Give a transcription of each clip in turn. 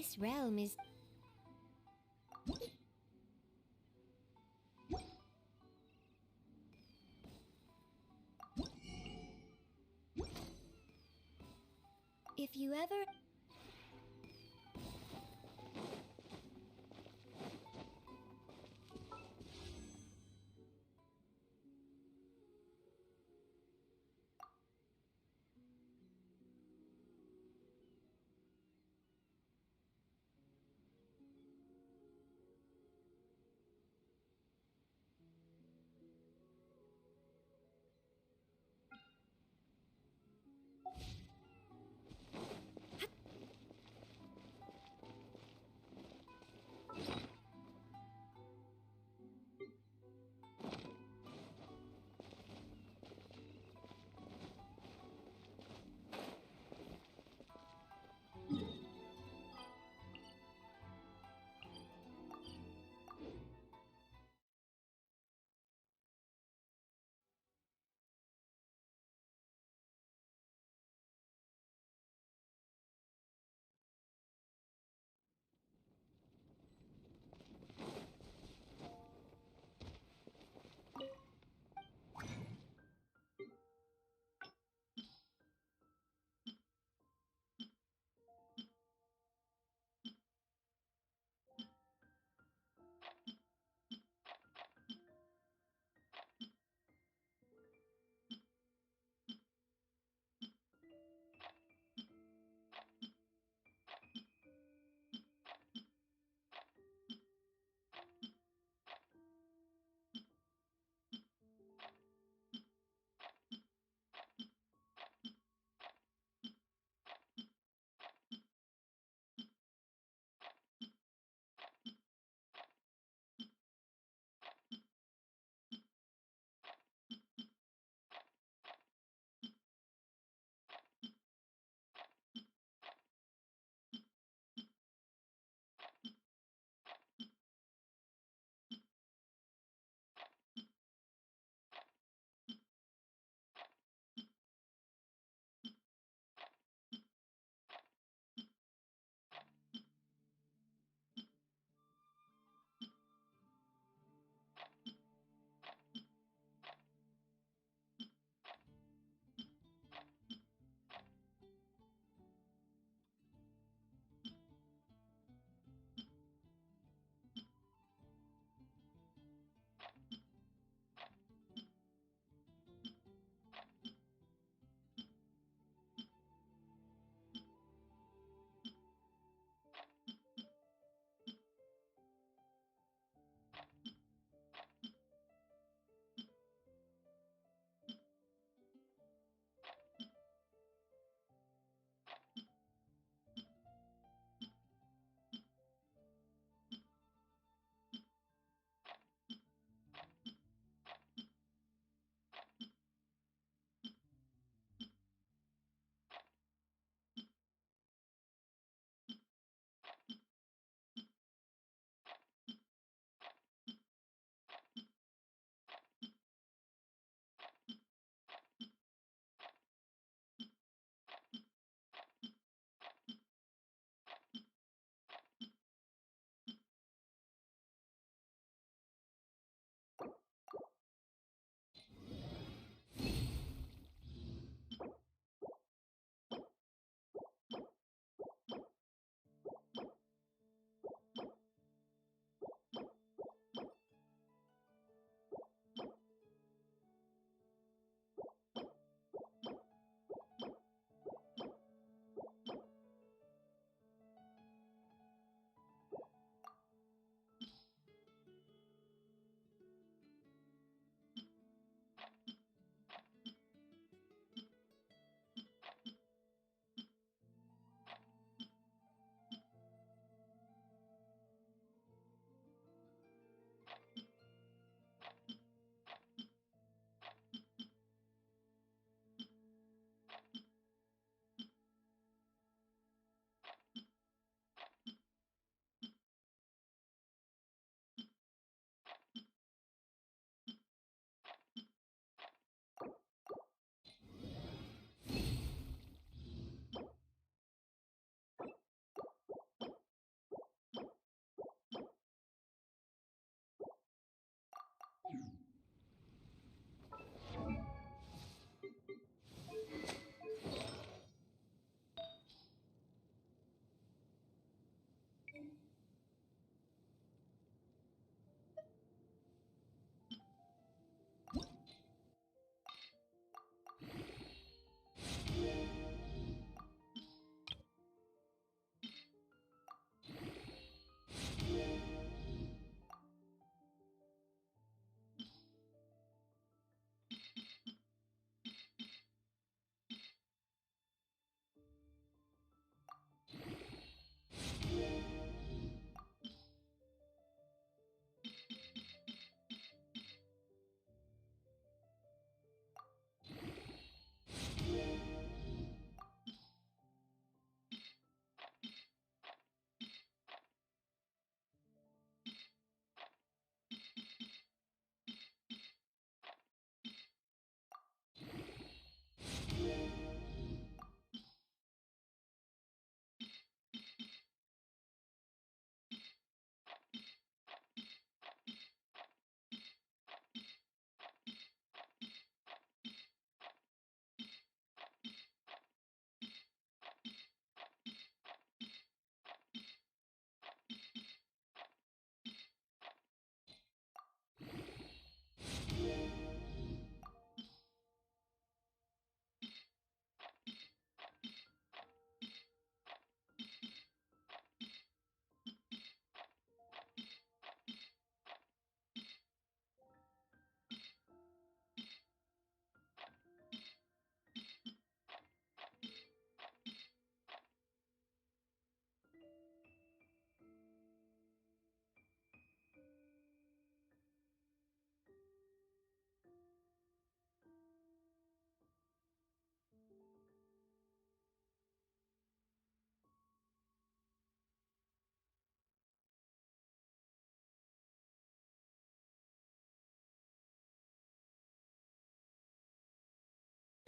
This realm is... If you ever...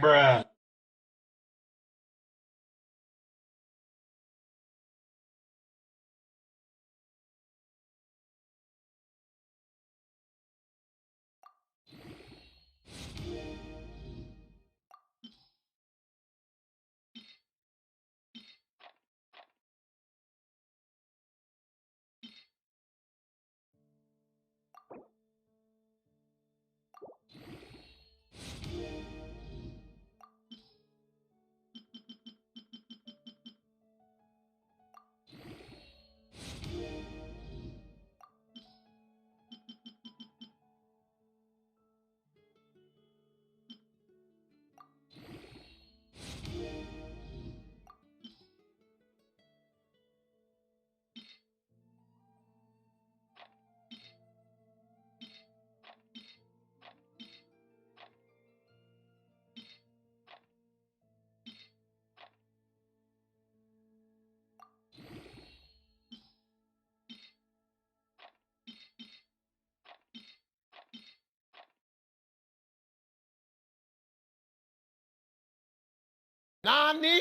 Bruh. Nani?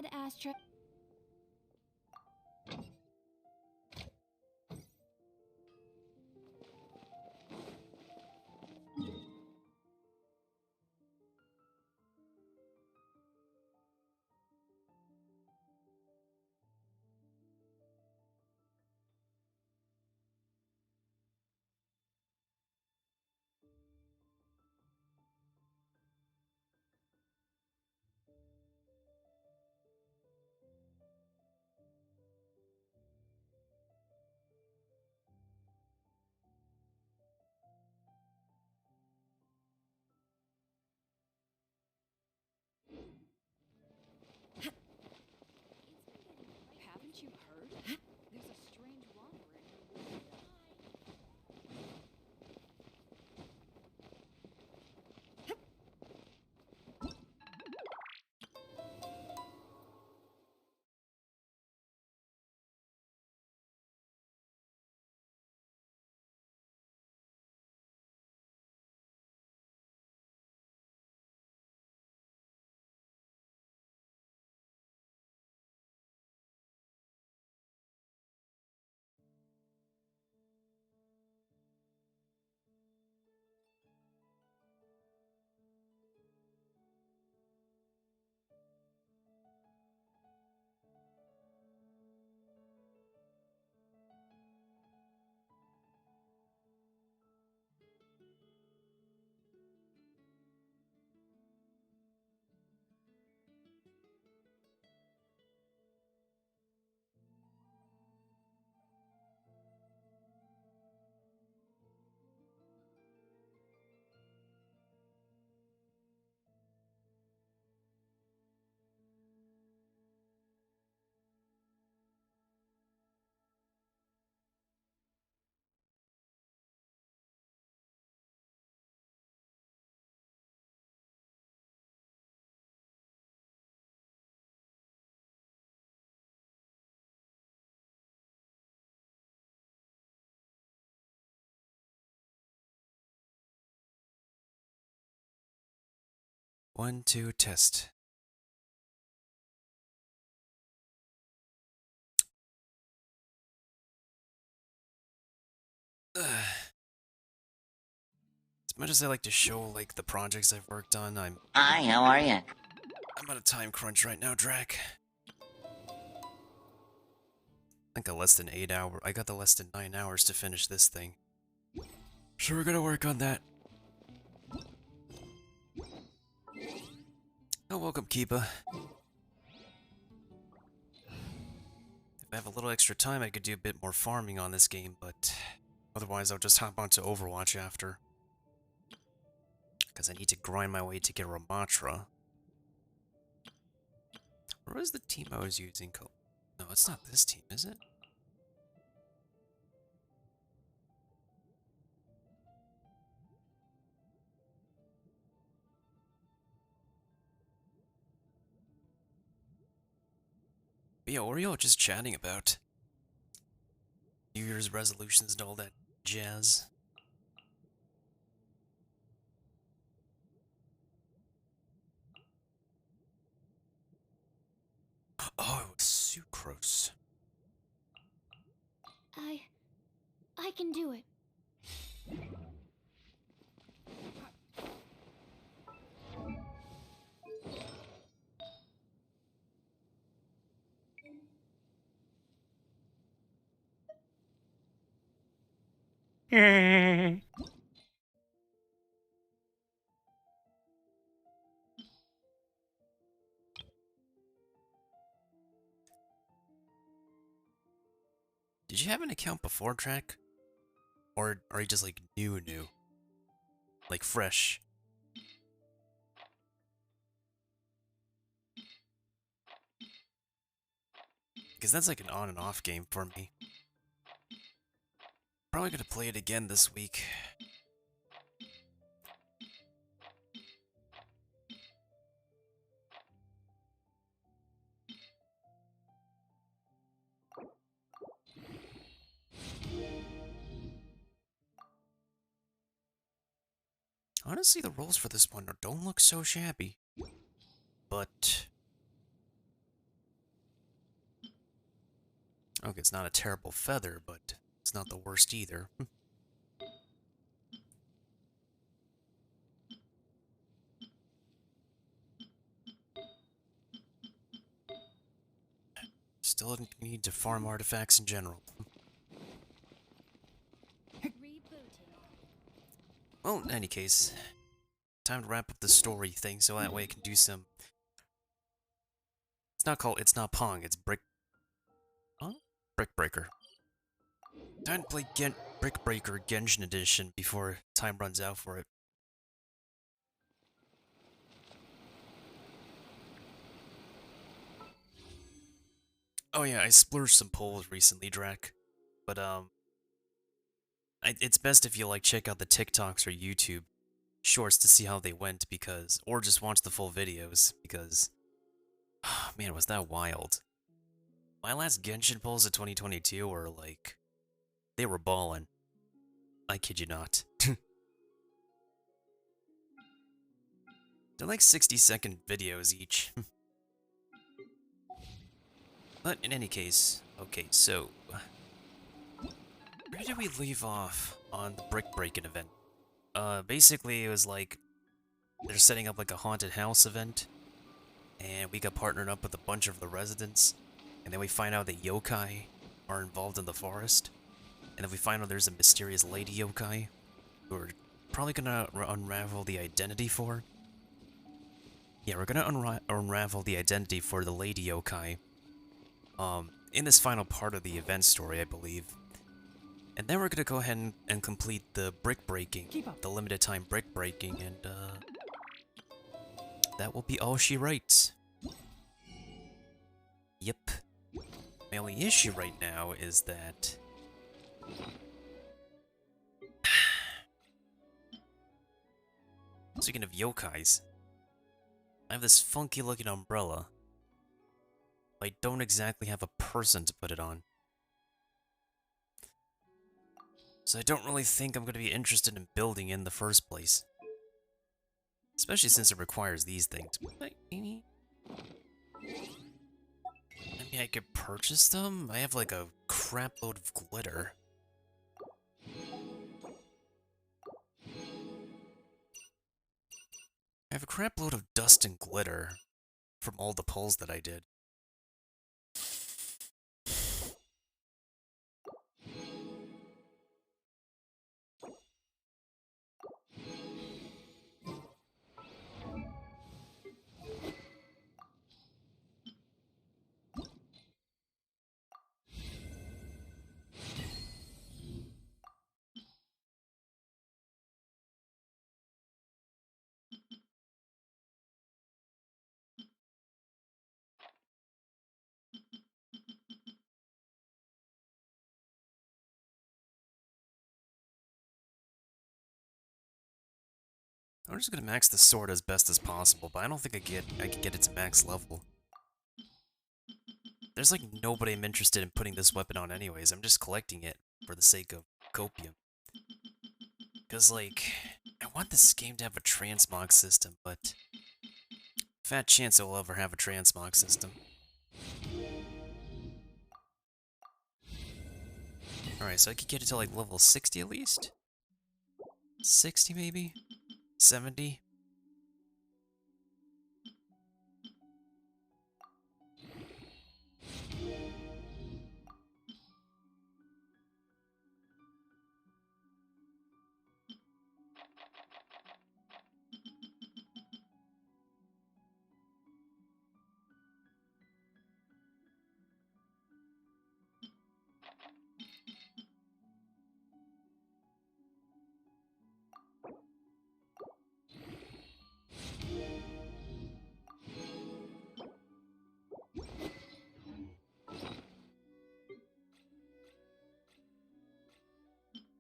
Add Astra. 1, 2, test. As much as I like to show, like, the projects I've worked on, Hi, how are you? I'm on a time crunch right now, Drac. I got less than 8 hours. I got the less than 9 hours to finish this thing. So we're gonna work on that. Oh, welcome, Kiba. If I have a little extra time, I could do a bit more farming on this game, but otherwise I'll just hop onto Overwatch after. Because I need to grind my way to get Ramatra. Where was the team I was using? No, it's not this team, is it? But yeah, what were y'all just chatting about? New Year's resolutions and all that jazz. Oh, sucrose. I can do it. Did you have an account before, Track? Or are you just like new? Like fresh? Because that's like an on and off game for me. Probably gonna play it again this week. Honestly, the rolls for this one don't look so shabby. But... okay, it's not a terrible feather, but it's not the worst either. Still need to farm artifacts in general. Well, in any case, time to wrap up the story thing so that way I can do some... it's not Pong, it's Huh? Brick Breaker. Time to play Brick Breaker Genshin Edition before time runs out for it. Oh yeah, I splurged some polls recently, Drac. But, it's best if you, like, check out the TikToks or YouTube shorts to see how they went, because... or just watch the full videos, because... man, was that wild. My last Genshin polls of 2022 were, like... they were ballin'. I kid you not. They're like 60-second videos each. But in any case, okay, so... where did we leave off on the brick breaking event? Basically it was like... they're setting up like a haunted house event. And we got partnered up with a bunch of the residents. And then we find out that yokai are involved in the forest. And then we find out there's a mysterious lady yokai who we're probably gonna unravel the identity for. Yeah, we're gonna unravel the identity for the lady yokai. In this final part of the event story, I believe. And then we're gonna go ahead and complete the brick breaking, the limited time brick breaking, and that will be all she writes. Yep. My only issue right now is that... speaking of yokais, I have this funky looking umbrella. I don't exactly have a person to put it on. So I don't really think I'm going to be interested in building in the first place. Especially since it requires these things. Maybe... I mean, I could purchase them? I have like a crap load of glitter. I have a crap load of dust and glitter from all the pulls that I did. I'm just gonna max the sword as best as possible, but I don't think I can get it to max level. There's like nobody I'm interested in putting this weapon on anyways. I'm just collecting it for the sake of copium. Cause like, I want this game to have a transmog system, but fat chance it will ever have a transmog system. Alright, so I could get it to like level 60 at least? 60 maybe? 70?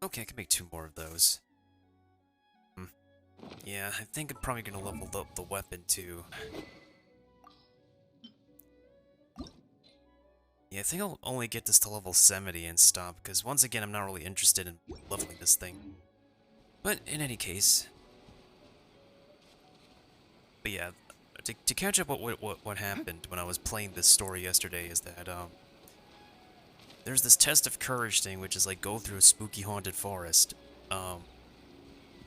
Okay, I can make 2 more of those. Yeah, I think I'm probably gonna level up the weapon too. Yeah, I think I'll only get this to level 70 and stop, because once again, I'm not really interested in leveling this thing. But in any case... But yeah, to catch up what happened when I was playing this story yesterday is that, there's this test of courage thing, which is like go through a spooky haunted forest,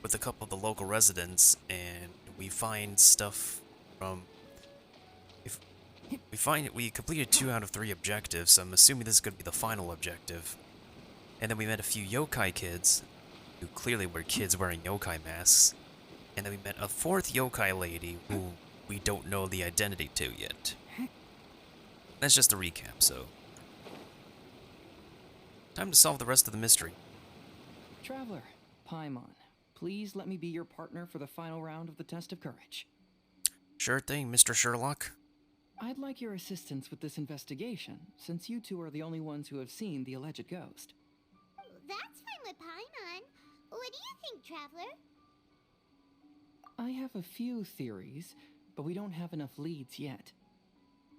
with a couple of the local residents, and we find stuff from... If we completed 2 out of 3 objectives, so I'm assuming this is going to be the final objective. And then we met a few yokai kids, who clearly were kids wearing yokai masks. And then we met a 4th yokai lady, who we don't know the identity to yet. That's just a recap, so... Time to solve the rest of the mystery. Traveler, Paimon, please let me be your partner for the final round of the test of courage. Sure thing, Mr. Sherlock. I'd like your assistance with this investigation, since you two are the only ones who have seen the alleged ghost. That's fine with Paimon. What do you think, Traveler? I have a few theories, but we don't have enough leads yet.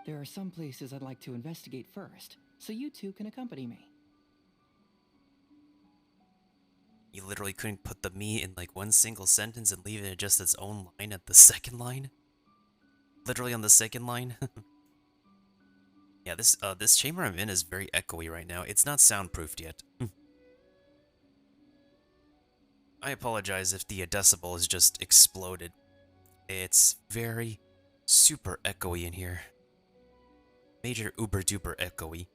There are some places I'd like to investigate first, so you two can accompany me. You literally couldn't put the me in like one single sentence and leave it just its own line at the second line? Literally on the second line? Yeah, this chamber I'm in is very echoey right now. It's not soundproofed yet. I apologize if the decibel has just exploded. It's very super echoey in here. Major uber duper echoey.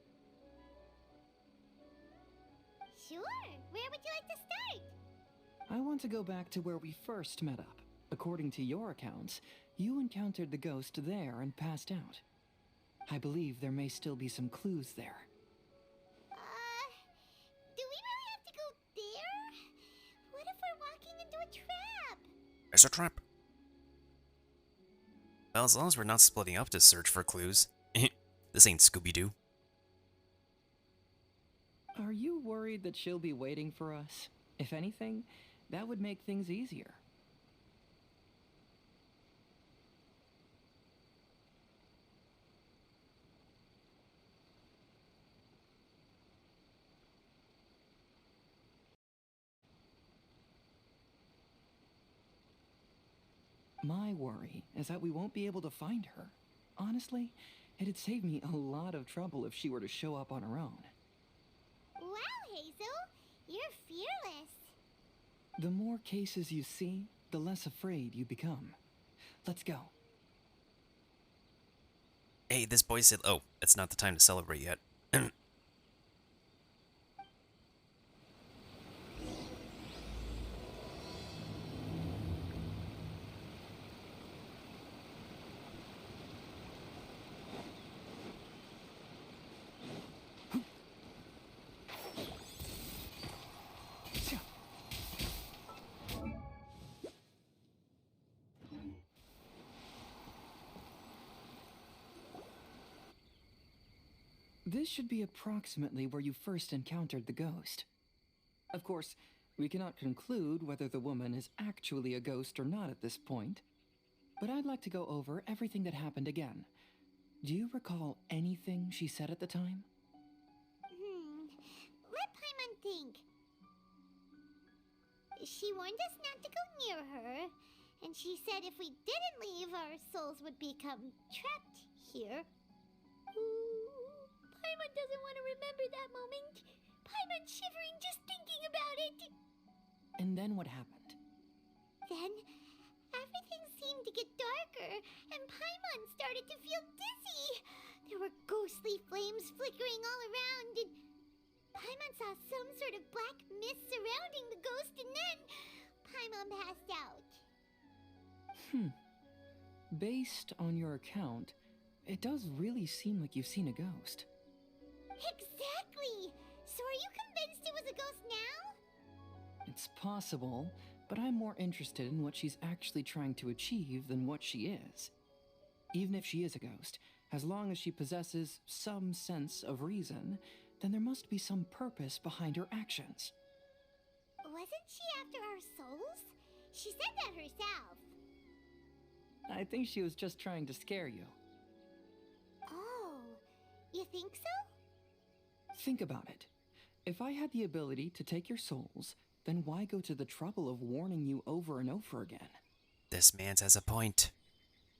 Sure. Where would you like to start? I want to go back to where we first met up. According to your accounts, you encountered the ghost there and passed out. I believe there may still be some clues there. Do we really have to go there? What if we're walking into a trap? There's a trap. Well, as long as we're not splitting up to search for clues. This ain't Scooby-Doo. Are you worried that she'll be waiting for us? If anything, that would make things easier. My worry is that we won't be able to find her. Honestly, it'd save me a lot of trouble if she were to show up on her own. Wow, Hazel, you're fearless. The more cases you see, the less afraid you become. Let's go. Hey, this boy said, oh, it's not the time to celebrate yet. This should be approximately where you first encountered the ghost. Of course, we cannot conclude whether the woman is actually a ghost or not at this point, but I'd like to go over everything that happened again. Do you recall anything she said at the time? Let Paimon think. She warned us not to go near her, and she said if we didn't leave, our souls would become trapped here. Paimon doesn't want to remember that moment. Paimon's shivering just thinking about it. And then what happened? Then, everything seemed to get darker, and Paimon started to feel dizzy. There were ghostly flames flickering all around, and Paimon saw some sort of black mist surrounding the ghost, and then Paimon passed out. Based on your account, it does really seem like you've seen a ghost. Exactly! So are you convinced it was a ghost now? It's possible, but I'm more interested in what she's actually trying to achieve than what she is. Even if she is a ghost, as long as she possesses some sense of reason, then there must be some purpose behind her actions. Wasn't she after our souls? She said that herself. I think she was just trying to scare you. Oh, you think so? Think about it. If I had the ability to take your souls, then why go to the trouble of warning you over and over again? This man has a point.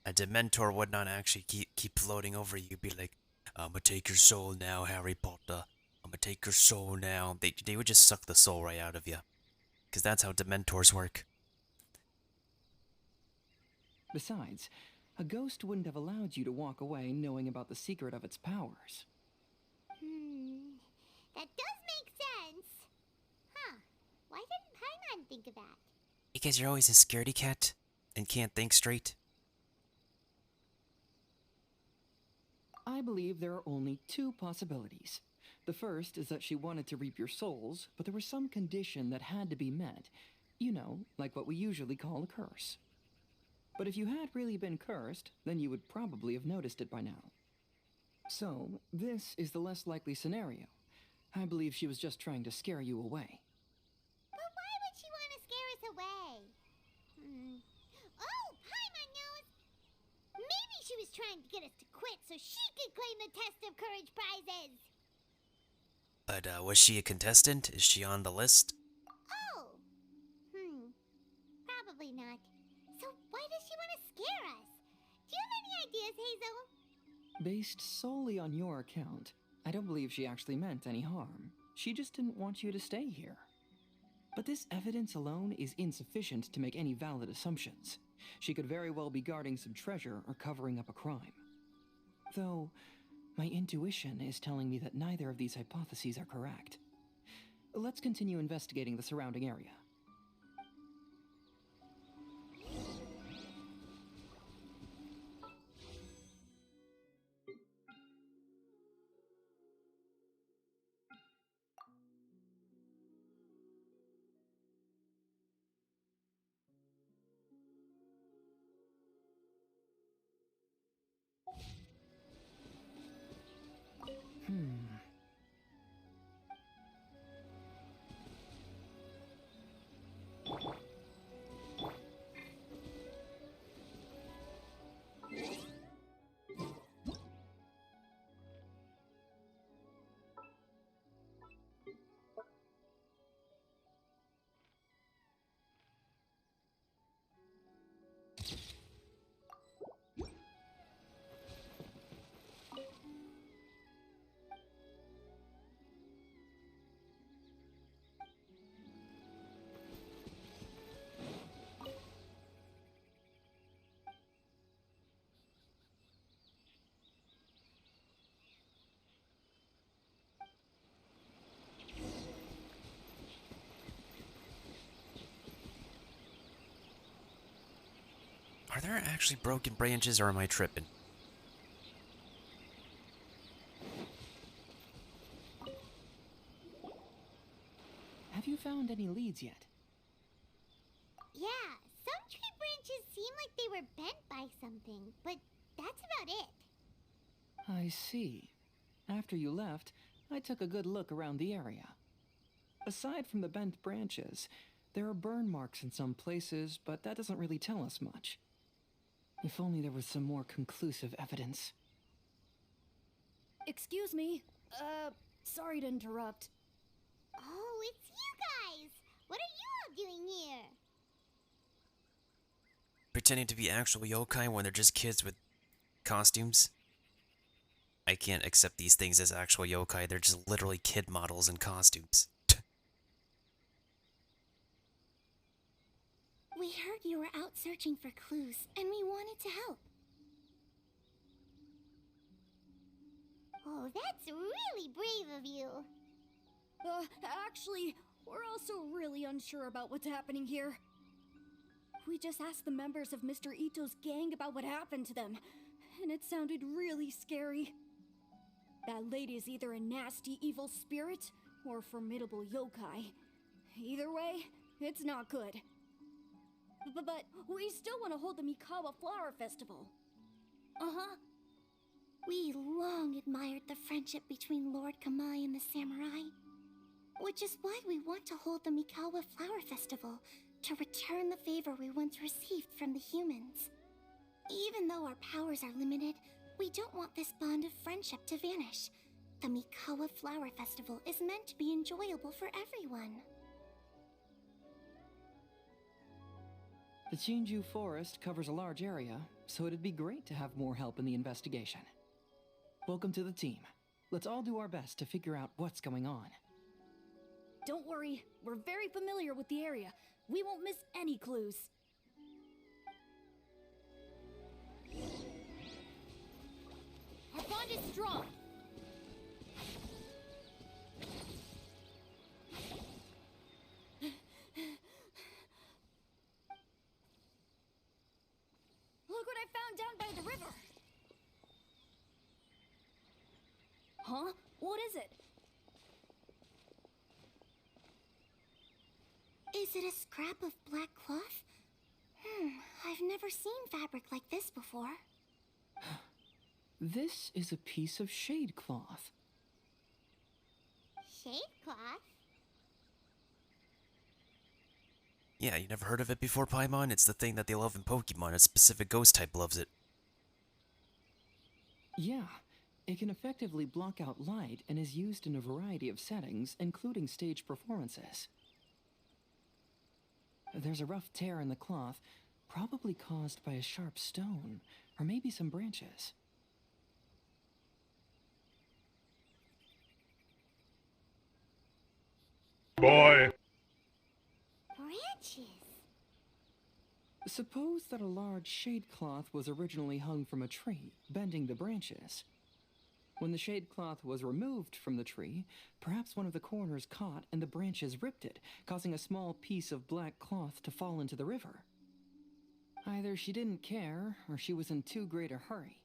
A Dementor would not actually keep floating over you, be like, I'ma take your soul now, Harry Potter. I'ma take your soul now. They would just suck the soul right out of you. Because that's how Dementors work. Besides, a ghost wouldn't have allowed you to walk away knowing about the secret of its powers. That does make sense. Huh. Why didn't Paimon think of that? Because you're always a scaredy cat and can't think straight. I believe there are only two possibilities. The first is that she wanted to reap your souls, but there was some condition that had to be met. You know, like what we usually call a curse. But if you had really been cursed, then you would probably have noticed it by now. So, this is the less likely scenario. I believe she was just trying to scare you away. But why would she want to scare us away? Oh, Paimon knows! Maybe she was trying to get us to quit so she could claim the Test of Courage prizes! But was she a contestant? Is she on the list? Oh! Probably not. So why does she want to scare us? Do you have any ideas, Hazel? Based solely on your account, I don't believe she actually meant any harm. She just didn't want you to stay here. But this evidence alone is insufficient to make any valid assumptions. She could very well be guarding some treasure or covering up a crime. Though, my intuition is telling me that neither of these hypotheses are correct. Let's continue investigating the surrounding area. Are there actually broken branches or am I tripping? Have you found any leads yet? Yeah, some tree branches seem like they were bent by something, but that's about it. I see. After you left, I took a good look around the area. Aside from the bent branches, there are burn marks in some places, but that doesn't really tell us much. If only there was some more conclusive evidence. Excuse me. Sorry to interrupt. Oh, it's you guys! What are you all doing here? Pretending to be actual yokai when they're just kids with costumes? I can't accept these things as actual yokai, they're just literally kid models in costumes. We heard you were out searching for clues, and we wanted to help. Oh, that's really brave of you. Actually, we're also really unsure about what's happening here. We just asked the members of Mr. Ito's gang about what happened to them, and it sounded really scary. That lady is either a nasty evil spirit or a formidable yokai. Either way, it's not good. But we still want to hold the Mikawa Flower Festival. Uh-huh. We long admired the friendship between Lord Kamai and the samurai, which is why we want to hold the Mikawa Flower Festival to return the favor we once received from the humans. Even though our powers are limited, we don't want this bond of friendship to vanish. The Mikawa Flower Festival is meant to be enjoyable for everyone. The Chinju Forest covers a large area, so it'd be great to have more help in the investigation. Welcome to the team. Let's all do our best to figure out what's going on. Don't worry, we're very familiar with the area. We won't miss any clues. Our bond is strong. Look what I found down by the river. Huh? What is it? Is it a scrap of black cloth? I've never seen fabric like this before. This is a piece of shade cloth. Shade cloth? Yeah, you never heard of it before, Paimon? It's the thing that they love in Pokemon. A specific ghost type loves it. Yeah, it can effectively block out light and is used in a variety of settings, including stage performances. There's a rough tear in the cloth, probably caused by a sharp stone, or maybe some branches. Boy. Branches. Suppose that a large shade cloth was originally hung from a tree, bending the branches. When the shade cloth was removed from the tree, perhaps one of the corners caught and the branches ripped it, causing a small piece of black cloth to fall into the river. Either she didn't care, or she was in too great a hurry.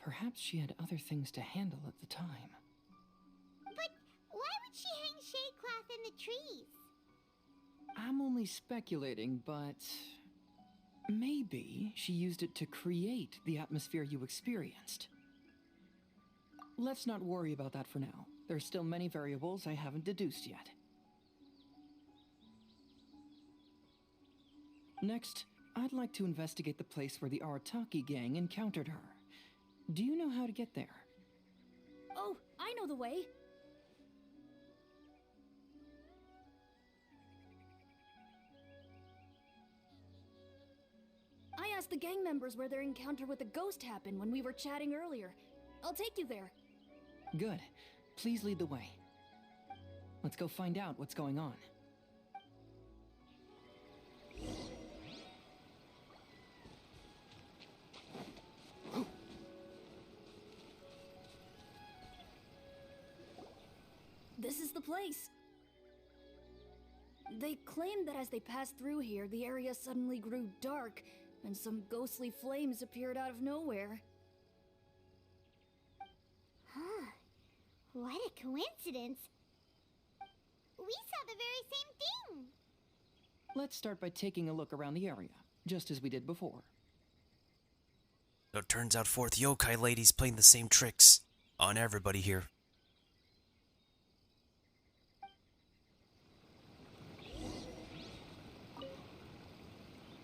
Perhaps she had other things to handle at the time. But why would she hang shade cloth in the trees? I'm only speculating, but maybe she used it to create the atmosphere you experienced. Let's not worry about that for now. There's still many variables I haven't deduced yet. Next, I'd like to investigate the place where the Arataki gang encountered her. Do you know how to get there? Oh, I know the way. I asked the gang members where their encounter with the ghost happened when we were chatting earlier. I'll take you there. Good. Please lead the way. Let's go find out what's going on. This is the place. They claimed that as they passed through here, the area suddenly grew dark, and some ghostly flames appeared out of nowhere. Huh. What a coincidence. We saw the very same thing. Let's start by taking a look around the area, just as we did before. So it turns out fourth yokai lady's playing the same tricks on everybody here.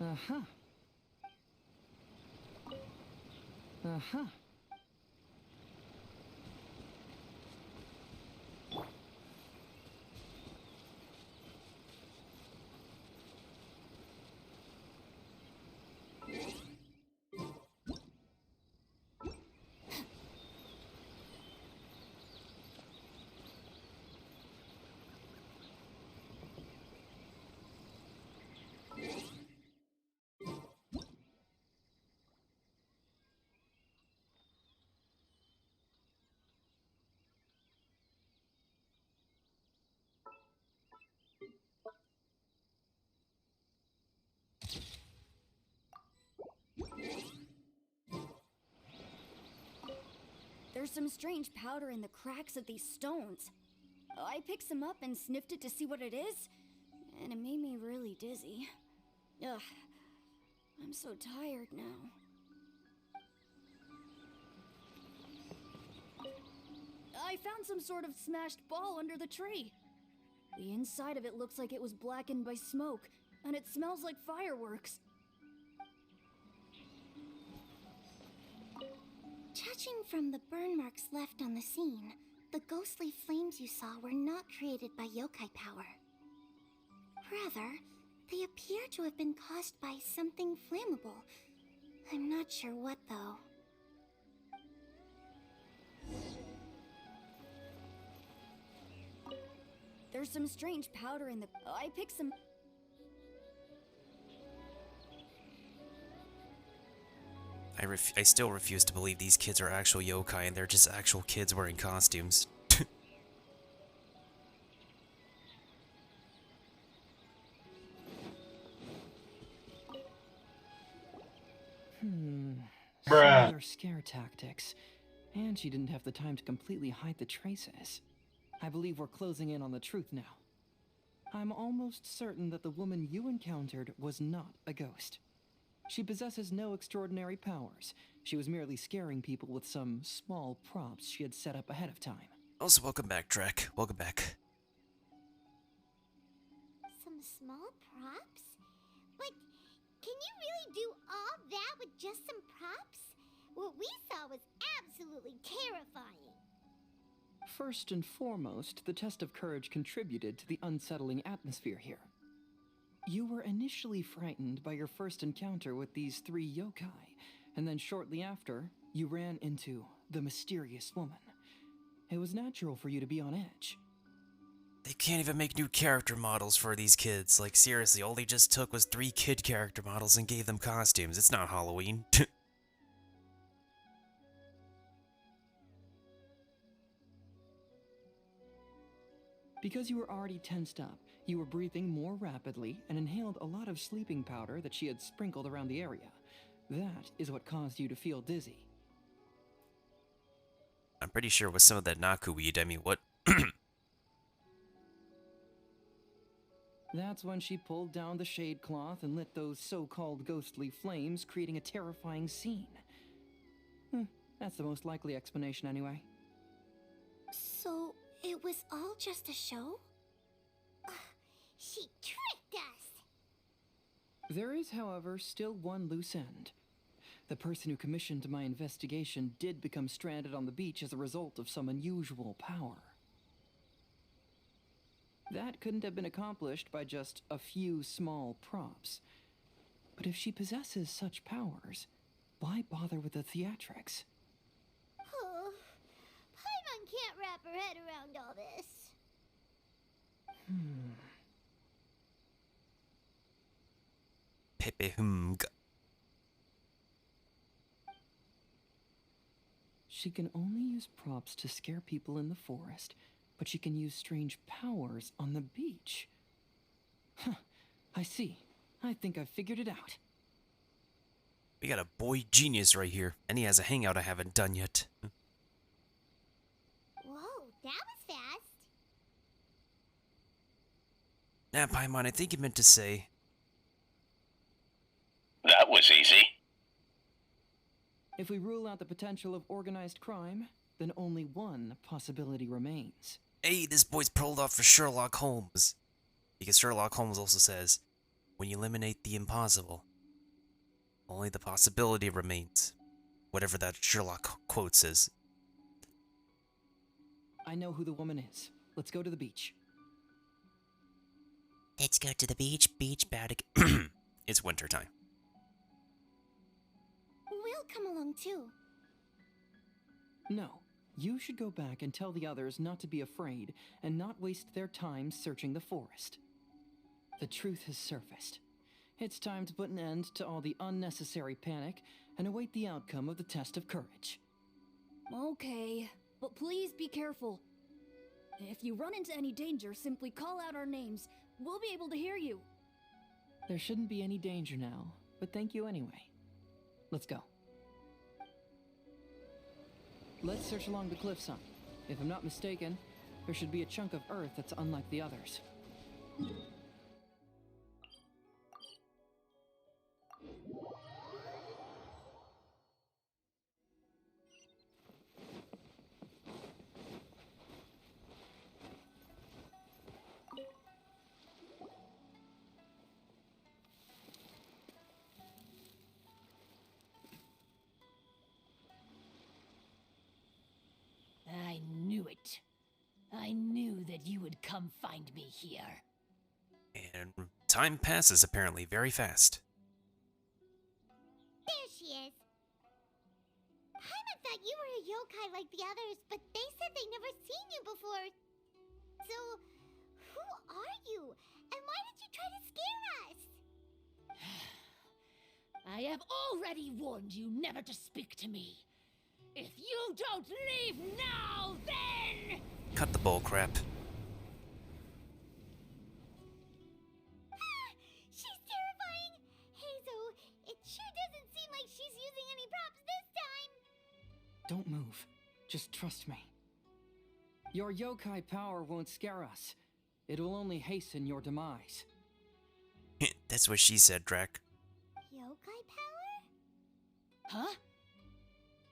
Uh-huh. Uh-huh. There's some strange powder in the cracks of these stones. I picked some up and sniffed it to see what it is, and it made me really dizzy. Ugh, I'm so tired now. I found some sort of smashed ball under the tree. The inside of it looks like it was blackened by smoke, and it smells like fireworks. Judging from the burn marks left on the scene, the ghostly flames you saw were not created by yokai power. Rather, they appear to have been caused by something flammable. I'm not sure what, though. There's some strange powder in the... I picked some... I still refuse to believe these kids are actual yokai and they're just actual kids wearing costumes. Similar scare tactics. And she didn't have the time to completely hide the traces. I believe we're closing in on the truth now. I'm almost certain that the woman you encountered was not a ghost. She possesses no extraordinary powers. She was merely scaring people with some small props she had set up ahead of time. Also, welcome back, Drek. Welcome back. Some small props? But can you really do all that with just some props? What we saw was absolutely terrifying. First and foremost, the test of courage contributed to the unsettling atmosphere here. You were initially frightened by your first encounter with these three yokai, and then shortly after, you ran into the mysterious woman. It was natural for you to be on edge. They can't even make new character models for these kids. Like, seriously, all they just took was 3 kid character models and gave them costumes. It's not Halloween. Because you were already tensed up, you were breathing more rapidly and inhaled a lot of sleeping powder that she had sprinkled around the area. That is what caused you to feel dizzy. I'm pretty sure with some of that Naku weed, I mean, what? That's when she pulled down the shade cloth and lit those so-called ghostly flames, creating a terrifying scene. That's the most likely explanation anyway. So, it was all just a show? She tricked us! There is, however, still one loose end. The person who commissioned my investigation did become stranded on the beach as a result of some unusual power. That couldn't have been accomplished by just a few small props. But if she possesses such powers, why bother with the theatrics? Oh, Paimon can't wrap her head around all this. Pepe She can only use props to scare people in the forest, but she can use strange powers on the beach. Huh, I see. I think I've figured it out. We got a boy genius right here, and he has a hangout I haven't done yet. Whoa, that was fast. Nah, Paimon, I think you meant to say... That was easy. If we rule out the potential of organized crime, then only one possibility remains. Hey, this boy's pulled off for Sherlock Holmes. Because Sherlock Holmes also says, when you eliminate the impossible, only the possibility remains. Whatever that Sherlock quote says. I know who the woman is. Let's go to the beach. Let's go to the beach, about to... It's winter time. We'll come along too. No. You should go back and tell the others not to be afraid and not waste their time searching the forest. The truth has surfaced. It's time to put an end to all the unnecessary panic and await the outcome of the test of courage. Okay, but please be careful. If you run into any danger, simply call out our names. We'll be able to hear you. There shouldn't be any danger now, but thank you anyway. Let's go. Let's search along the cliffside. If I'm not mistaken, there should be a chunk of earth that's unlike the others. I knew it. I knew that you would come find me here. And time passes apparently very fast. There she is. Paimon thought you were a yokai like the others, but they said they never seen you before. So, who are you? And why did you try to scare us? I have already warned you never to speak to me. If you don't leave now, then... Cut the bull crap. She's terrifying. Hazel, it sure doesn't seem like she's using any props this time. Don't move. Just trust me. Your yokai power won't scare us. It will only hasten your demise. That's what she said, Drac. Yokai power? Huh?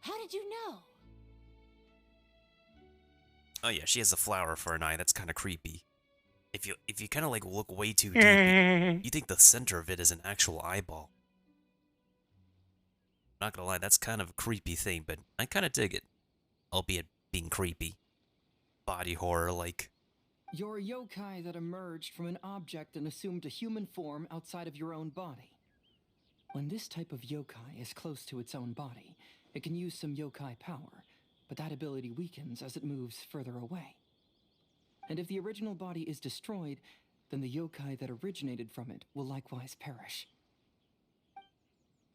How did you know? Oh yeah, she has a flower for an eye. That's kind of creepy. If you kind of like look way too deep, you think the center of it is an actual eyeball. Not gonna lie, that's kind of a creepy thing, but I kind of dig it. Albeit being creepy. Body horror, like. You're a yokai that emerged from an object and assumed a human form outside of your own body. When this type of yokai is close to its own body, it can use some yokai power, but that ability weakens as it moves further away. And if the original body is destroyed, then the yokai that originated from it will likewise perish.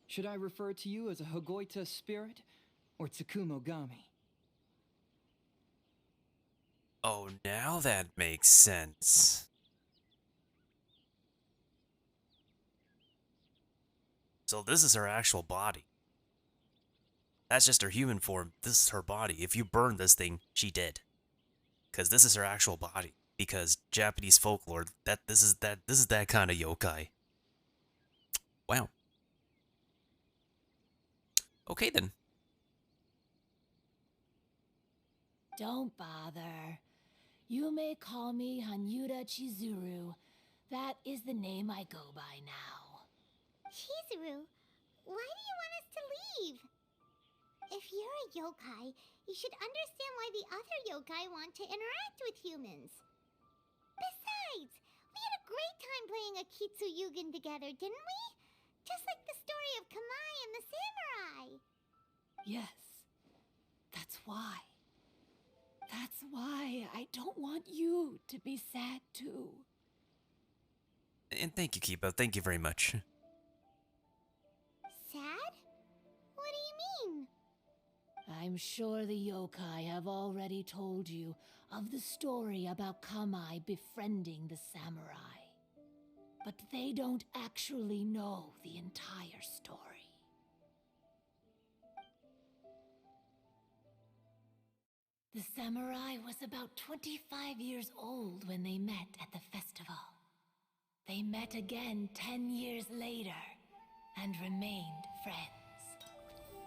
Should I refer to you as a Hagoita spirit or Tsukumogami? Oh, now that makes sense. So this is her actual body. That's just her human form. This is her body. If you burn this thing, she dead. Cause this is her actual body. Because Japanese folklore, this is that kind of yokai. Wow. Okay then. Don't bother. You may call me Hanyuda Chizuru. That is the name I go by now. Chizuru, why do you want us to leave? If you're a yokai, you should understand why the other yokai want to interact with humans. Besides, we had a great time playing a Kitsuyugen together, didn't we? Just like the story of Kamai and the samurai. Yes. That's why. That's why I don't want you to be sad too. And thank you, Kiba. Thank you very much. Sad? What do you mean? I'm sure the yokai have already told you of the story about Kamai befriending the samurai. But they don't actually know the entire story. The samurai was about 25 years old when they met at the festival. They met again 10 years later and remained friends.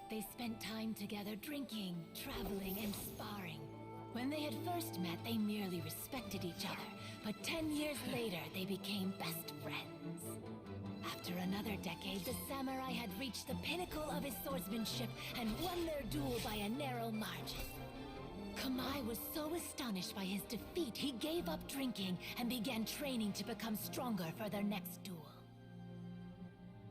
They spent time together drinking, traveling, and sparring. When they had first met, they merely respected each other, but 10 years later, they became best friends. After another decade, the samurai had reached the pinnacle of his swordsmanship and won their duel by a narrow margin. Kamai was so astonished by his defeat, he gave up drinking and began training to become stronger for their next duel.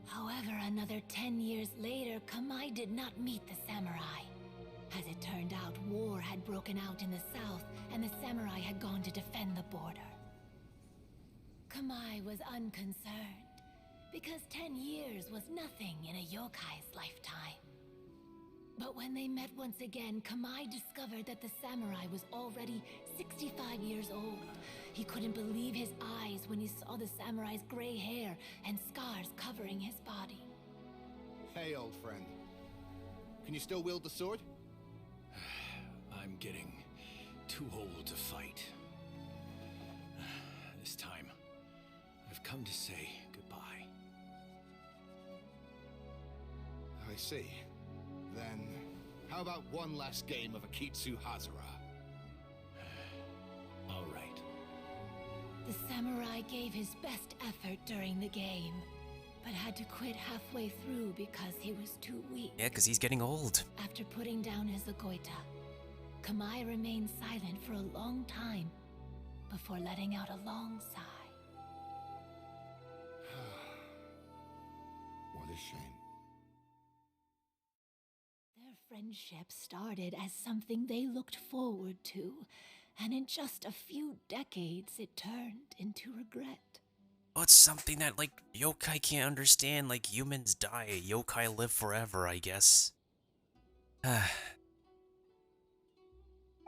However, another 10 years later, Kamai did not meet the samurai. As it turned out, war had broken out in the south, and the samurai had gone to defend the border. Kamai was unconcerned, because 10 years was nothing in a yokai's lifetime. But when they met once again, Kamai discovered that the samurai was already 65 years old. He couldn't believe his eyes when he saw the samurai's gray hair and scars covering his body. Hey, old friend. Can you still wield the sword? I'm getting too old to fight. This time, I've come to say goodbye. I see. Then, how about one last game of Akitsu Hazara? All right. The samurai gave his best effort during the game, but had to quit halfway through because he was too weak. Yeah, because he's getting old. After putting down his agoita, Kamai remained silent for a long time before letting out a long sigh. What a shame. Their friendship started as something they looked forward to, and in just a few decades it turned into regret. Well, it's something that, like, yokai can't understand. Like, humans die, yokai live forever, I guess.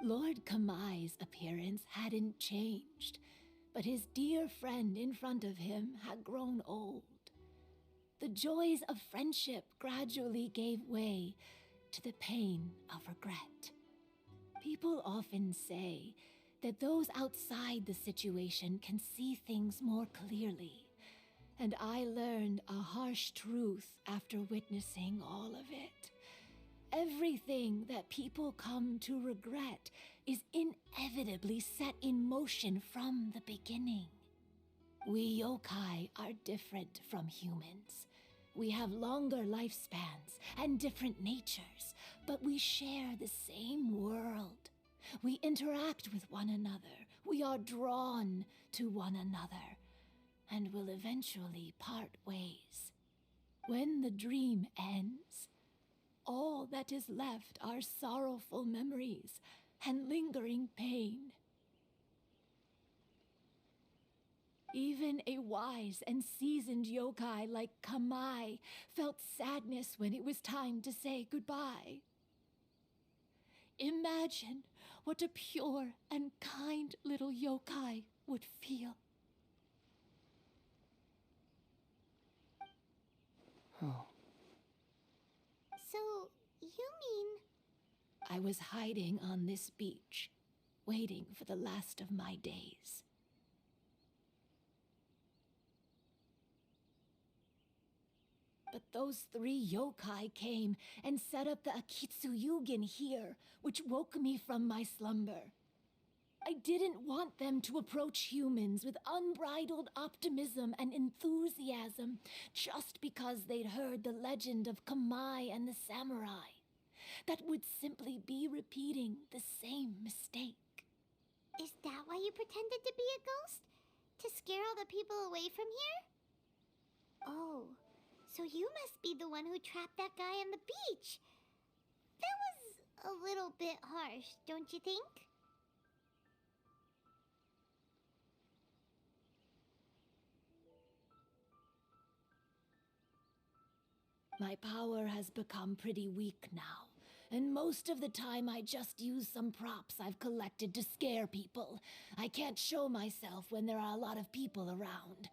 Lord Kamai's appearance hadn't changed, but his dear friend in front of him had grown old. The joys of friendship gradually gave way to the pain of regret. People often say that those outside the situation can see things more clearly, and I learned a harsh truth after witnessing all of it. Everything that people come to regret is inevitably set in motion from the beginning. We yokai are different from humans. We have longer lifespans and different natures, but we share the same world. We interact with one another. We are drawn to one another, and will eventually part ways. When the dream ends, all that is left are sorrowful memories and lingering pain. Even a wise and seasoned yokai like Kamai felt sadness when it was time to say goodbye. Imagine what a pure and kind little yokai would feel. Oh, So, you mean... I was hiding on this beach, waiting for the last of my days. But those 3 yokai came and set up the Akitsu Yugen here, which woke me from my slumber. I didn't want them to approach humans with unbridled optimism and enthusiasm just because they'd heard the legend of Kamai and the samurai. That would simply be repeating the same mistake. Is that why you pretended to be a ghost? To scare all the people away from here? Oh, so you must be the one who trapped that guy on the beach. That was a little bit harsh, don't you think? My power has become pretty weak now, and most of the time I just use some props I've collected to scare people. I can't show myself when there are a lot of people around.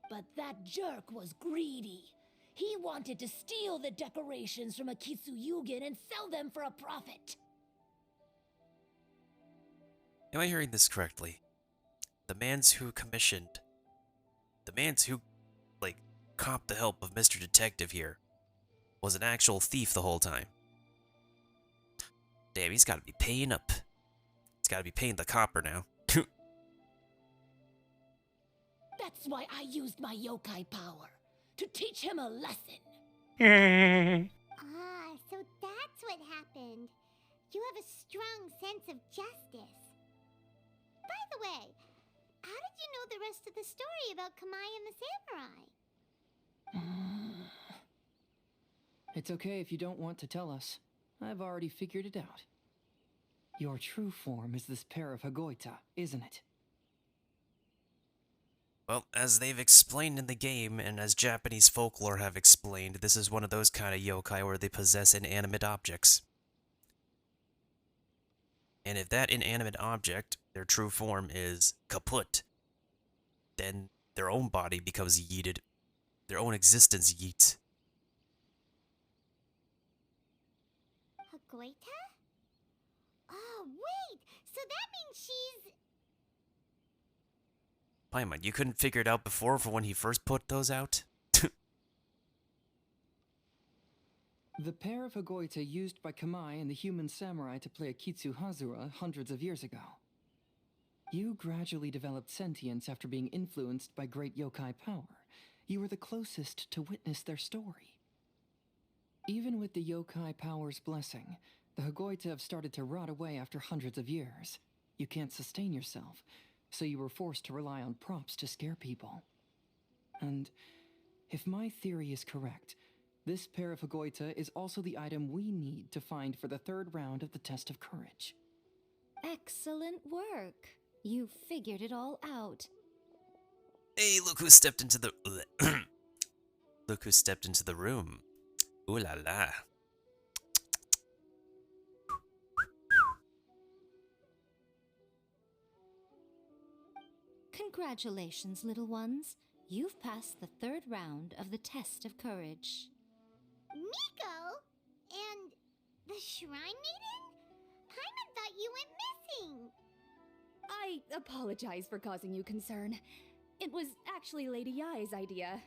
But that jerk was greedy. He wanted to steal the decorations from a Kitsuyugin and sell them for a profit. Am I hearing this correctly? The mans who, like, copped the help of Mr. Detective here was an actual thief the whole time. Damn, he's gotta be paying up. He's gotta be paying the copper now. That's why I used my yokai power. To teach him a lesson. Ah, so that's what happened. You have a strong sense of justice. By the way, how did you know the rest of the story about Kamai and the samurai? It's okay if you don't want to tell us. I've already figured it out. Your true form is this pair of Hagoita, isn't it? Well, as they've explained in the game, and as Japanese folklore have explained, this is one of those kind of yokai where they possess inanimate objects. And if that inanimate object, their true form, is kaput, then their own body becomes yeeted. Their own existence yeets. Hagoita? Oh, wait! So that means she's... Paimon, you couldn't figure it out before for when he first put those out? The pair of Hagoita used by Kamai and the human samurai to play Akitsu Hazura hundreds of years ago. You gradually developed sentience after being influenced by great yokai power. You were the closest to witness their story. Even with the yokai power's blessing, the Hagoita have started to rot away after hundreds of years. You can't sustain yourself, so you were forced to rely on props to scare people. And if my theory is correct, this pair of Hagoita is also the item we need to find for the third round of the test of courage. Excellent work. You figured it all out. Hey, look who stepped into the... Look who stepped into the room. Ooh la la. Congratulations, little ones. You've passed the third round of the test of courage. Miko? And the Shrine Maiden? Paimon thought you went missing. I apologize for causing you concern. It was actually Lady Yai's idea.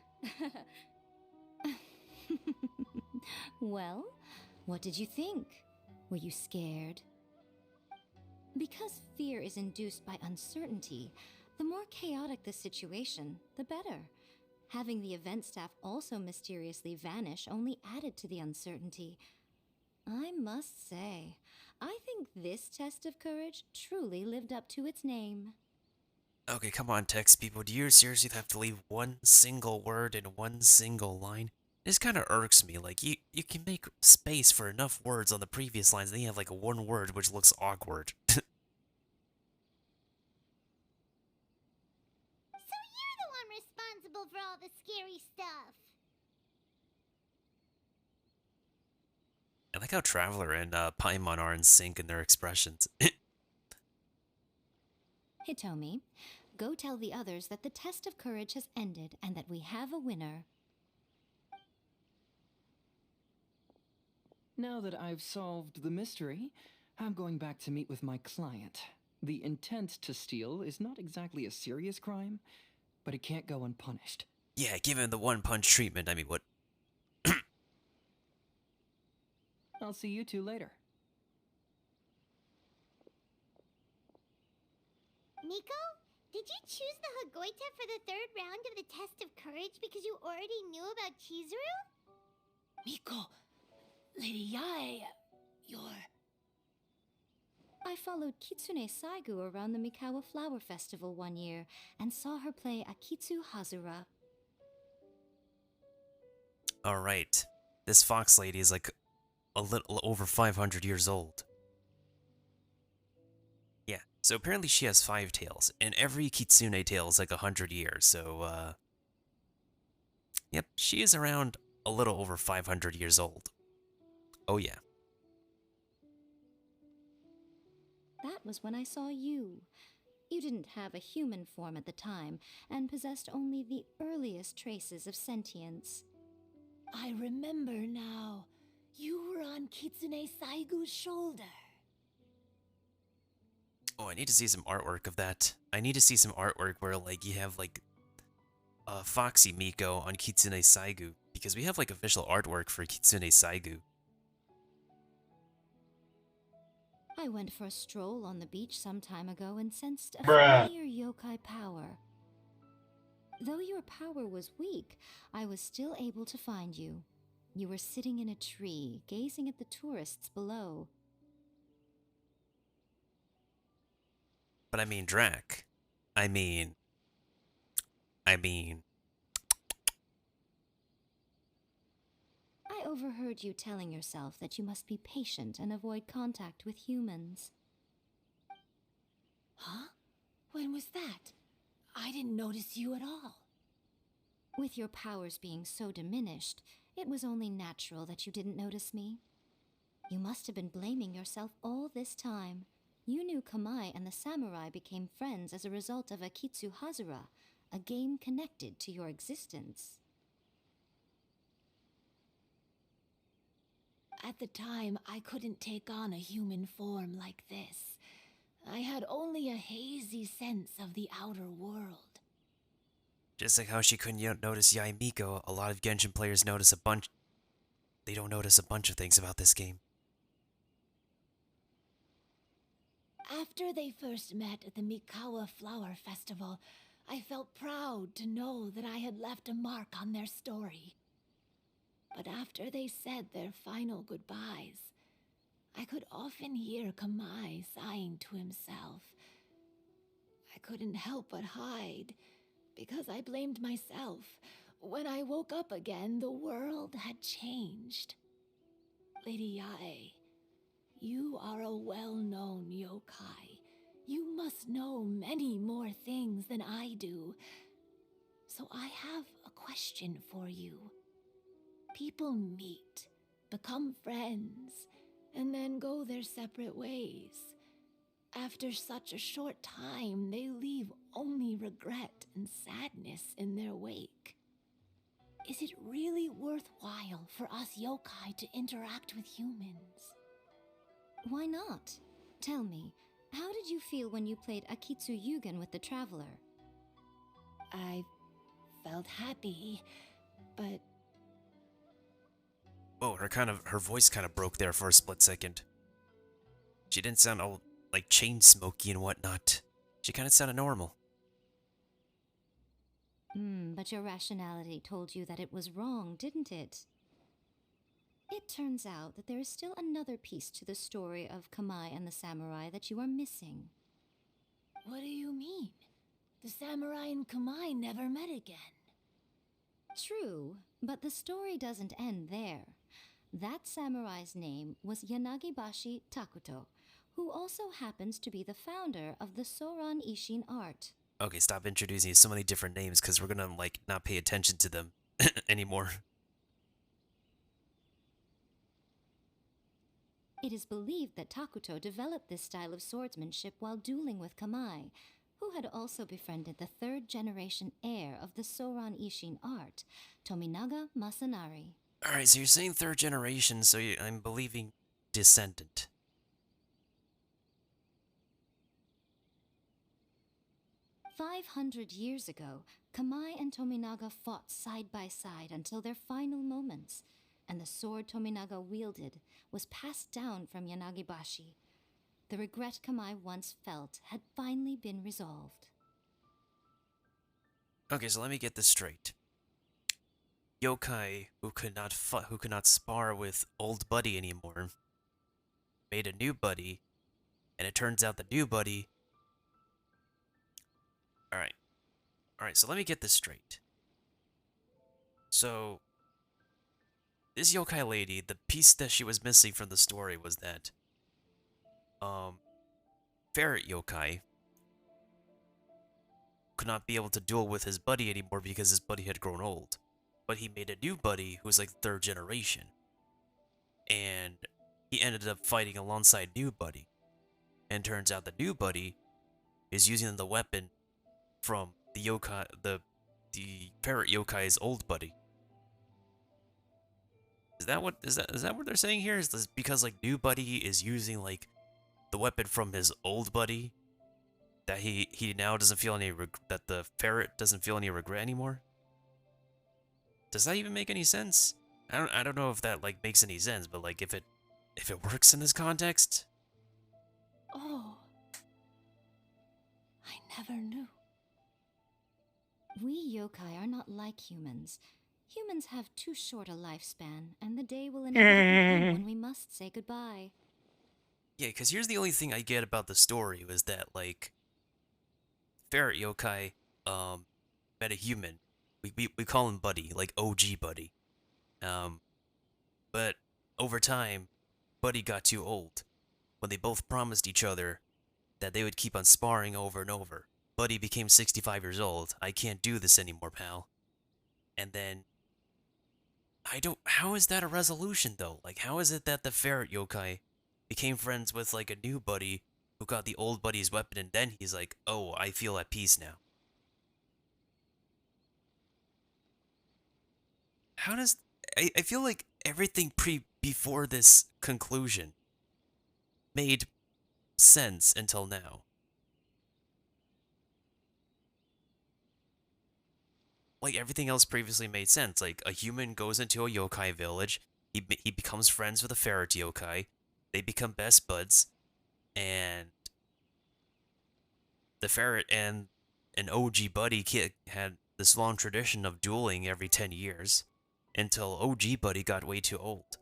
Well, what did you think? Were you scared? Because fear is induced by uncertainty, the more chaotic the situation, the better. Having the event staff also mysteriously vanish only added to the uncertainty. I must say, I think this test of courage truly lived up to its name. Okay, come on, text people. Do you seriously have to leave one single word in one single line? This kind of irks me. Like, you can make space for enough words on the previous lines, then you have like one word which looks awkward. So you're the one responsible for all the scary stuff. I like how Traveler and Paimon are in sync in their expressions. Hitomi, go tell the others that the test of courage has ended and that we have a winner. Now that I've solved the mystery, I'm going back to meet with my client. The intent to steal is not exactly a serious crime, but it can't go unpunished. Yeah, give him the one-punch treatment. I mean, what? I'll see you two later. Miko, did you choose the Hagoita for the third round of the test of courage because you already knew about Chizuru? Miko, Lady Yai, you're... I followed Kitsune Saigu around the Mikawa Flower Festival one year and saw her play Akitsu Hazura. Alright. This fox lady is like a little over 500 years old. Yeah, so apparently she has 5 tails, and every Kitsune tail is like 100 years, so, yep, she is around a little over 500 years old. Oh yeah. That was when I saw you. You didn't have a human form at the time and possessed only the earliest traces of sentience. I remember now. You were on Kitsune Saigu's shoulder. Oh, I need to see some artwork of that. I need to see some artwork where, like, you have, like, Foxy Miko on Kitsune Saigu. Because we have, like, official artwork for Kitsune Saigu. I went for a stroll on the beach some time ago and sensed a Bruh. familiar yokai power. Though your power was weak, I was still able to find you. You were sitting in a tree, gazing at the tourists below. But I mean, Drac. I mean... I overheard you telling yourself that you must be patient and avoid contact with humans. Huh? When was that? I didn't notice you at all. With your powers being so diminished, it was only natural that you didn't notice me. You must have been blaming yourself all this time. You knew Kamai and the samurai became friends as a result of Akitsu Hazura, a game connected to your existence. At the time, I couldn't take on a human form like this. I had only a hazy sense of the outer world. Just like how she couldn't notice Yai Miko, a lot of Genshin players notice a bunch... They don't notice a bunch of things about this game. After they first met at the Mikawa Flower Festival, I felt proud to know that I had left a mark on their story. But after they said their final goodbyes, I could often hear Kamai sighing to himself. I couldn't help but hide, because I blamed myself. When I woke up again, the world had changed. Lady Yae, you are a well-known yokai. You must know many more things than I do. So I have a question for you. People meet, become friends, and then go their separate ways. After such a short time, they leave only regret and sadness in their wake. Is it really worthwhile for us yokai to interact with humans? Why not? Tell me, how did you feel when you played Akitsu Yugen with the Traveler? I felt happy, but Whoa, her voice kind of broke there for a split second. She didn't sound all, like, chain smoky and whatnot. She kind of sounded normal. But your rationality told you that it was wrong, didn't it? It turns out that there is still another piece to the story of Kamai and the samurai that you are missing. what do you mean? The samurai and Kamai never met again. True, but the story doesn't end there. That samurai's name was Yanagibashi Takuto, who also happens to be the founder of the Soran Ishin art. Okay, stop introducing so many different names, because we're gonna, like, not pay attention to them anymore. It is believed that Takuto developed this style of swordsmanship while dueling with Kamai, who had also befriended the third-generation heir of the Soran Ishin art, Tominaga Masanari. Alright, so you're saying third generation, so I'm believing descendant. 500 years ago, Kamai and Tominaga fought side by side until their final moments, and the sword Tominaga wielded was passed down from Yanagibashi. The regret Kamai once felt had finally been resolved. Okay, so let me get this straight. Yokai who could not spar with old buddy anymore made a new buddy, and it turns out the new buddy... Alright, so let me get this straight. So, this yokai lady, the piece that she was missing from the story was that, ferret yokai could not be able to duel with his buddy anymore because his buddy had grown old. But he made a new buddy who was like third generation. And he ended up fighting alongside new buddy. And turns out the new buddy is using the weapon from the yokai, the ferret yokai's old buddy. Is that what they're saying here? Is this because like new buddy is using like the weapon from his old buddy that he now doesn't feel any that the ferret doesn't feel any regret anymore? Does that even make any sense? I don't know if that like makes any sense, but like if it works in this context. Oh. I never knew. We yokai are not like humans. Humans have too short a lifespan, and the day will inevitably come when we must say goodbye. Yeah, because here's the only thing I get about the story was that like ferret yokai met a human. We call him Buddy, like OG Buddy. But over time, Buddy got too old. When they both promised each other that they would keep on sparring over and over. Buddy became 65 years old. I can't do this anymore, pal. And then how is that a resolution though? Like how is it that the ferret yokai became friends with like a new buddy who got the old buddy's weapon and then he's like, "Oh, I feel at peace now." How does I feel like everything before this conclusion made sense until now. Like everything else previously made sense. Like a human goes into a yokai village, he becomes friends with a ferret yokai, they become best buds, and the ferret and an OG buddy kid had this long tradition of dueling every 10 years until OG buddy got way too old.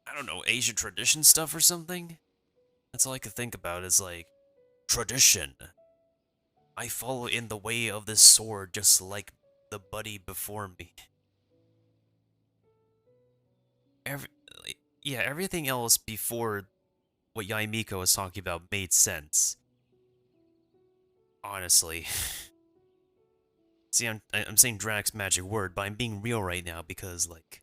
I don't know, Asian tradition stuff or something? That's all I could think about is like, tradition. I follow in the way of this sword just like the buddy before me. Everything else before what Yaimiko was talking about made sense. Honestly. See, I'm saying Drax's magic word, but I'm being real right now because, like,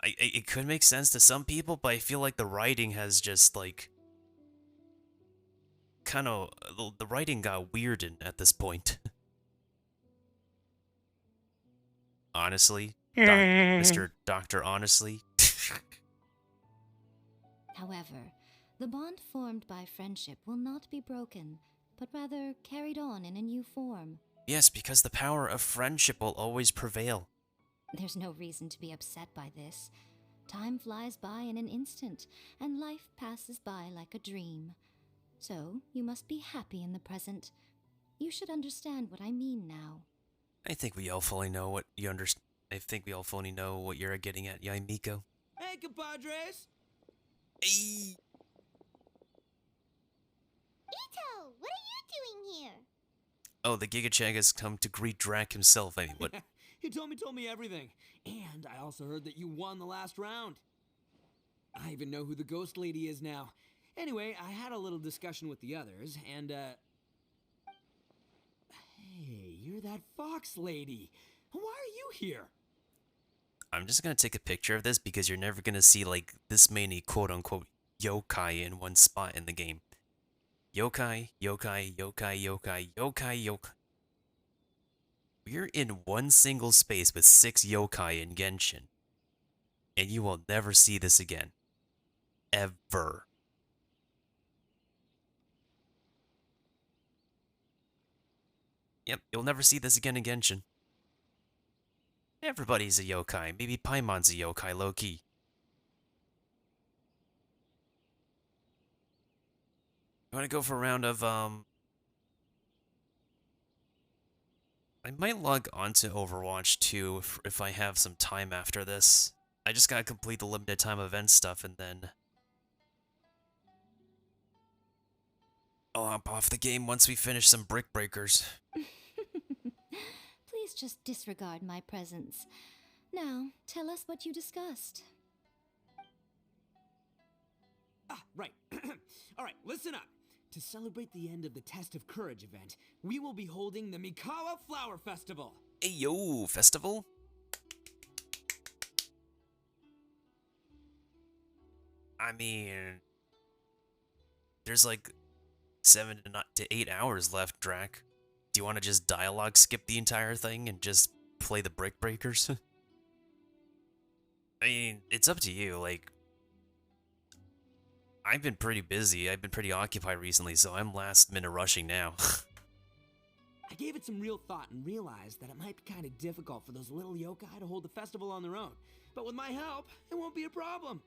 it could make sense to some people, but I feel like the writing has just, like, kind of, the writing got weird at this point. Honestly, Mr. Doctor, honestly. However, the bond formed by friendship will not be broken, but rather carried on in a new form. Yes, because the power of friendship will always prevail. There's no reason to be upset by this. Time flies by in an instant, and life passes by like a dream. So, you must be happy in the present. You should understand what I mean now. I think we all fully know what you understand. I think we all fully know what you're getting at, Yaimiko. Hey, compadres! Hey! Ito, what are you doing here? Oh, the Gigachag has come to greet Drac himself. I mean, what? He told me everything. And I also heard that you won the last round. I even know who the ghost lady is now. Anyway, I had a little discussion with the others, and, Hey, you're that fox lady. Why are you here? I'm just gonna take a picture of this because you're never gonna see, like, this many quote-unquote yokai in one spot in the game. Yokai, yokai, yokai, yokai, yokai, yokai. We're in one single space with 6 yokai in Genshin. And you will never see this again. Ever. Yep, you'll never see this again in Genshin. Everybody's a yokai. Maybe Paimon's a yokai, low-key. You wanna go for a round of, I might log onto Overwatch 2 if I have some time after this. I just gotta complete the limited time event stuff and then I'll hop off the game once we finish some Brick Breakers. Please just disregard my presence. Now, tell us what you discussed. Ah, right. All right, listen up. To celebrate the end of the Test of Courage event, we will be holding the Mikawa Flower Festival. Hey yo, festival? I mean, there's like 7 to 8 hours left, Drac. Do you want to just dialogue skip the entire thing and just play the Brick Breakers? I mean, it's up to you. Like, I've been pretty busy. I've been pretty occupied recently, so I'm last minute rushing now. I gave it some real thought and realized that it might be kind of difficult for those little yokai to hold the festival on their own. But with my help, it won't be a problem.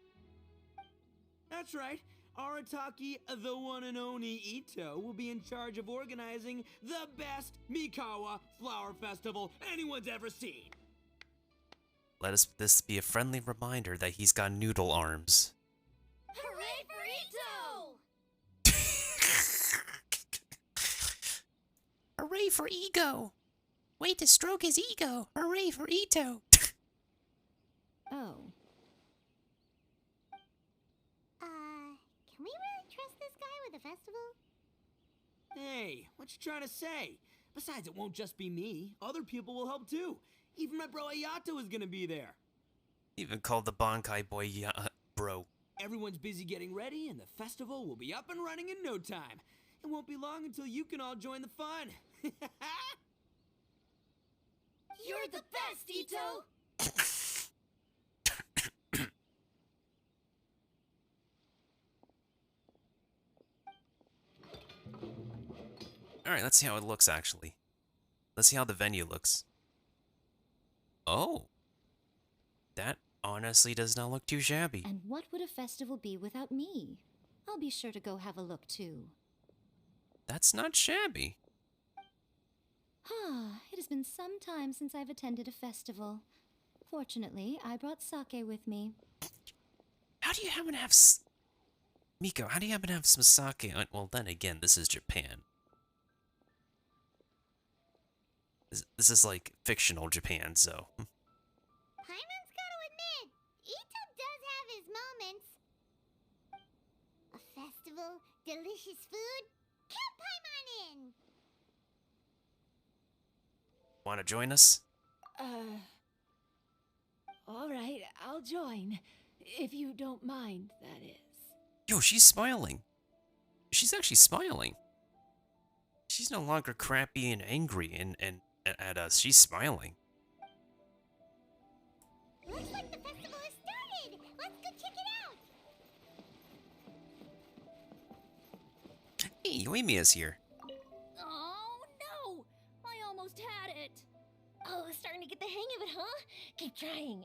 That's right. Arataki, the one and only Ito, will be in charge of organizing the best Mikawa Flower Festival anyone's ever seen. Let this be a friendly reminder that he's got noodle arms. Hooray for Ito! Hooray for ego! Way to stroke his ego! Hooray for Ito! Oh. Can we really trust this guy with the festival? Hey, what you trying to say? Besides, it won't just be me. Other people will help too. Even my bro Ayato is gonna be there. Even called the Bankai boy, bro. Everyone's busy getting ready, and the festival will be up and running in no time. It won't be long until you can all join the fun. You're the best, Ito! Alright, let's see how it looks, actually. Let's see how the venue looks. Oh. That honestly does not look too shabby. And what would a festival be without me? I'll be sure to go have a look too. That's not shabby. It has been some time since I've attended a festival. Fortunately, I brought sake with me. How do you happen to have Miko, how do you happen to have some sake on? Well, then again, this is Japan. This is like fictional Japan, so. Paimon's gotta admit, Ito does have his moments. A festival, delicious food, count Paimon in! Want to join us? Alright, I'll join. If you don't mind, that is. Yo, she's smiling. She's actually smiling. She's no longer crappy and angry and at us. She's smiling. Looks like the festival has started! Let's go check it out! Hey, Yoimiya's here. Oh, no! I almost had it! Oh, starting to get the hang of it, huh? Keep trying.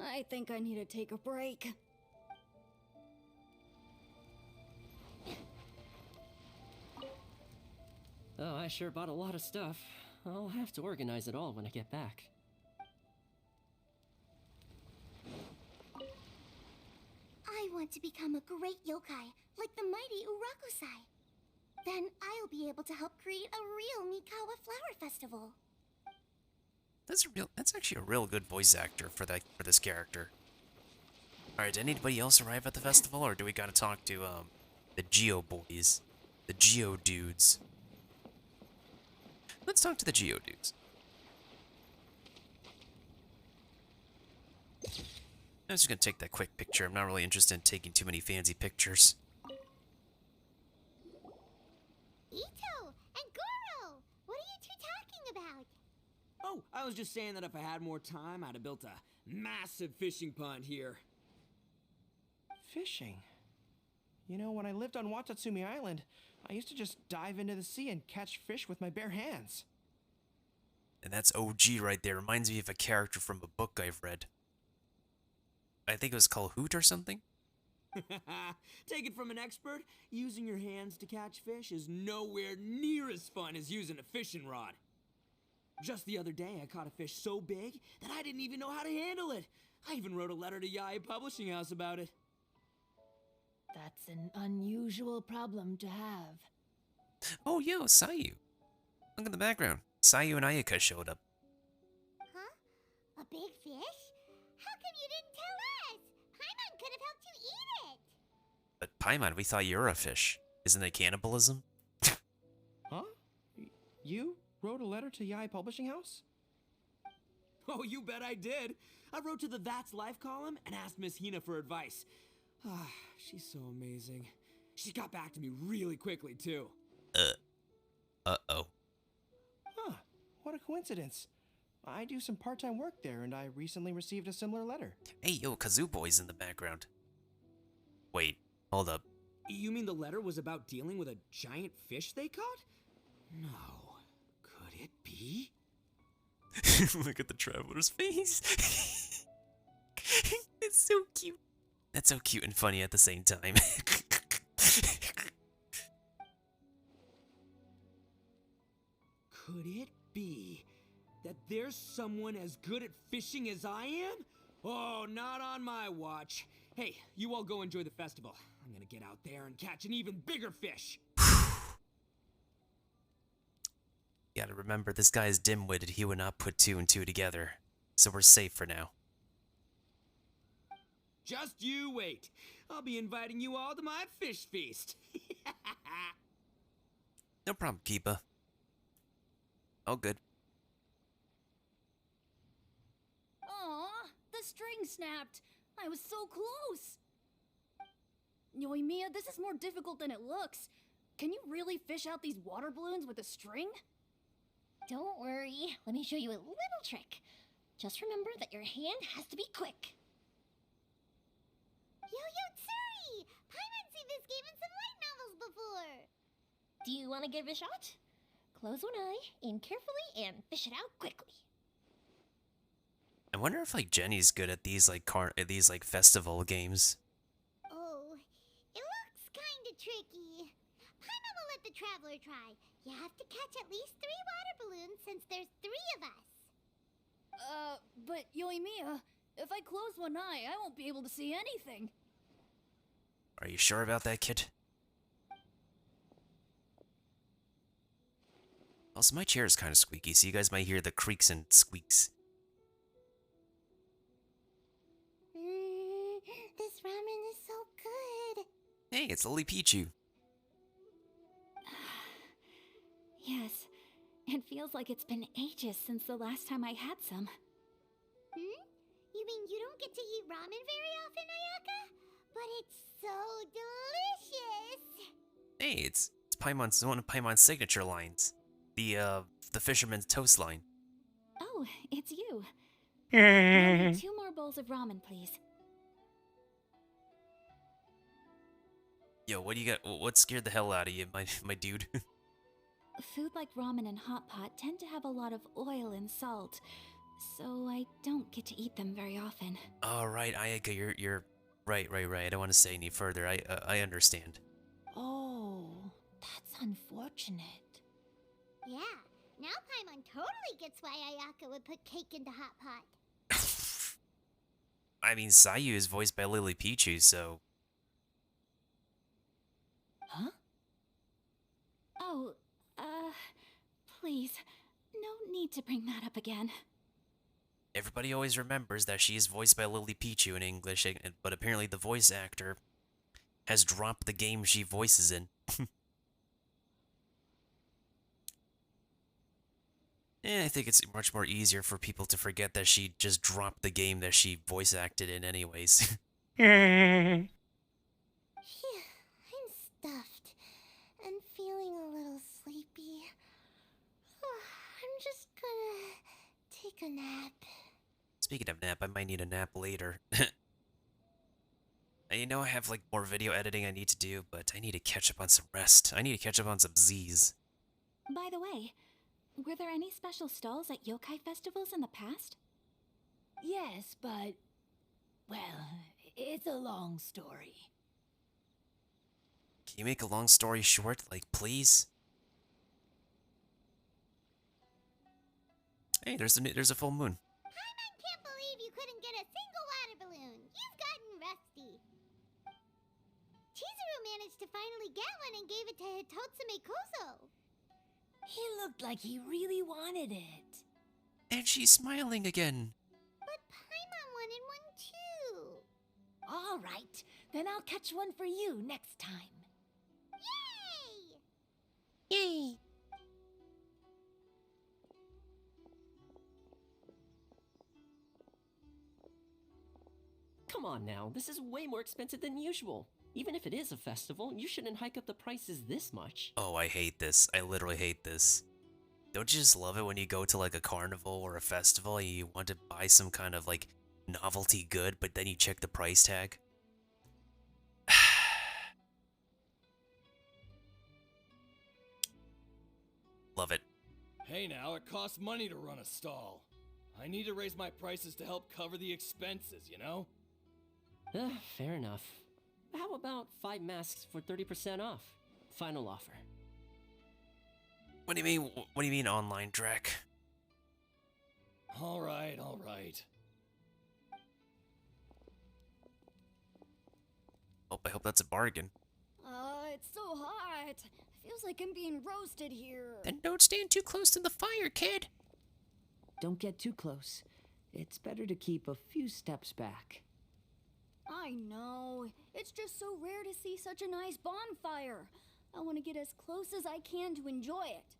I think I need to take a break. Oh, I sure bought a lot of stuff. I'll have to organize it all when I get back. I want to become a great yokai, like the mighty Urakusai. Then I'll be able to help create a real Mikawa Flower Festival. That's actually a real good voice actor for this character. Alright, did anybody else arrive at the festival, or do we gotta talk to the Geo boys? The Geo dudes. Let's talk to the Geo dudes. I'm just gonna take that quick picture. I'm not really interested in taking too many fancy pictures. Ito and Goro! What are you two talking about? Oh, I was just saying that if I had more time, I'd have built a massive fishing pond here. Fishing? You know, when I lived on Watatsumi Island, I used to just dive into the sea and catch fish with my bare hands. And that's OG right there. Reminds me of a character from a book I've read. I think it was called Hoot or something. Take it from an expert, using your hands to catch fish is nowhere near as fun as using a fishing rod. Just the other day, I caught a fish so big that I didn't even know how to handle it. I even wrote a letter to Yae Publishing House about it. That's an unusual problem to have. Oh, yo, Sayu. Look in the background. Sayu and Ayaka showed up. Huh? A big fish? How come you didn't tell us? Paimon could have helped you eat it! But Paimon, we thought you were a fish. Isn't that cannibalism? Huh? You wrote a letter to Yae Publishing House? Oh, you bet I did. I wrote to the That's Life column and asked Miss Hina for advice. Ah, she's so amazing. She got back to me really quickly, too. Uh-oh. Huh, what a coincidence. I do some part-time work there, and I recently received a similar letter. Hey, yo, Kazoo Boy's in the background. Wait, hold up. You mean the letter was about dealing with a giant fish they caught? No. Could it be? Look at the traveler's face. It's so cute. That's so cute and funny at the same time. Could it be that there's someone as good at fishing as I am? Oh, not on my watch. Hey, you all go enjoy the festival. I'm gonna get out there and catch an even bigger fish. You gotta remember, this guy is dim-witted. He would not put 2 and 2 together. So we're safe for now. Just you wait. I'll be inviting you all to my fish feast. No problem, Kiba. All good. Aw, the string snapped. I was so close. Yoimiya, this is more difficult than it looks. Can you really fish out these water balloons with a string? Don't worry. Let me show you a little trick. Just remember that your hand has to be quick. Yo-Yo Tsuri! Paimon's seen this game in some light novels before. Do you want to give it a shot? Close one eye, aim carefully, and fish it out quickly. I wonder if like Jenny's good at these like festival games. Oh, it looks kinda tricky. Paimon will let the traveler try. You have to catch at least 3 water balloons since there's 3 of us. But Yoimiya, if I close one eye, I won't be able to see anything. Are you sure about that, kid? Also, my chair is kind of squeaky, so you guys might hear the creaks and squeaks. This ramen is so good. Hey, it's Lily Pichu. Yes, it feels like it's been ages since the last time I had some. You mean you don't get to eat ramen very often, Ayaka? But it's so delicious. Hey, it's Paimon's one of Paimon's signature lines. The fisherman's toast line. Oh, it's you. I'll need 2 more bowls of ramen, please. Yo, what do you got? What scared the hell out of you, my dude? Food like ramen and hot pot tend to have a lot of oil and salt, so I don't get to eat them very often. All right, Ayaka, you're right. I don't want to say any further. I understand. Oh, that's unfortunate. Yeah, now Paimon totally gets why Ayaka would put cake into hot pot. I mean, Sayu is voiced by Lily Pichu, so... Huh? Oh, please, no need to bring that up again. Everybody always remembers that she is voiced by Lily Pichu in English, but apparently the voice actor has dropped the game she voices in. I think it's much more easier for people to forget that she just dropped the game that she voice acted in anyways. Phew, I'm stuffed and feeling a little sleepy. I'm just gonna take a nap. Speaking of nap, I might need a nap later. You know, I have like more video editing I need to do, but I need to catch up on some rest. I need to catch up on some Z's. By the way, were there any special stalls at yokai festivals in the past? Yes, but... well, it's a long story. Can you make a long story short, like, please? Hey, there's a full moon. Paimon can't believe you couldn't get a single water balloon. You've gotten rusty. Chizuru managed to finally get one and gave it to Hitotsume Kozo. He looked like he really wanted it. And she's smiling again. But Paimon wanted one too. All right, then I'll catch one for you next time. Yay! Yay! Come on now, this is way more expensive than usual. Even if it is a festival, you shouldn't hike up the prices this much. Oh, I hate this. I literally hate this. Don't you just love it when you go to like a carnival or a festival and you want to buy some kind of like novelty good, but then you check the price tag? Love it. Hey now, it costs money to run a stall. I need to raise my prices to help cover the expenses, you know? Fair enough. How about 5 masks for 30% off? Final offer. What do you mean? What do you mean online, Drac? All right, all right. I hope that's a bargain. It's so hot. Feels like I'm being roasted here. Then don't stand too close to the fire, kid. Don't get too close. It's better to keep a few steps back. I know. It's just so rare to see such a nice bonfire. I want to get as close as I can to enjoy it.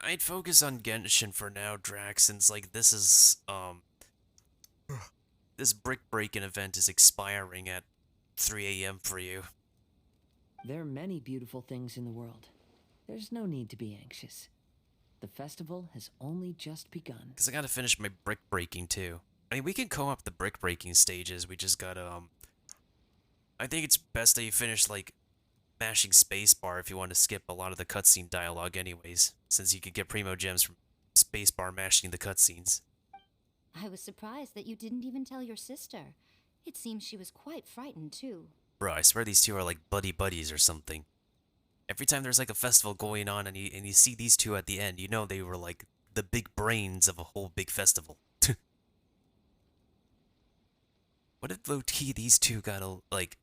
I'd focus on Genshin for now, Drac, since like this is this brick breaking event is expiring at 3 a.m. for you. There are many beautiful things in the world. There's no need to be anxious. The festival has only just begun. Because I gotta finish my brick breaking too. I mean, we can co-op the brick breaking stages. We just gotta, I think it's best that you finish, like, mashing spacebar if you want to skip a lot of the cutscene dialogue anyways, since you can get Primo Gems from spacebar mashing the cutscenes. I was surprised that you didn't even tell your sister. It seems she was quite frightened, too. Bro, I swear these two are like buddies or something. Every time there's like a festival going on and you see these two at the end, you know they were like the big brains of a whole big festival. What if low-key these two got a, like,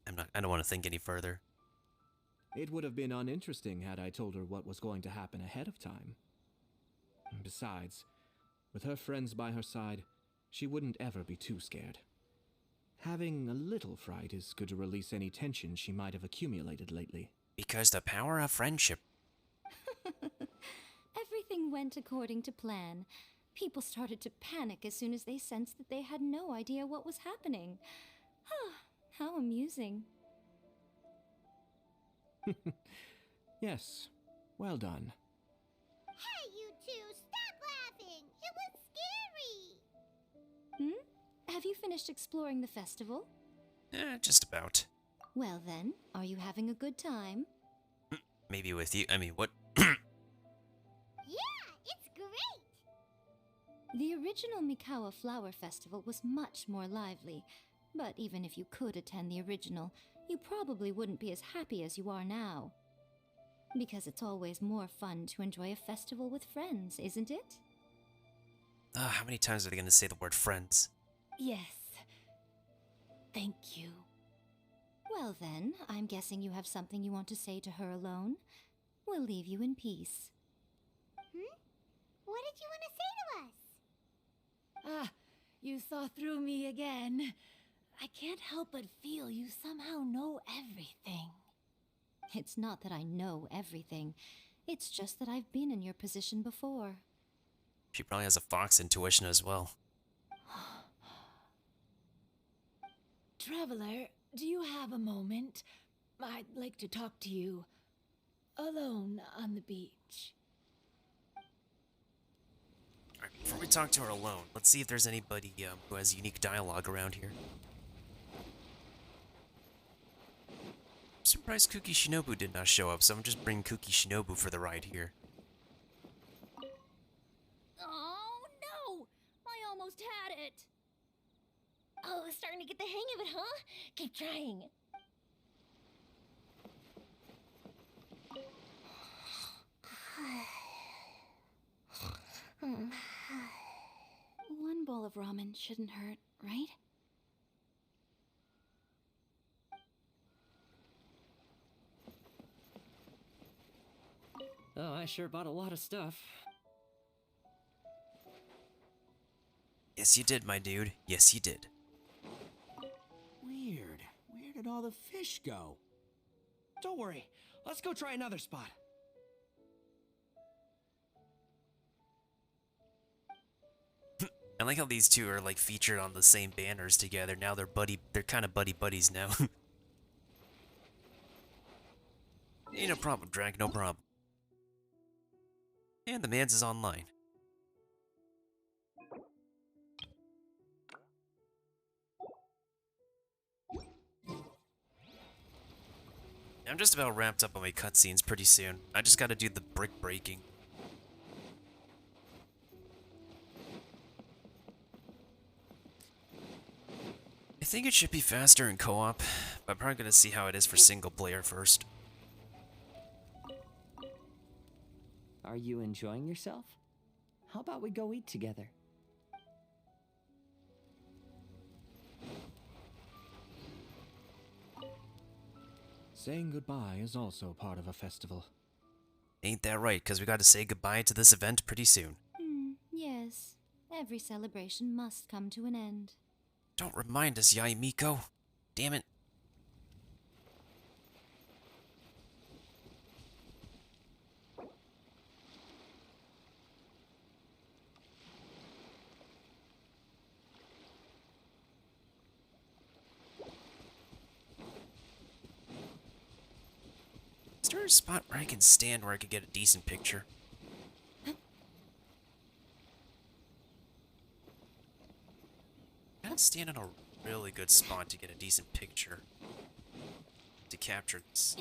I don't want to think any further. It would have been uninteresting had I told her what was going to happen ahead of time. Besides, with her friends by her side, she wouldn't ever be too scared. Having a little fright is good to release any tension she might have accumulated lately. Because the power of friendship. Everything went according to plan. People started to panic as soon as they sensed that they had no idea what was happening. How amusing. Yes, well done. Hey, you two, stop laughing! It was scary! Have you finished exploring the festival? Just about. Well then, are you having a good time? Maybe with you. I mean, what? Yeah, it's great! The original Mikawa Flower Festival was much more lively, but even if you could attend the original, you probably wouldn't be as happy as you are now. Because it's always more fun to enjoy a festival with friends, isn't it? How many times are they going to say the word friends? Yes. Thank you. Well then, I'm guessing you have something you want to say to her alone. We'll leave you in peace. What did you want to say to us? You saw through me again. I can't help but feel you somehow know everything. It's not that I know everything. It's just that I've been in your position before. She probably has a fox intuition as well. Traveler, do you have a moment? I'd like to talk to you. Alone on the beach. Alright, before we talk to her alone, let's see if there's anybody who has unique dialogue around here. I'm surprised Kuki Shinobu did not show up, so I'm just bringing Kuki Shinobu for the ride here. Oh no! I almost had it! Oh, starting to get the hang of it, huh? Keep trying. One bowl of ramen shouldn't hurt, right? Oh, I sure bought a lot of stuff. Yes, you did, my dude. Yes, you did. Weird. Where did all the fish go? Don't worry. Let's go try another spot. I like how these two are like featured on the same banners together. Now they're kind of buddies now. Ain't no problem, Drag, no problem. And the man's is online. I'm just about wrapped up on my cutscenes pretty soon. I just gotta do the brick breaking. I think it should be faster in co-op, but I'm probably gonna see how it is for single player first. Are you enjoying yourself? How about we go eat together? Saying goodbye is also part of a festival. Ain't that right, because we gotta say goodbye to this event pretty soon. Yes. Every celebration must come to an end. Don't remind us, Yai Miko. Damn it. Is there a spot where I can stand where I can get a decent picture? Gotta stand in a really good spot to get a decent picture. To capture this.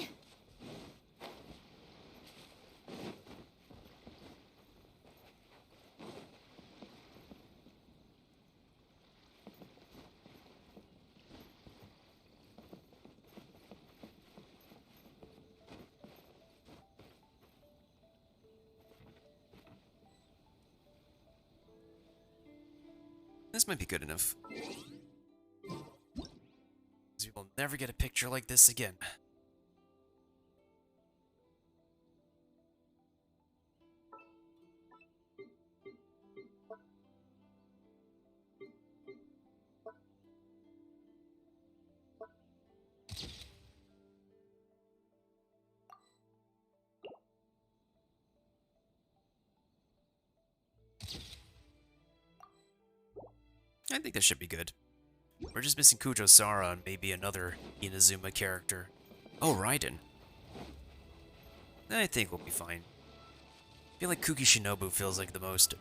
This might be good enough. Because we will never get a picture like this again. I think this should be good. We're just missing Kujo-Sara and maybe another Inazuma character. Oh, Raiden. I think we'll be fine. I feel like Kuki Shinobu feels like the most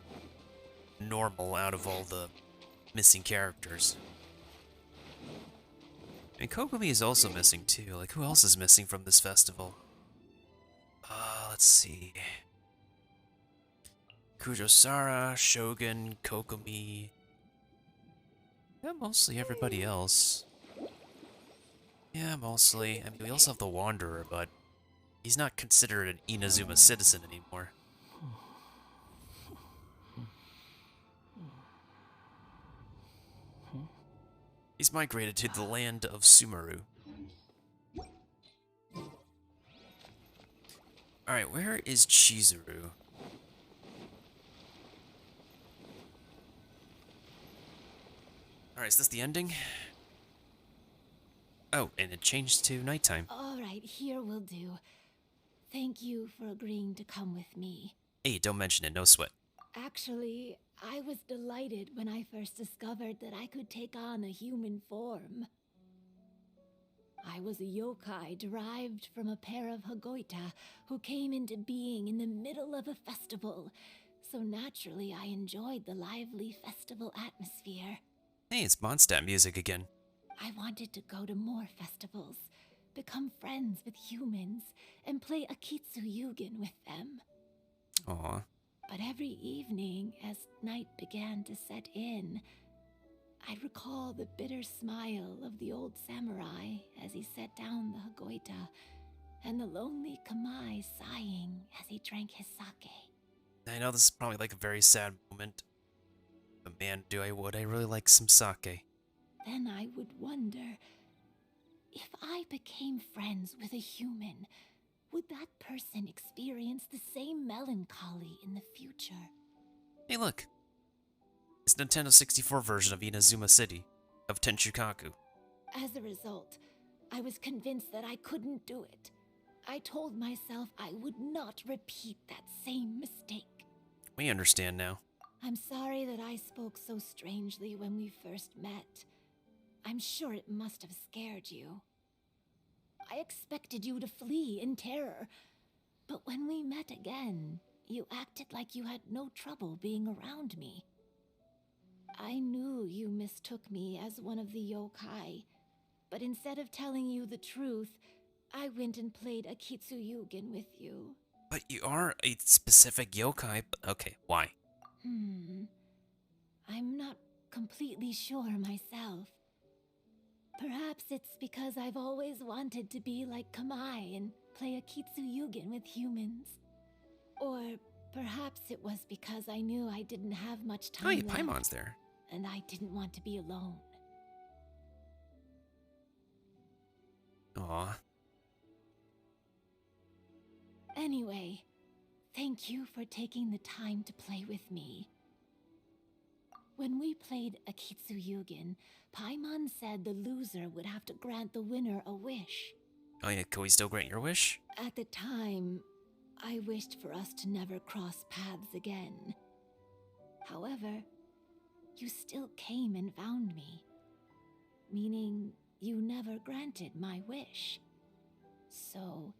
normal out of all the missing characters. And Kokomi is also missing too. Like, who else is missing from this festival? Let's see. Kujo-Sara, Shogun, Kokomi... Yeah, mostly everybody else. Yeah, mostly. I mean, we also have the Wanderer, but he's not considered an Inazuma citizen anymore. He's migrated to the land of Sumeru. Alright, where is Chizuru? Alright, is this the ending? Oh, and it changed to nighttime. All right, here will do. Thank you for agreeing to come with me. Hey, don't mention it, no sweat. Actually, I was delighted when I first discovered that I could take on a human form. I was a yokai derived from a pair of Hagoita who came into being in the middle of a festival, so naturally I enjoyed the lively festival atmosphere. Hey, it's Mondstadt music again. I wanted to go to more festivals, become friends with humans, and play Akitsu Yugen with them. Aww. But every evening, as night began to set in, I'd recall the bitter smile of the old samurai as he set down the Hagoita, and the lonely Kamai sighing as he drank his sake. I know this is probably like a very sad moment, but man, would I really like some sake. Then I would wonder, if I became friends with a human, would that person experience the same melancholy in the future? Hey look! It's Nintendo 64 version of Inazuma City, of Tenchukaku. As a result, I was convinced that I couldn't do it. I told myself I would not repeat that same mistake. We understand now. I'm sorry that I spoke so strangely when we first met. I'm sure it must have scared you. I expected you to flee in terror, but when we met again, you acted like you had no trouble being around me. I knew you mistook me as one of the yokai, but instead of telling you the truth, I went and played a Kitsuyugen with you. But you are a specific yokai. Okay, why? I'm not completely sure myself. Perhaps it's because I've always wanted to be like Kamai and play a Kitsuyugen with humans. Or perhaps it was because I knew I didn't have much time Oh, yeah, left, Paimon's there. and I didn't want to be alone. Aw. Anyway, thank you for taking the time to play with me. When we played a Kitsuyugen, Paimon said the loser would have to grant the winner a wish. Oh yeah, can we still grant your wish? At the time, I wished for us to never cross paths again. However, you still came and found me, meaning you never granted my wish. So,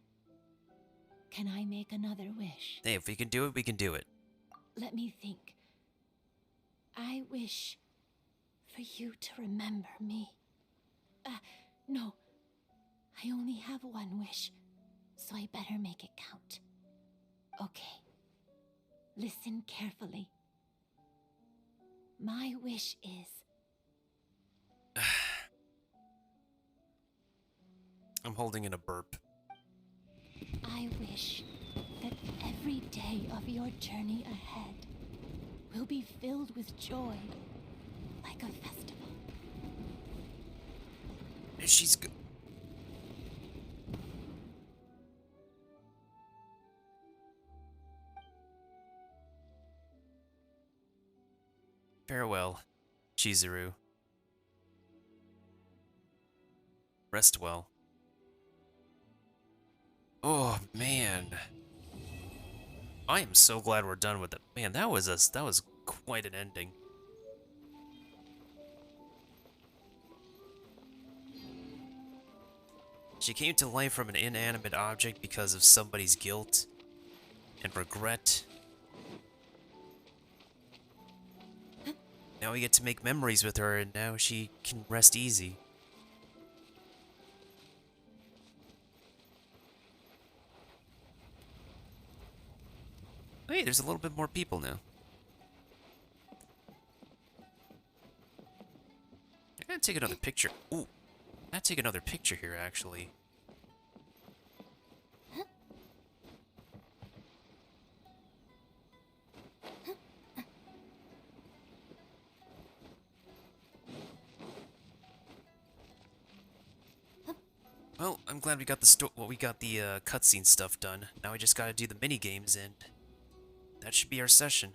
can I make another wish? Hey, if we can do it, we can do it. Let me think. I wish for you to remember me. No. I only have one wish, so I better make it count. Okay. Listen carefully. My wish is... I'm holding in a burp. I wish that every day of your journey ahead will be filled with joy, like a festival. She's good. Farewell, Chizuru. Rest well. Oh man, I am so glad we're done with it. Man, that was quite an ending. She came to life from an inanimate object because of somebody's guilt and regret. Now we get to make memories with her, and now she can rest easy. Hey, there's a little bit more people now. I gotta take another picture. Ooh, I gotta take another picture here, actually. Well, I'm glad we got the cutscene stuff done. Now we just gotta do the mini games, and that should be our session.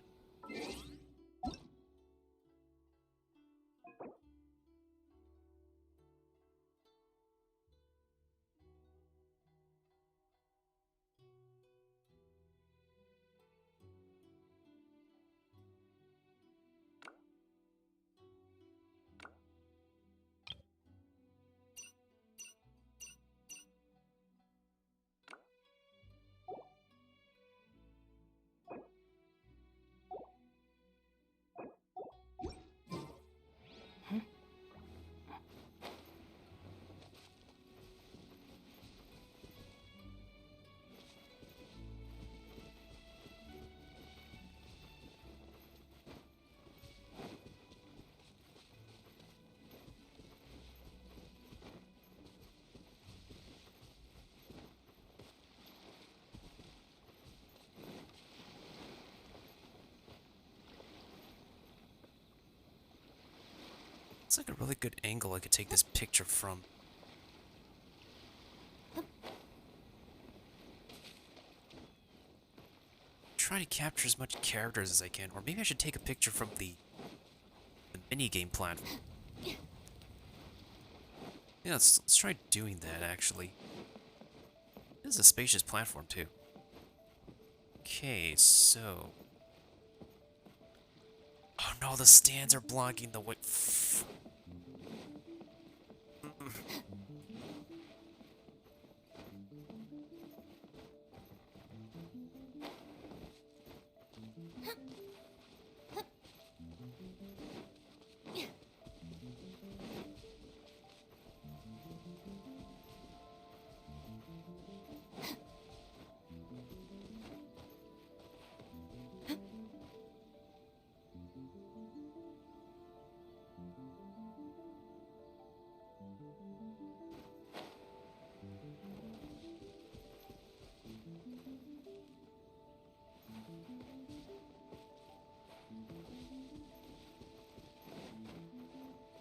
It's like a really good angle I could take this picture from. Try to capture as much characters as I can, or maybe I should take a picture from the minigame platform. Yeah, let's try doing that, actually. This is a spacious platform, too. Okay, so... Oh no, the stands are blocking the way.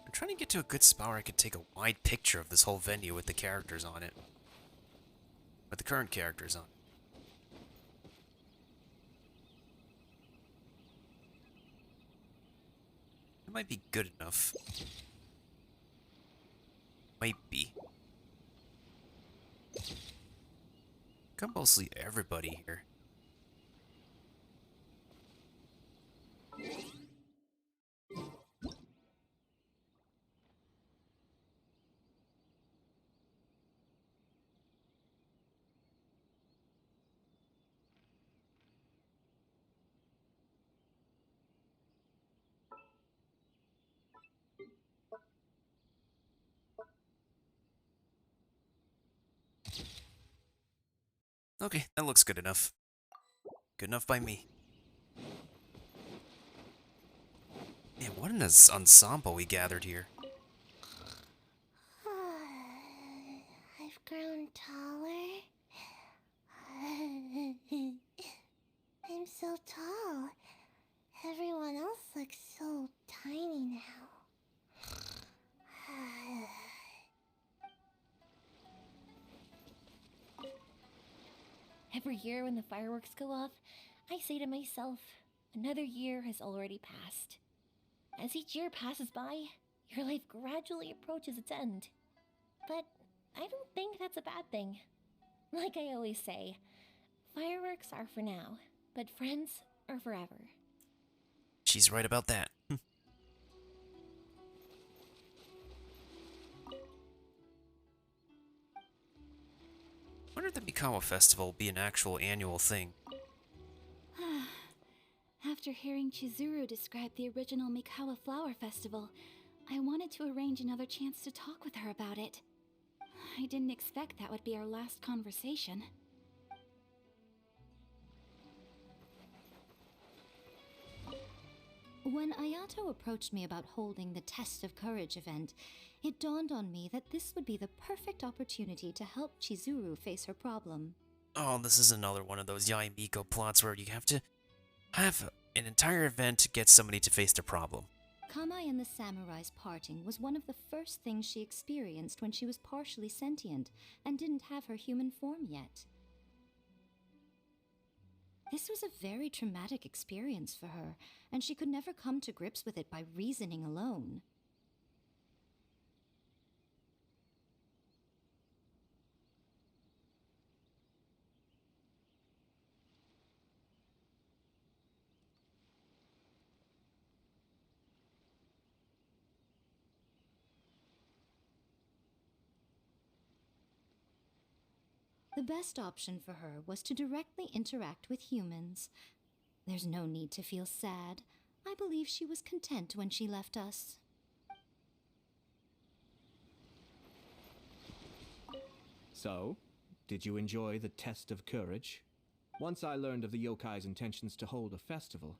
I'm trying to get to a good spot where I could take a wide picture of this whole venue with the characters on it. With the current characters on it. It might be good enough. Might be. Got mostly everybody here. Okay, that looks good enough. Good enough by me. Man, what an ensemble we gathered here. I've grown taller. I'm so tall. Everyone else looks so tiny now. Every year when the fireworks go off, I say to myself, another year has already passed. As each year passes by, your life gradually approaches its end. But I don't think that's a bad thing. Like I always say, fireworks are for now, but friends are forever. She's right about that. I wonder if the Mikawa Festival will be an actual annual thing. After hearing Chizuru describe the original Mikawa Flower Festival, I wanted to arrange another chance to talk with her about it. I didn't expect that would be our last conversation. When Ayato approached me about holding the Test of Courage event, it dawned on me that this would be the perfect opportunity to help Chizuru face her problem. Oh, this is another one of those Yai Miko plots where you have to have an entire event to get somebody to face their problem. Kamai and the samurai's parting was one of the first things she experienced when she was partially sentient and didn't have her human form yet. This was a very traumatic experience for her, and she could never come to grips with it by reasoning alone. The best option for her was to directly interact with humans. There's no need to feel sad. I believe she was content when she left us. So, did you enjoy the Test of Courage? Once I learned of the yokai's intentions to hold a festival,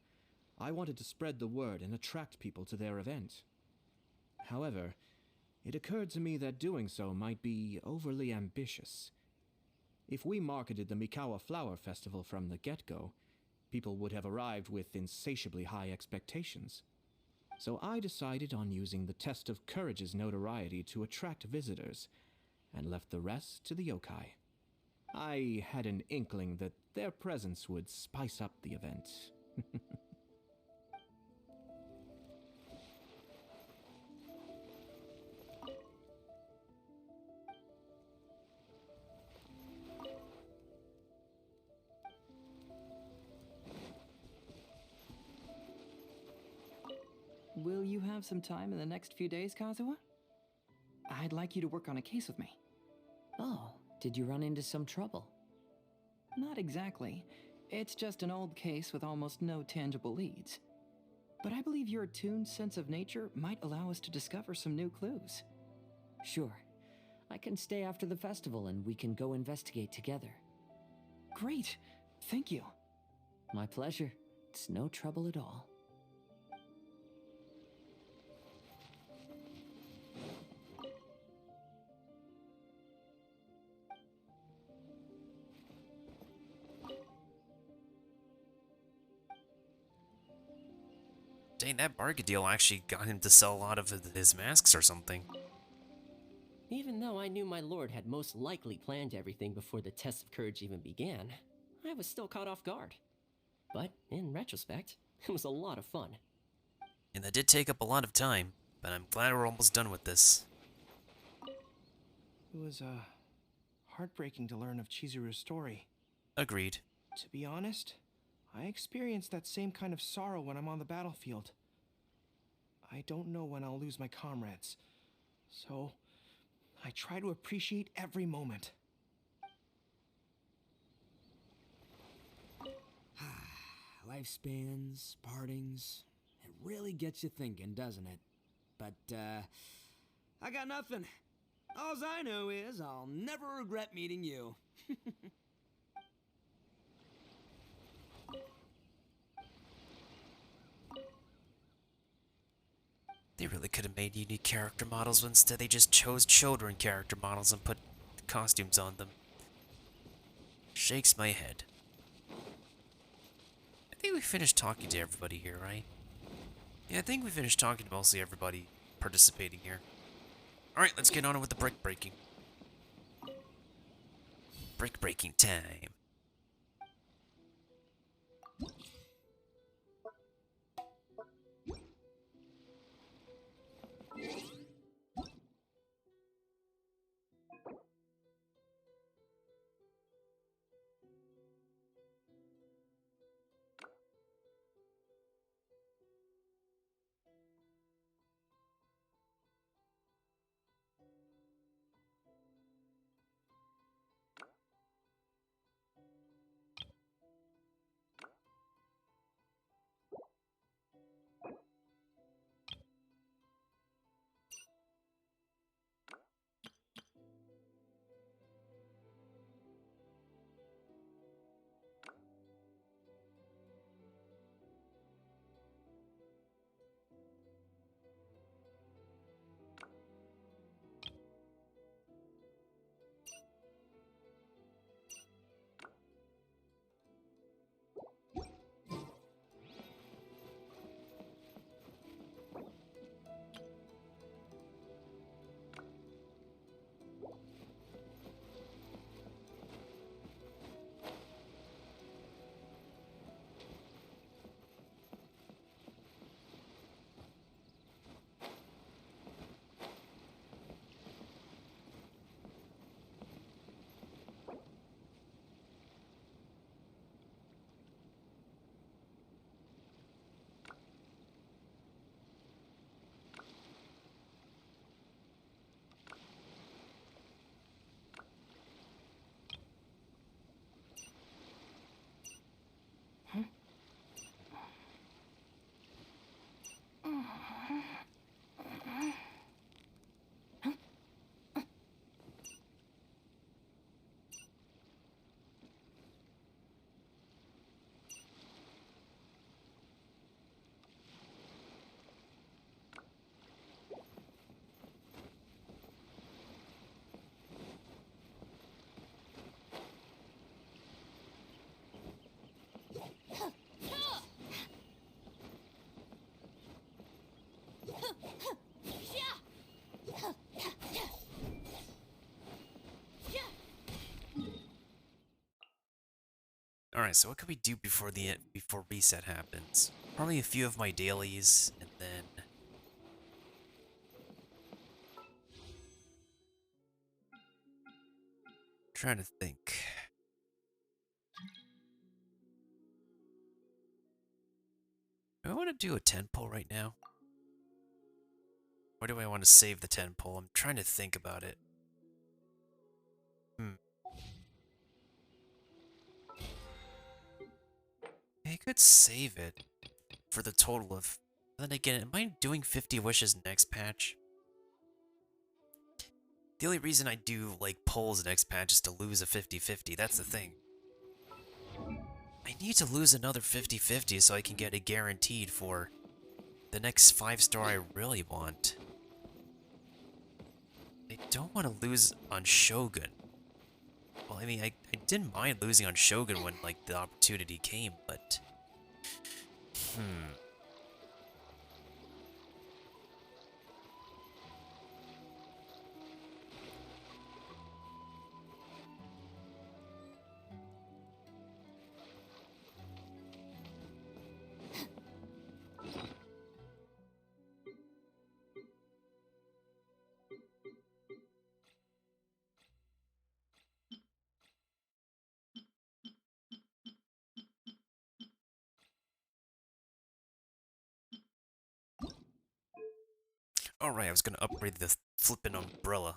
I wanted to spread the word and attract people to their event. However, it occurred to me that doing so might be overly ambitious. If we marketed the Mikawa Flower Festival from the get-go, people would have arrived with insatiably high expectations. So I decided on using the Test of Courage's notoriety to attract visitors, and left the rest to the yokai. I had an inkling that their presence would spice up the event. have some time in the next few days, Kazuha? I'd like you to work on a case with me. Oh, did you run into some trouble? Not exactly. It's just an old case with almost no tangible leads. But I believe your attuned sense of nature might allow us to discover some new clues. Sure. I can stay after the festival and we can go investigate together. Great! Thank you. My pleasure. It's no trouble at all. Dang, that bargain deal actually got him to sell a lot of his masks or something. Even though I knew my lord had most likely planned everything before the test of courage even began, I was still caught off guard. But in retrospect, it was a lot of fun. And that did take up a lot of time, but I'm glad we're almost done with this. It was, heartbreaking to learn of Chizuru's story. Agreed. To be honest, I experienced that same kind of sorrow when I'm on the battlefield. I don't know when I'll lose my comrades, so I try to appreciate every moment. Lifespans, partings, it really gets you thinking, doesn't it? But, I got nothing. Alls I know is I'll never regret meeting you. They really could have made unique character models, but instead they just chose children character models and put costumes on them. Shakes my head. I think we finished talking to everybody here, right? Yeah, I think we finished talking to mostly everybody participating here. Alright, let's get on with the brick breaking. Brick breaking time. Alright, so what can we do before before reset happens? Probably a few of my dailies, and then trying to think. Do I want to do a 10 pull right now? Where do I want to save the 10 pole? I'm trying to think about it. I could save it for the total of... Then again, am I doing 50 wishes next patch? The only reason I do, like, polls next patch is to lose a 50-50. That's the thing. I need to lose another 50-50 so I can get a guaranteed for the next 5-star I really want. I don't want to lose on Shogun. Well, I mean, I didn't mind losing on Shogun when, like, the opportunity came, but... Alright, I was gonna upgrade the flippin' umbrella.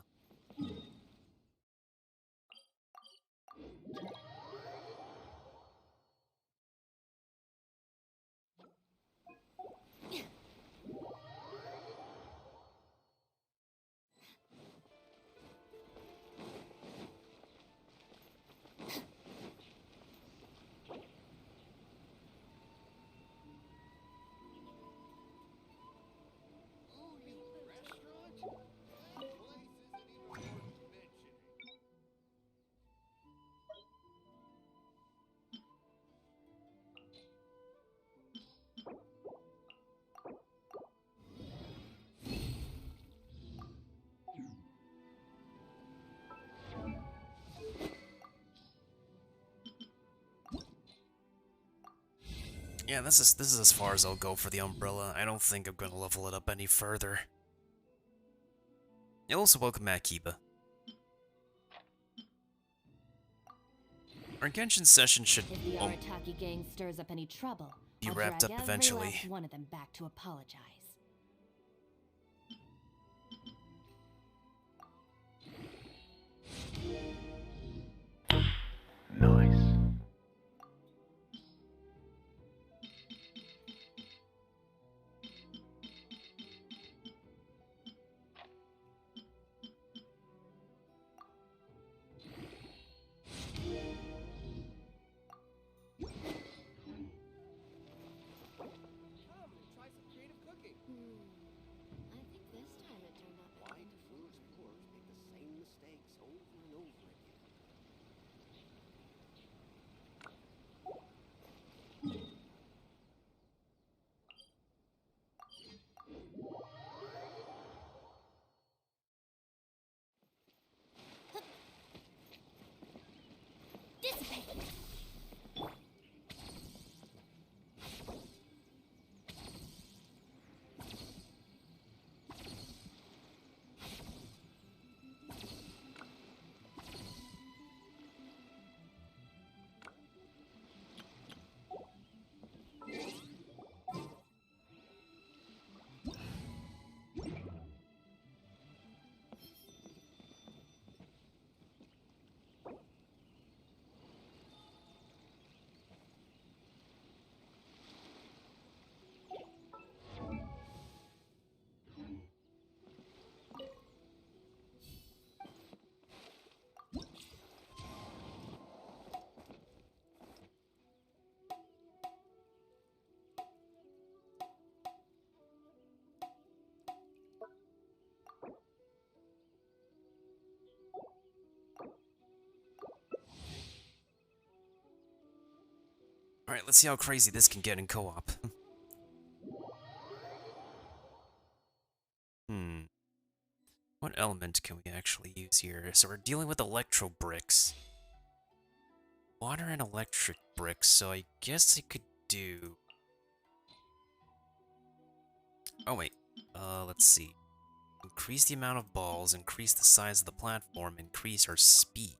Yeah, this is as far as I'll go for the umbrella. I don't think I'm gonna level it up any further. You'll also welcome Akiba. Our Genshin session should If the Arataki gang stirs up any trouble, be I'll wrapped up drag eventually. every last one of them back to apologize. Nice. I think this time it turned out better. Why do foolish dwarves make the same mistakes over and over again? Dissipate! Alright, let's see how crazy this can get in co-op. What element can we actually use here? So we're dealing with electro bricks. Water and electric bricks, so I guess I could do... Oh wait, let's see. Increase the amount of balls, increase the size of the platform, increase our speed.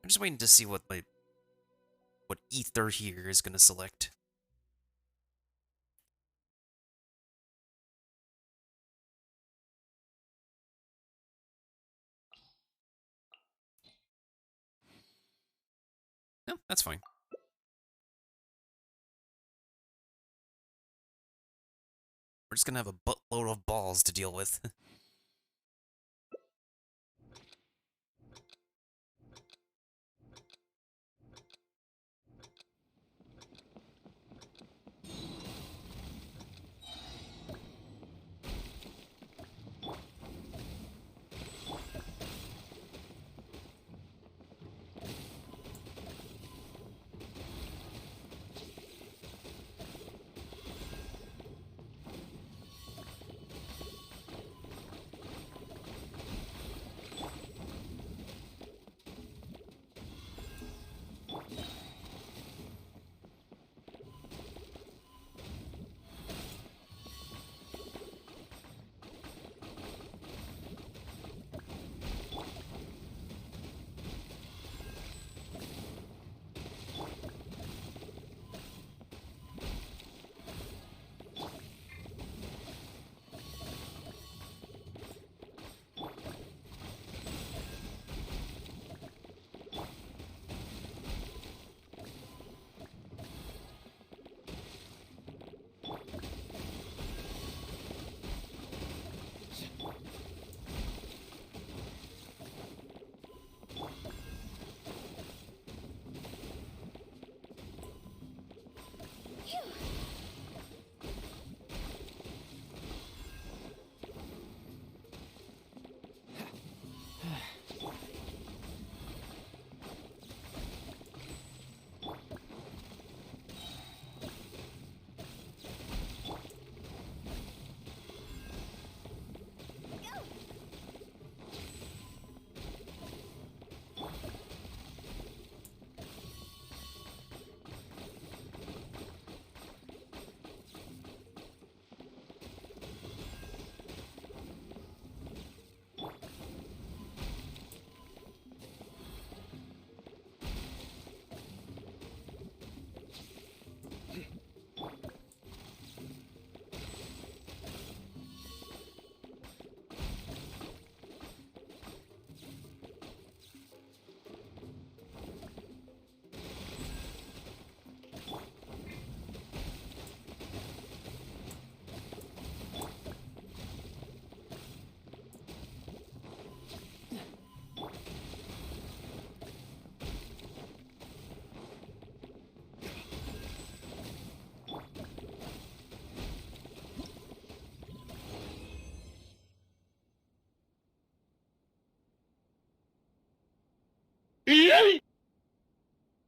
I'm just waiting to see what ether here is gonna select. No, that's fine. We're just gonna have a buttload of balls to deal with.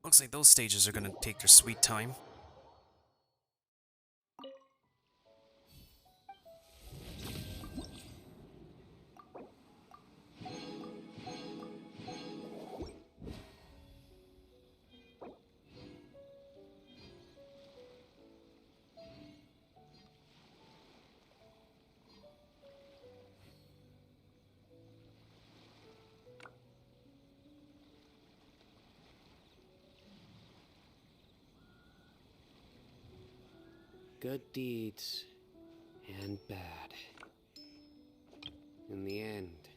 Looks like those stages are gonna take their sweet time. Good deeds and bad. In the end,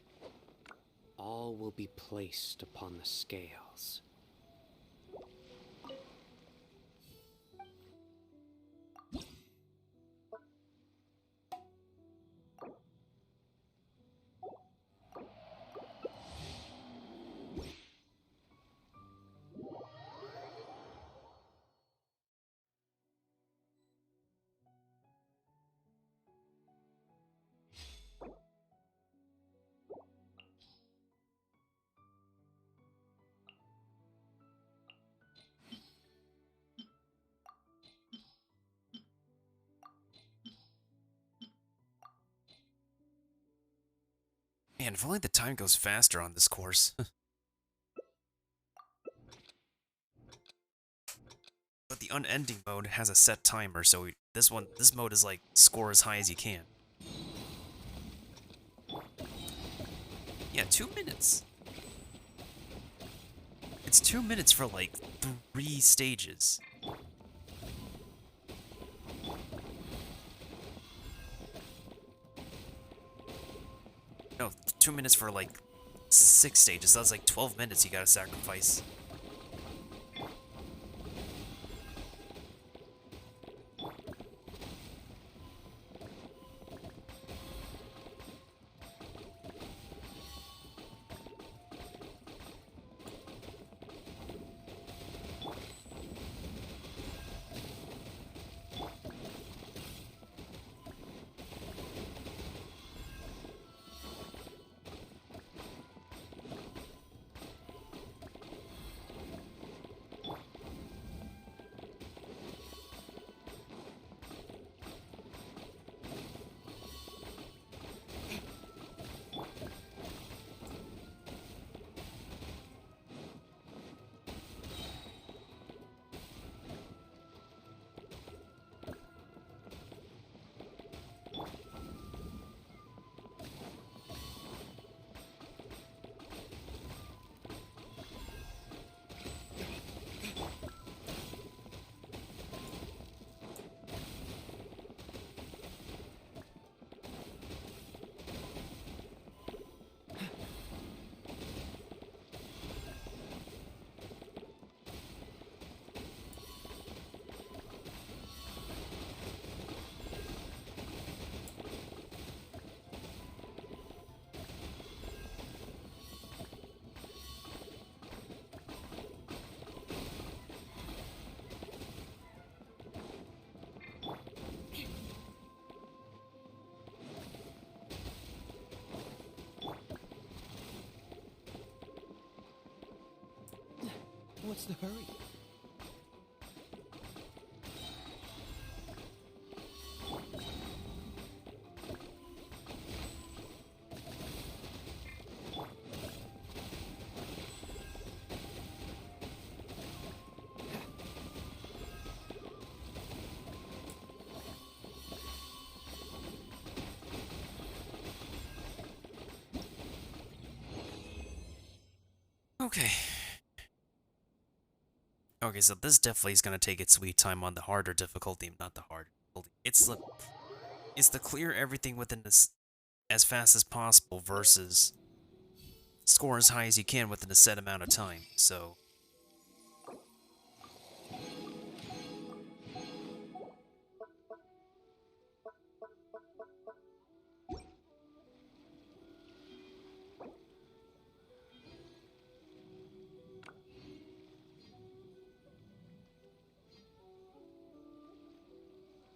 all will be placed upon the scales. Man, if only the time goes faster on this course. But the unending mode has a set timer, so this mode is like score as high as you can. Yeah, 2 minutes. It's 2 minutes for like 3 stages. No, 2 minutes for like 6 stages. That's like 12 minutes you gotta sacrifice. What's the hurry? Okay. Okay, so this definitely is gonna take its sweet time on the harder difficulty, not the hard difficulty. It's the clear everything within this as fast as possible versus score as high as you can within a set amount of time. So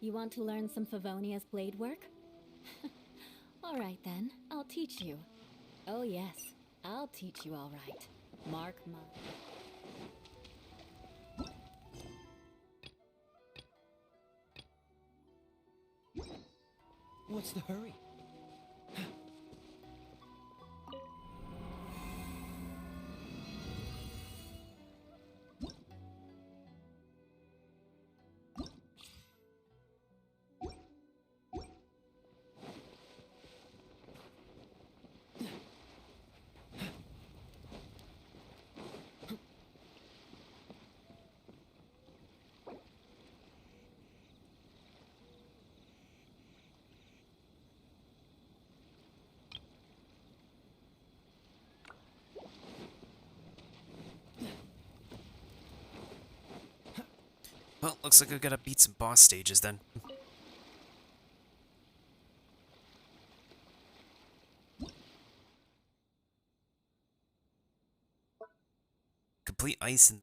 You want to learn some Favonia's blade work? All right then, I'll teach you. Oh yes, I'll teach you all right. Mark my... What's the hurry? well, looks like we gotta beat some boss stages then. Complete ice and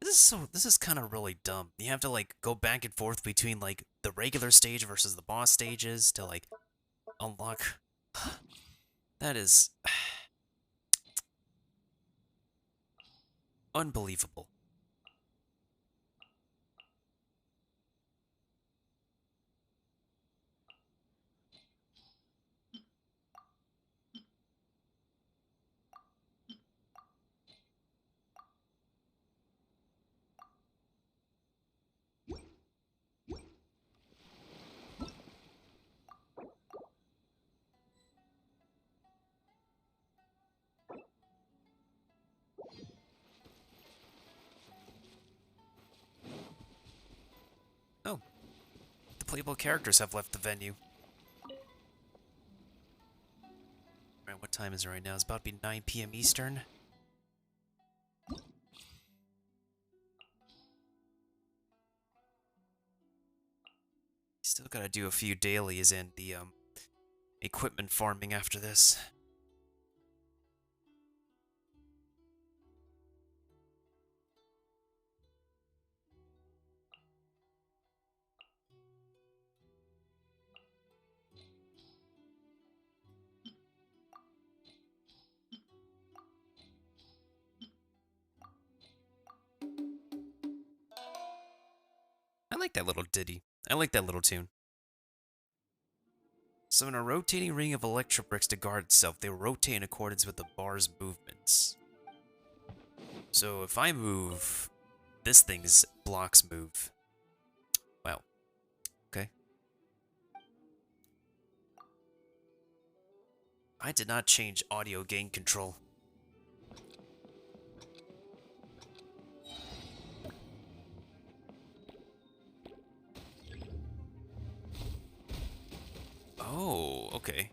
this is kind of really dumb. You have to like go back and forth between like the regular stage versus the boss stages to like unlock. That is unbelievable. Oh, the playable characters have left the venue. Alright, what time is it right now? It's about to be 9 p.m. Eastern. Still gotta do a few dailies and the equipment farming after this. I like that little ditty. I like that little tune. So in a rotating ring of electro bricks to guard itself, they rotate in accordance with the bar's movements. So if I move, this thing's blocks move. Wow. Okay. I did not change audio gain control. Oh, okay.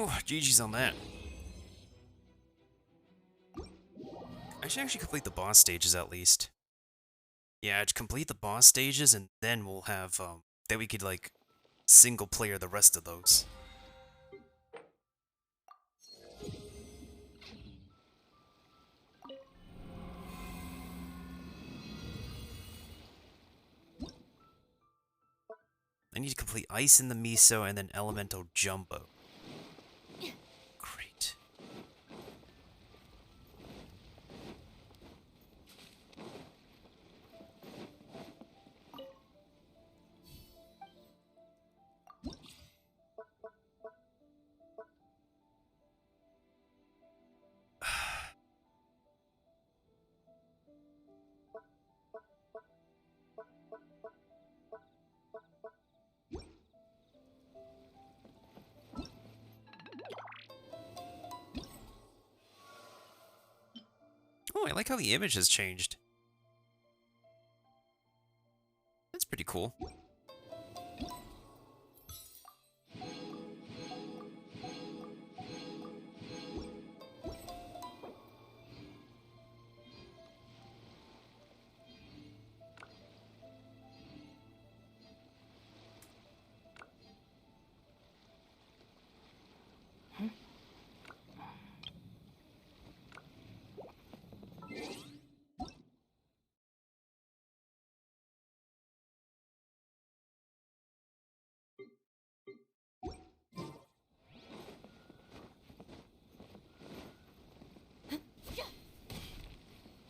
Oh, GG's on that. I should actually complete the boss stages at least. Yeah, I'd complete the boss stages and then we'll have, then we could, like, single player the rest of those. I need to complete Ice in the Miso and then Elemental Jumbo. Great. Oh, I like how the image has changed. That's pretty cool.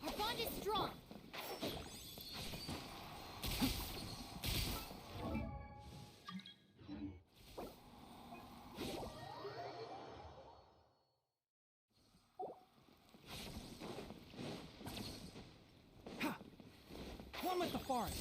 Our bond is strong. One with the forest.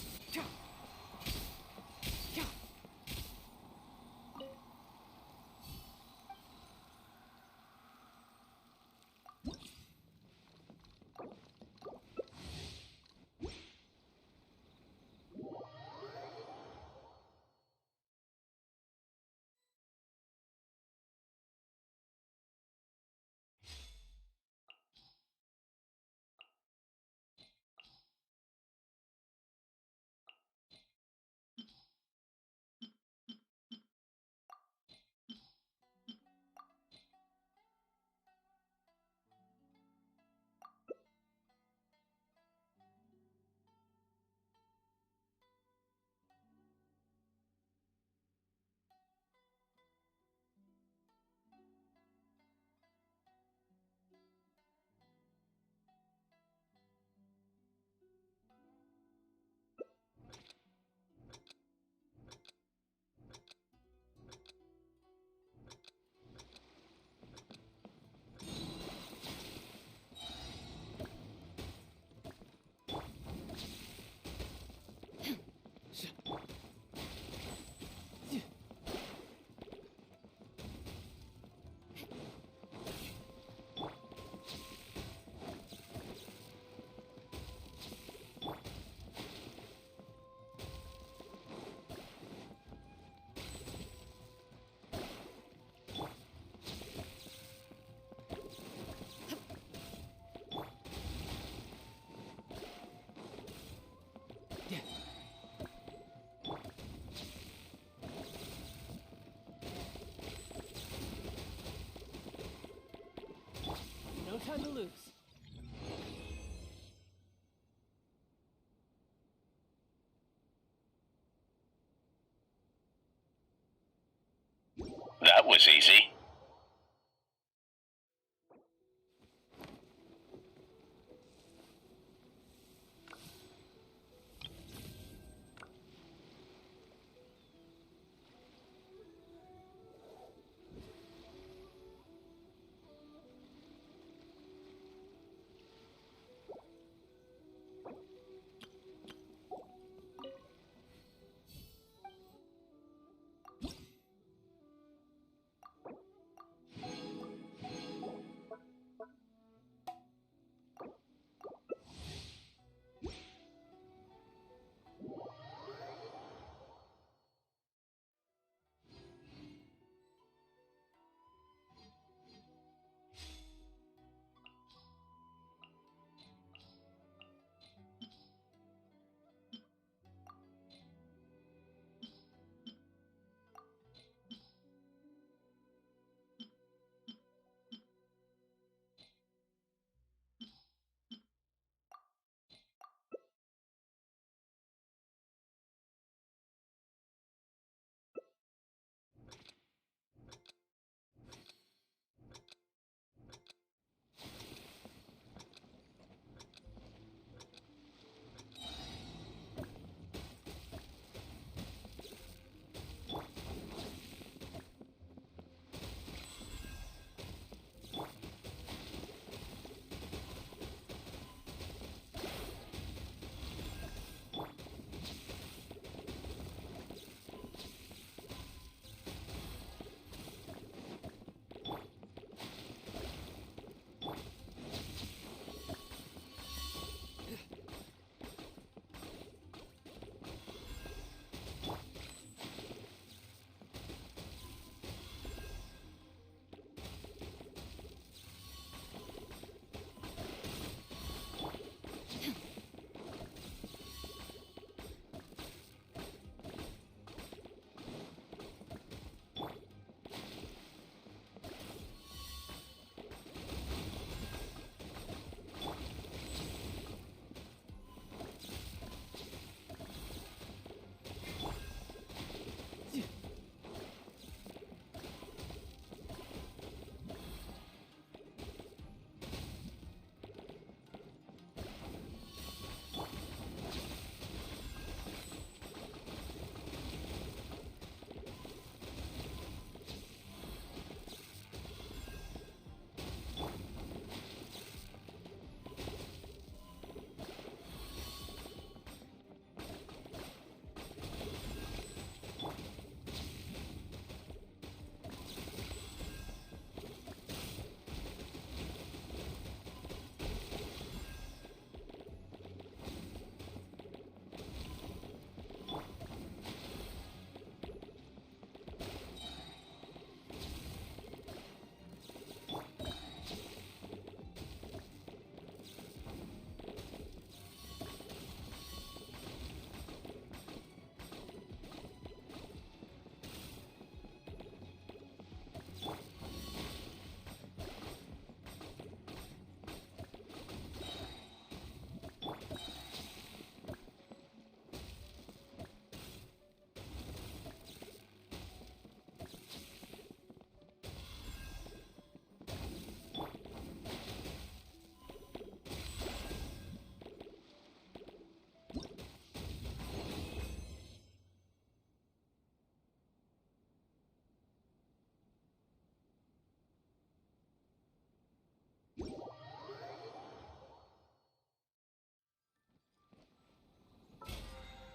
No time to lose. That was easy.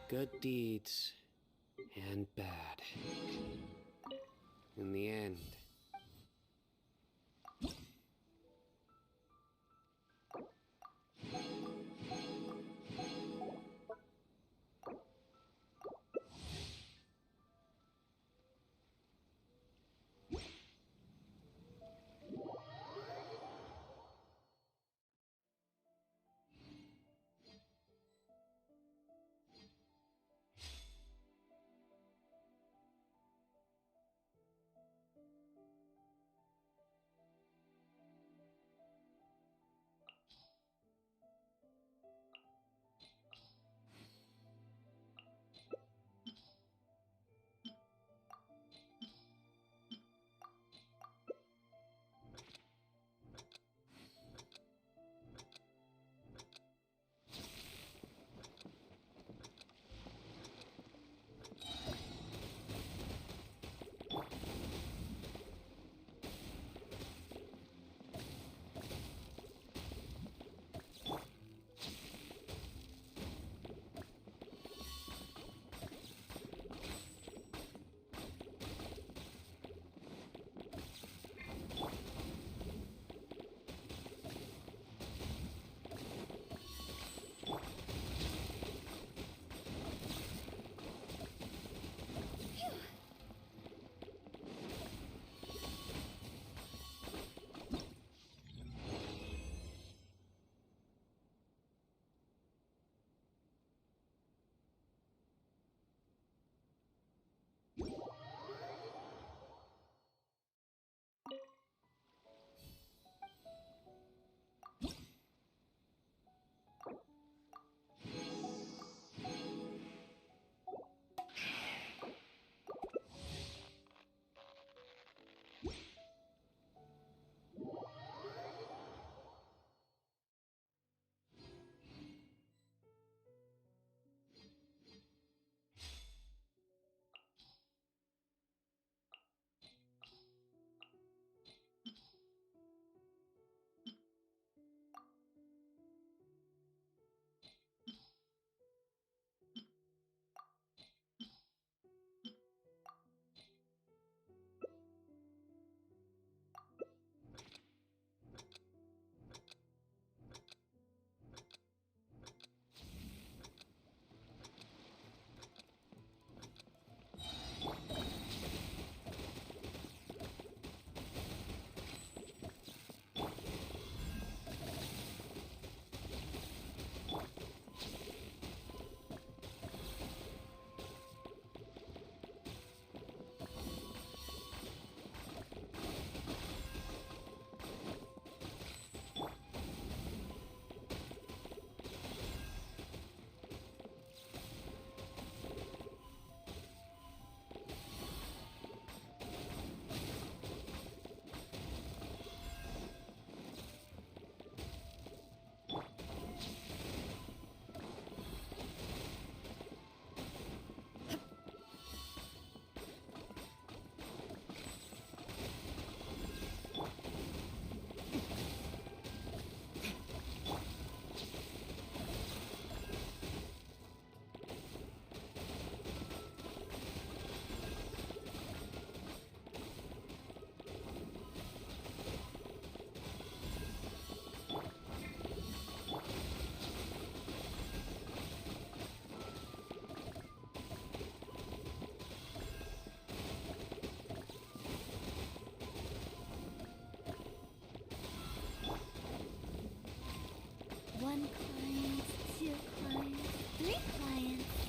Good deeds and bad. In the end, One client, two clients, three clients.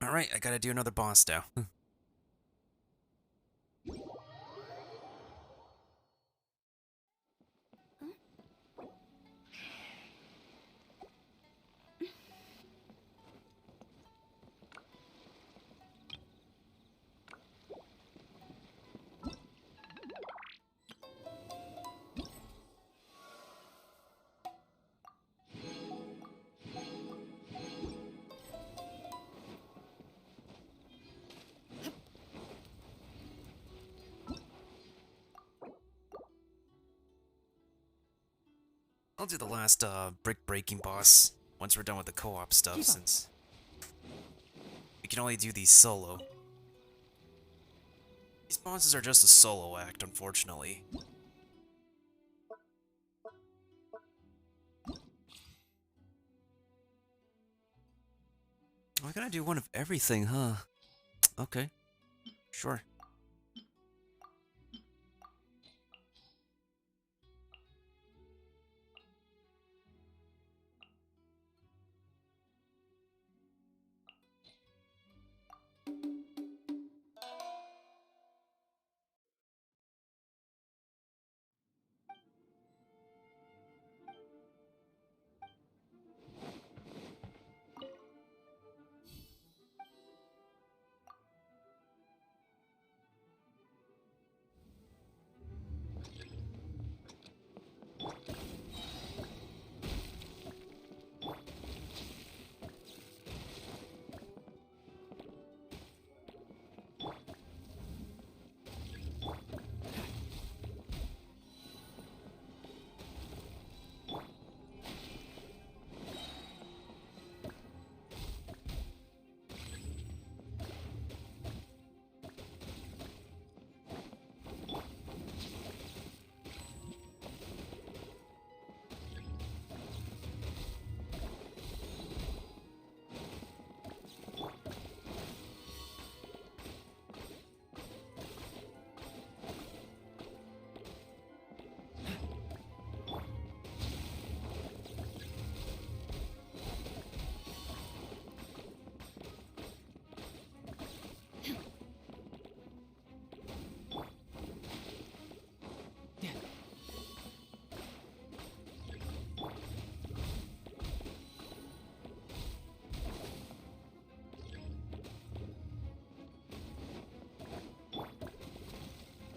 Alright, I gotta do another boss now. I'll do the last brick breaking boss once we're done with the co-op stuff, since we can only do these solo. These bosses are just a solo act, unfortunately. I gotta do one of everything, huh? Okay. Sure.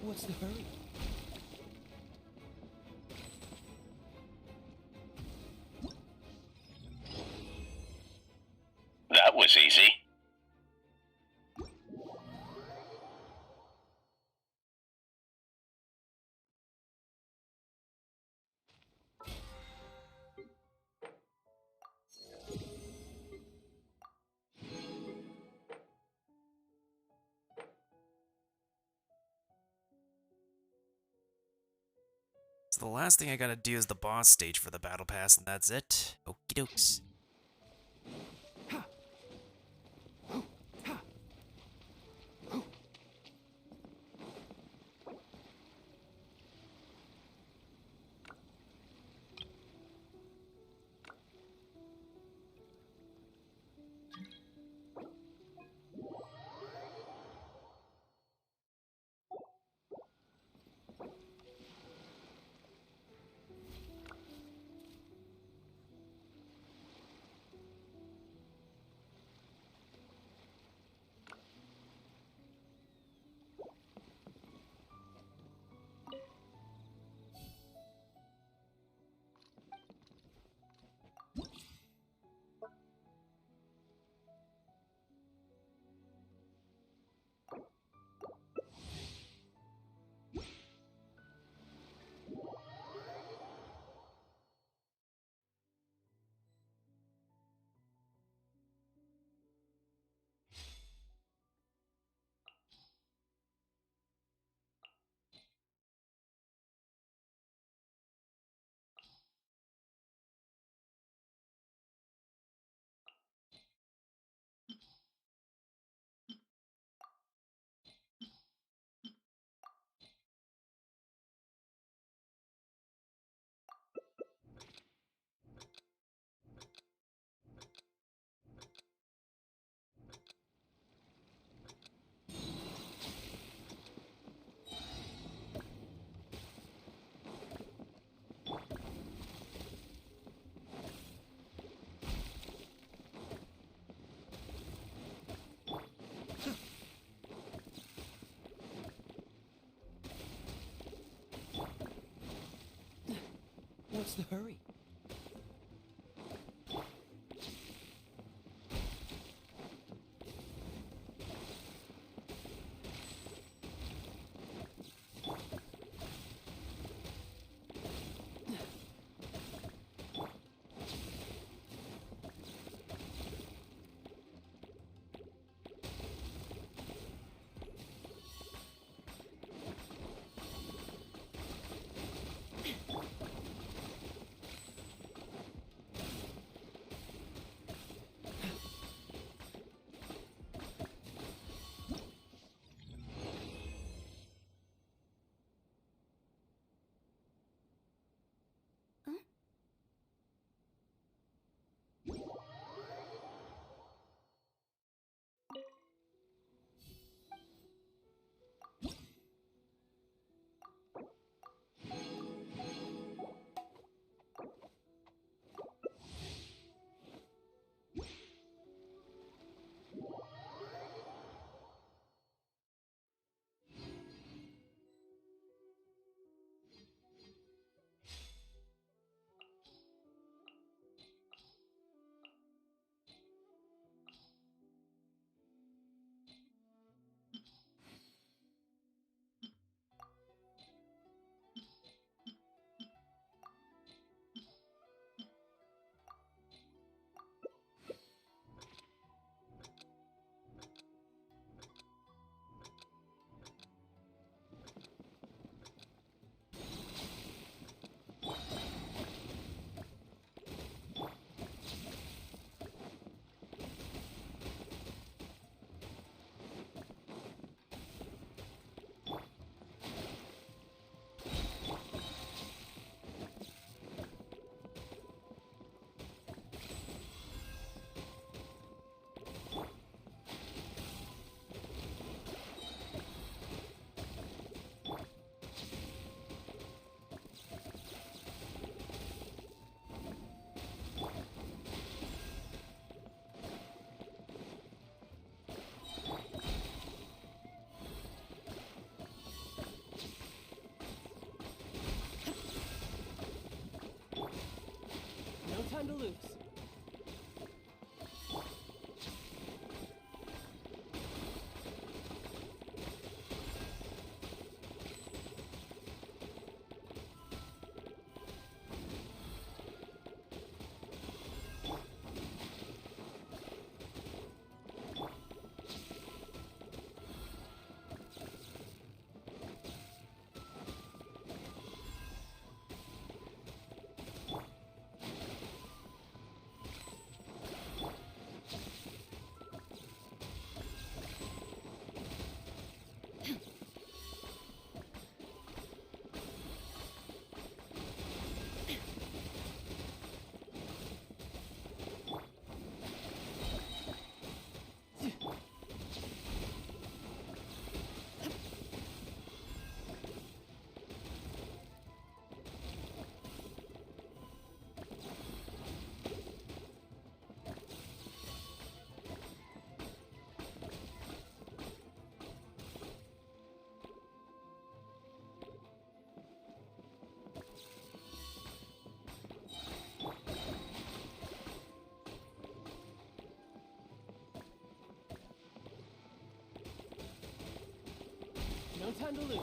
What's the hurry? That was easy. So the last thing I gotta do is the boss stage for the battle pass, and that's it. Okie dokes. What's the hurry? No time to lose. No time to lose.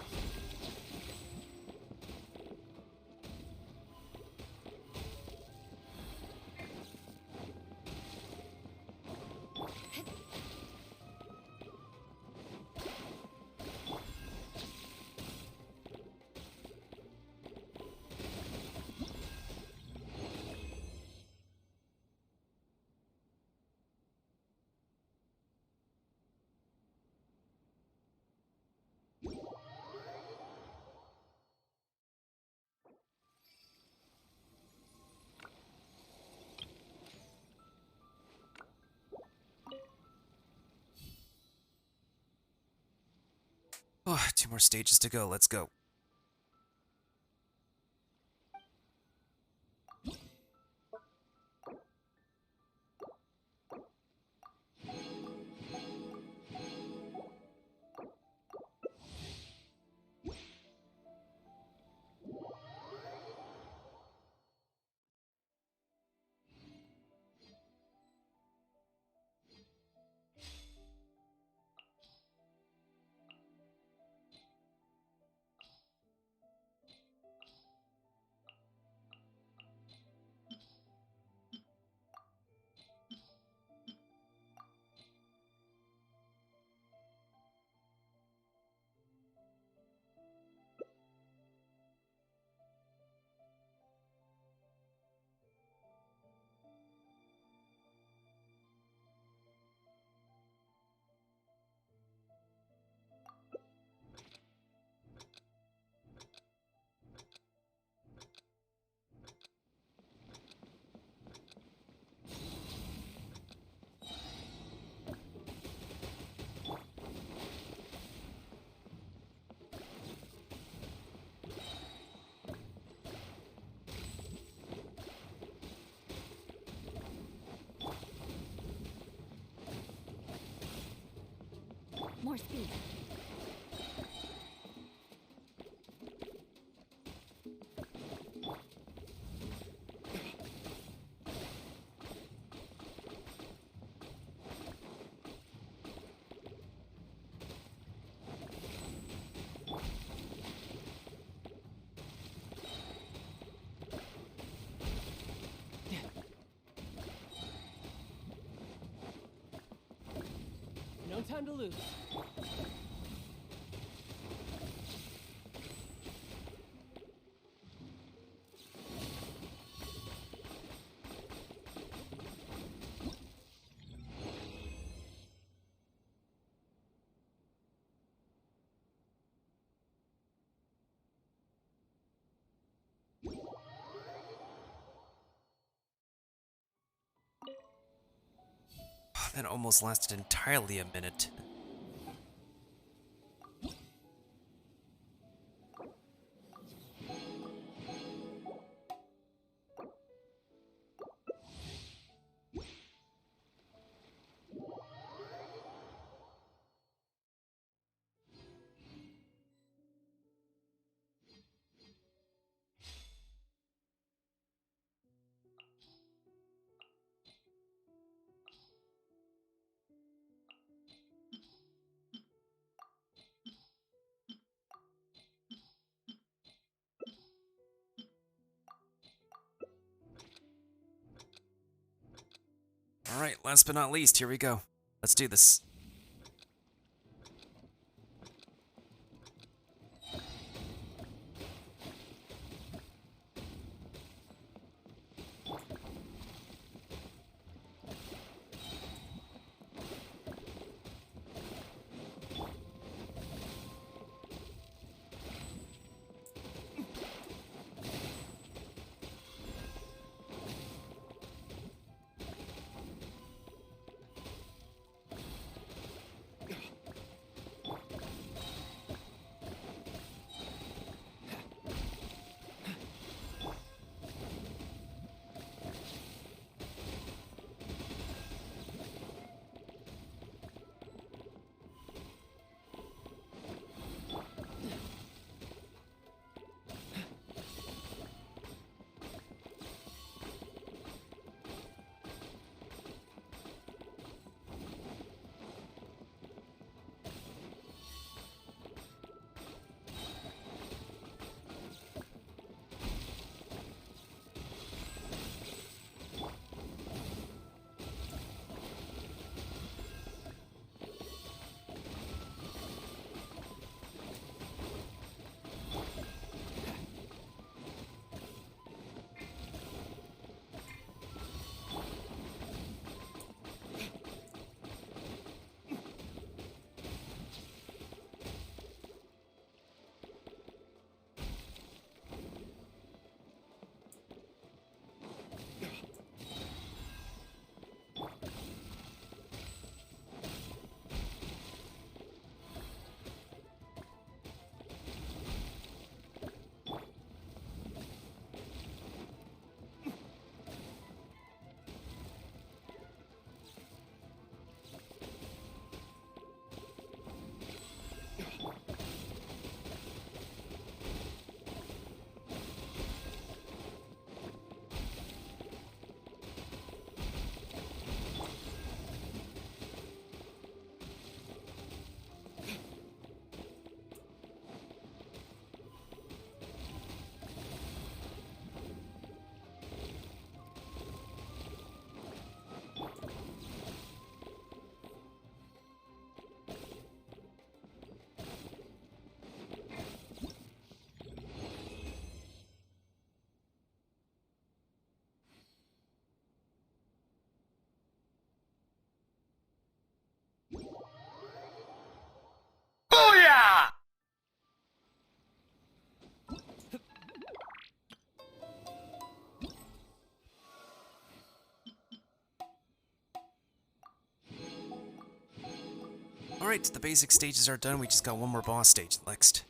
Oh, 2 more stages to go. Let's go. more speed. No time to lose. That almost lasted entirely a minute. Alright, last but not least, here we go. Let's do this. Alright, the basic stages are done. We just got one more boss stage next.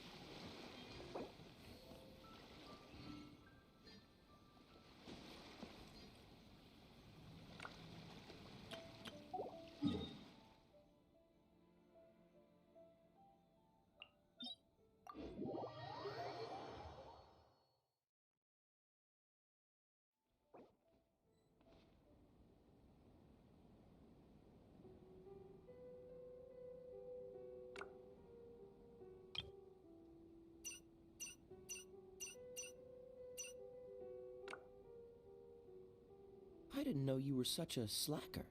I didn't know you were such a slacker.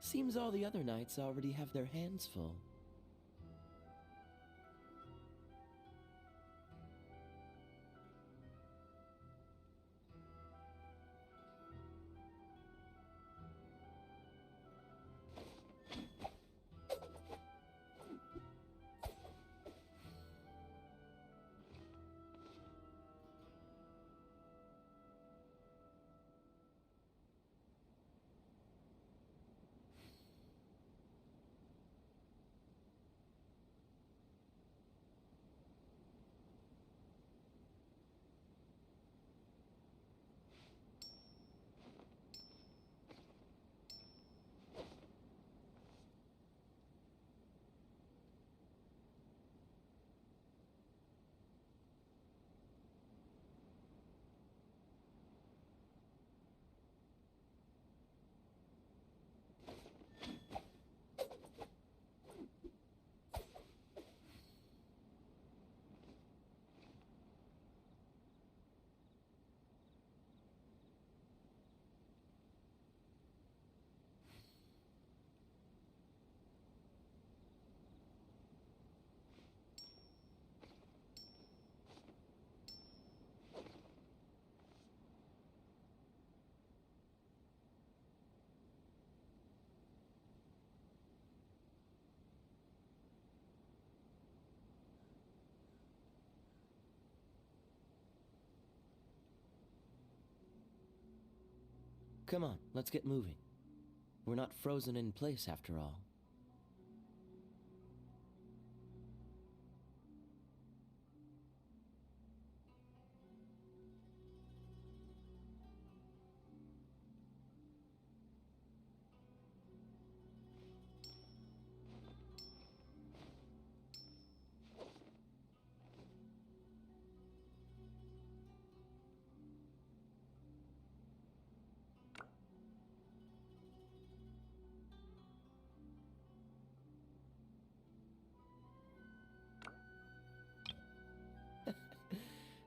Seems all the other knights already have their hands full. Come on, let's get moving. We're not frozen in place after all.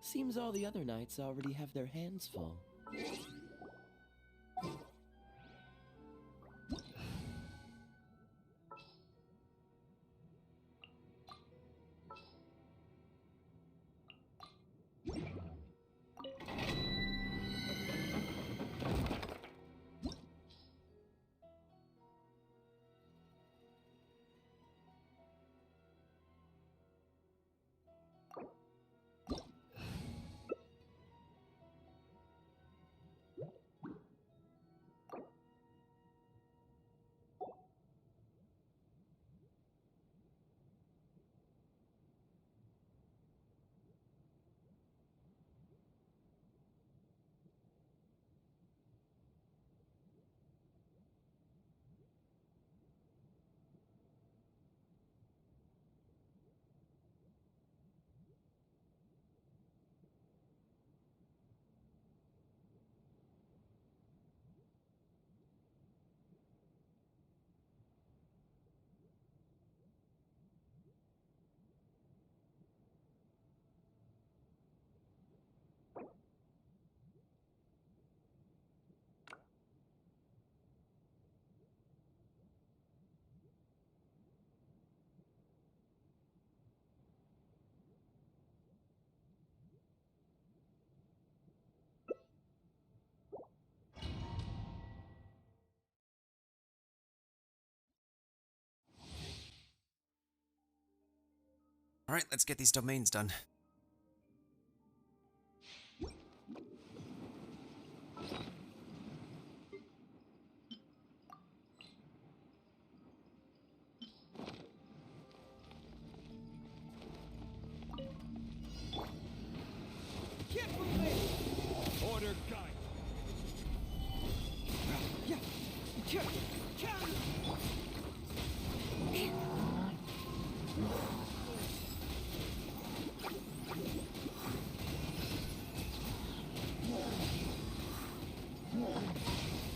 Seems all the other knights already have their hands full. Alright, let's get these domains done. Order guide.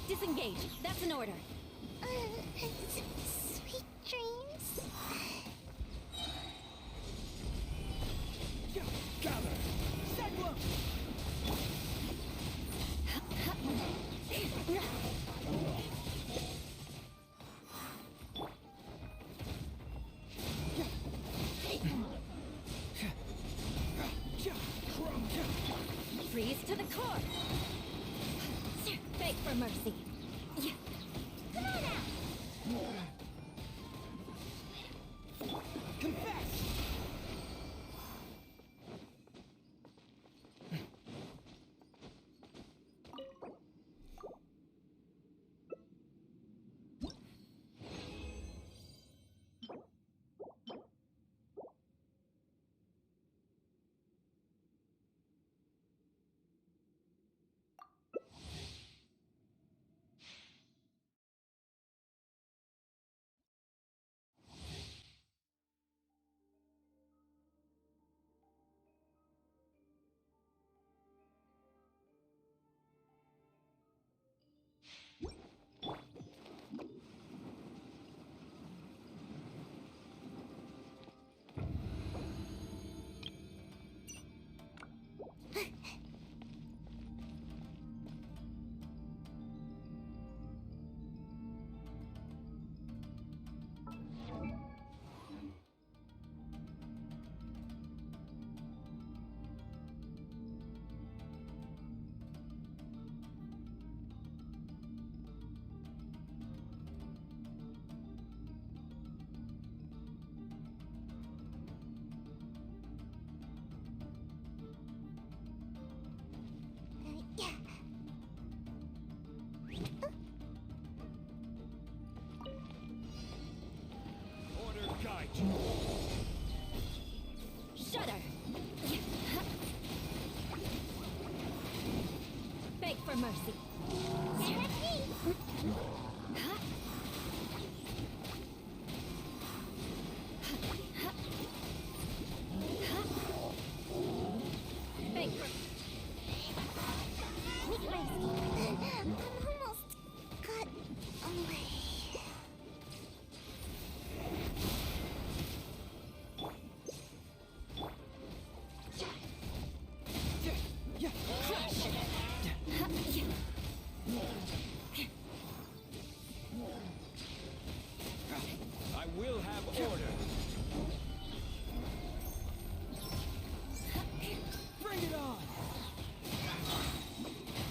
Disengage. That's an order. Sweet dreams. Gather! Cyclone! Freeze to the core. Beg for mercy. Come on out. Confess! Order guide. Shudder. Beg for mercy. Beg for... I'm almost got away. I will have order. Bring it on!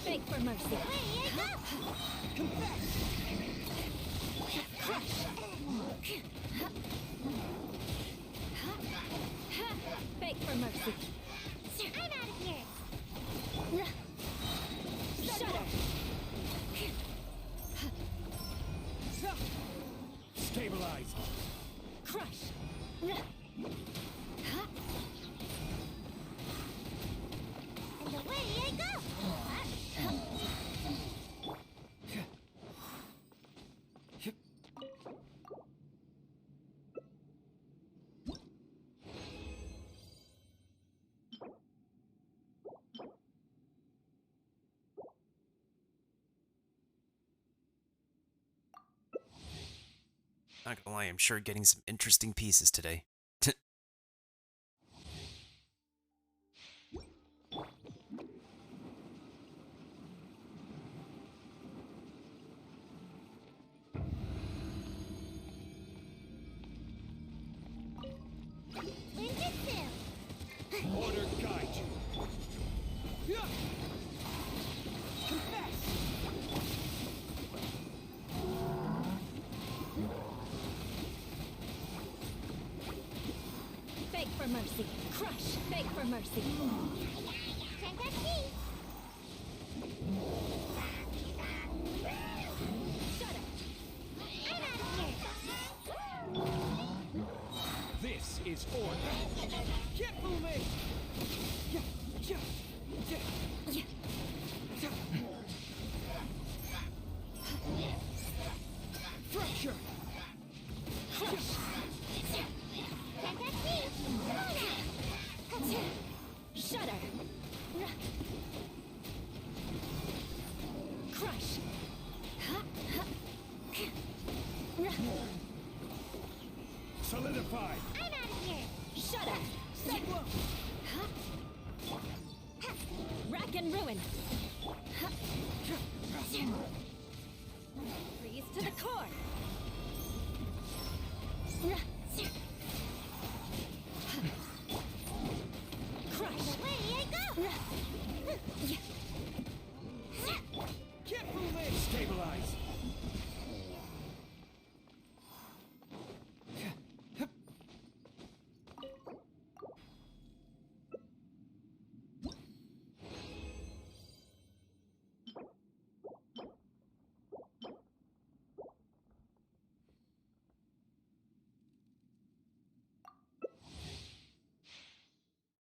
Beg for mercy. Confess! Beg for mercy. I'm out of here. Shudder. Stabilize. Crush. And away I go. Not gonna lie, I'm sure getting some interesting pieces today. Order guide you. Confess! Beg for mercy. Crush. Beg for mercy. Check that key. Shudder. I'm out of here. This is order. Can't fool me! Fracture! Shudder. Crush. Solidify! I'm out of here. Shudder. Cyclone! Rack and ruin. Freeze to the core. Crush. Away I go. Keep moving! Stabilize!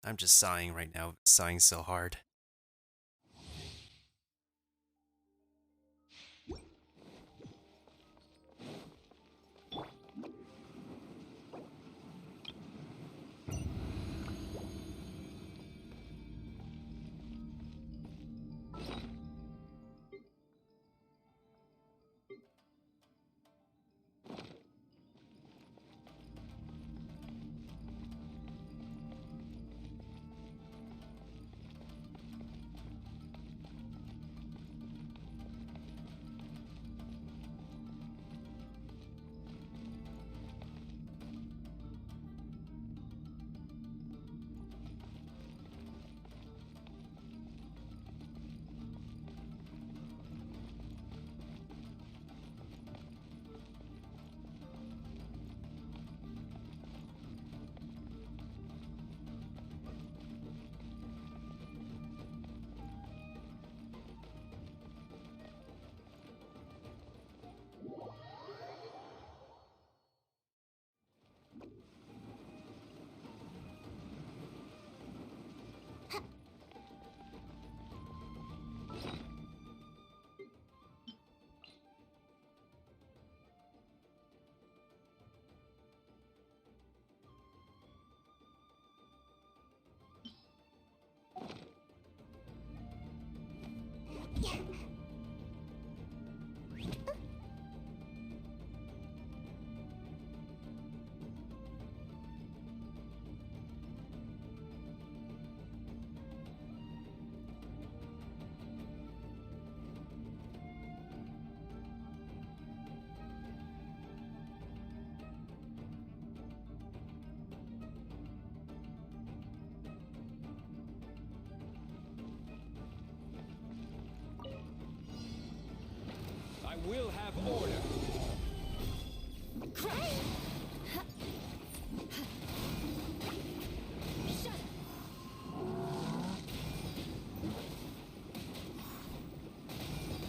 I'm just sighing right now, sighing so hard. I will have order. Crush. Shut.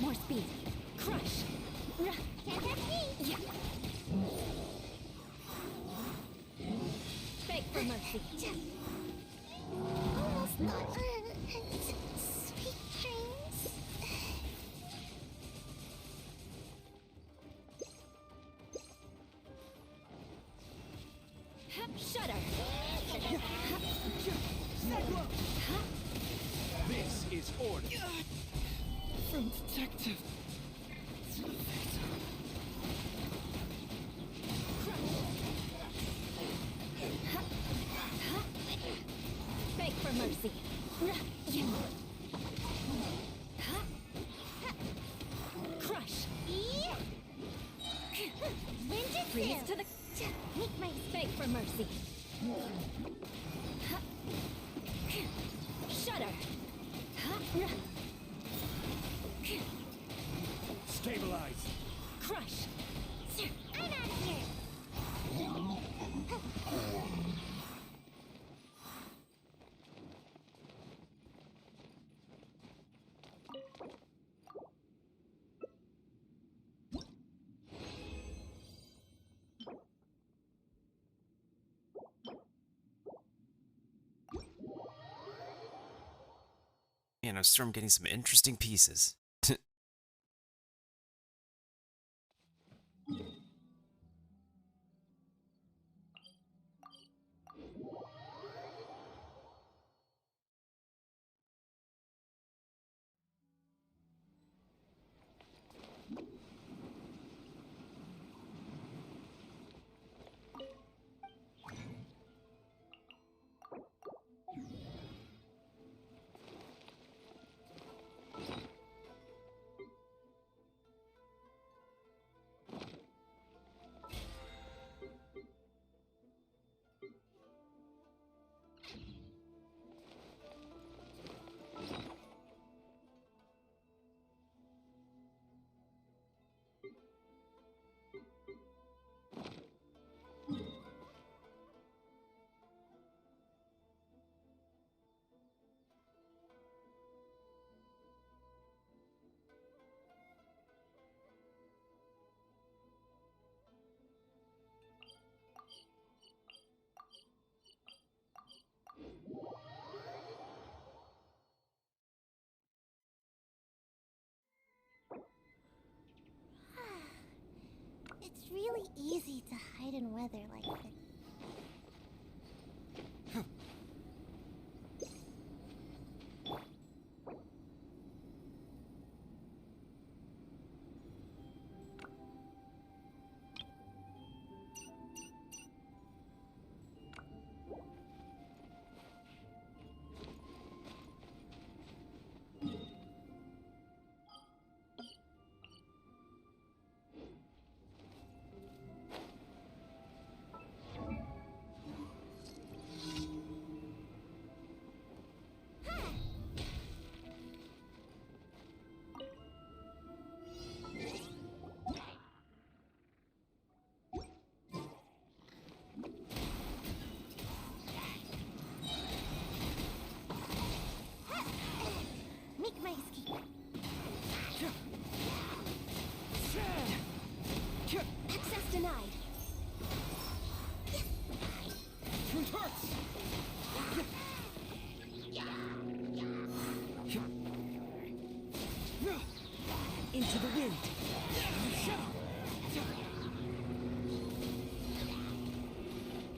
More speed. Crush. Yeah. Beg for mercy. Almost got sweet dreams. Shudder. This is order. From Detective. Beg for mercy. Crush. Freeze to the. Make my Beg for mercy. Shudder. Stabilize. Crush. I'm out of here. Man, I'm sure I'm getting some interesting pieces. It's really easy to hide in weather like this. Make my escape. Access denied. Into the wind.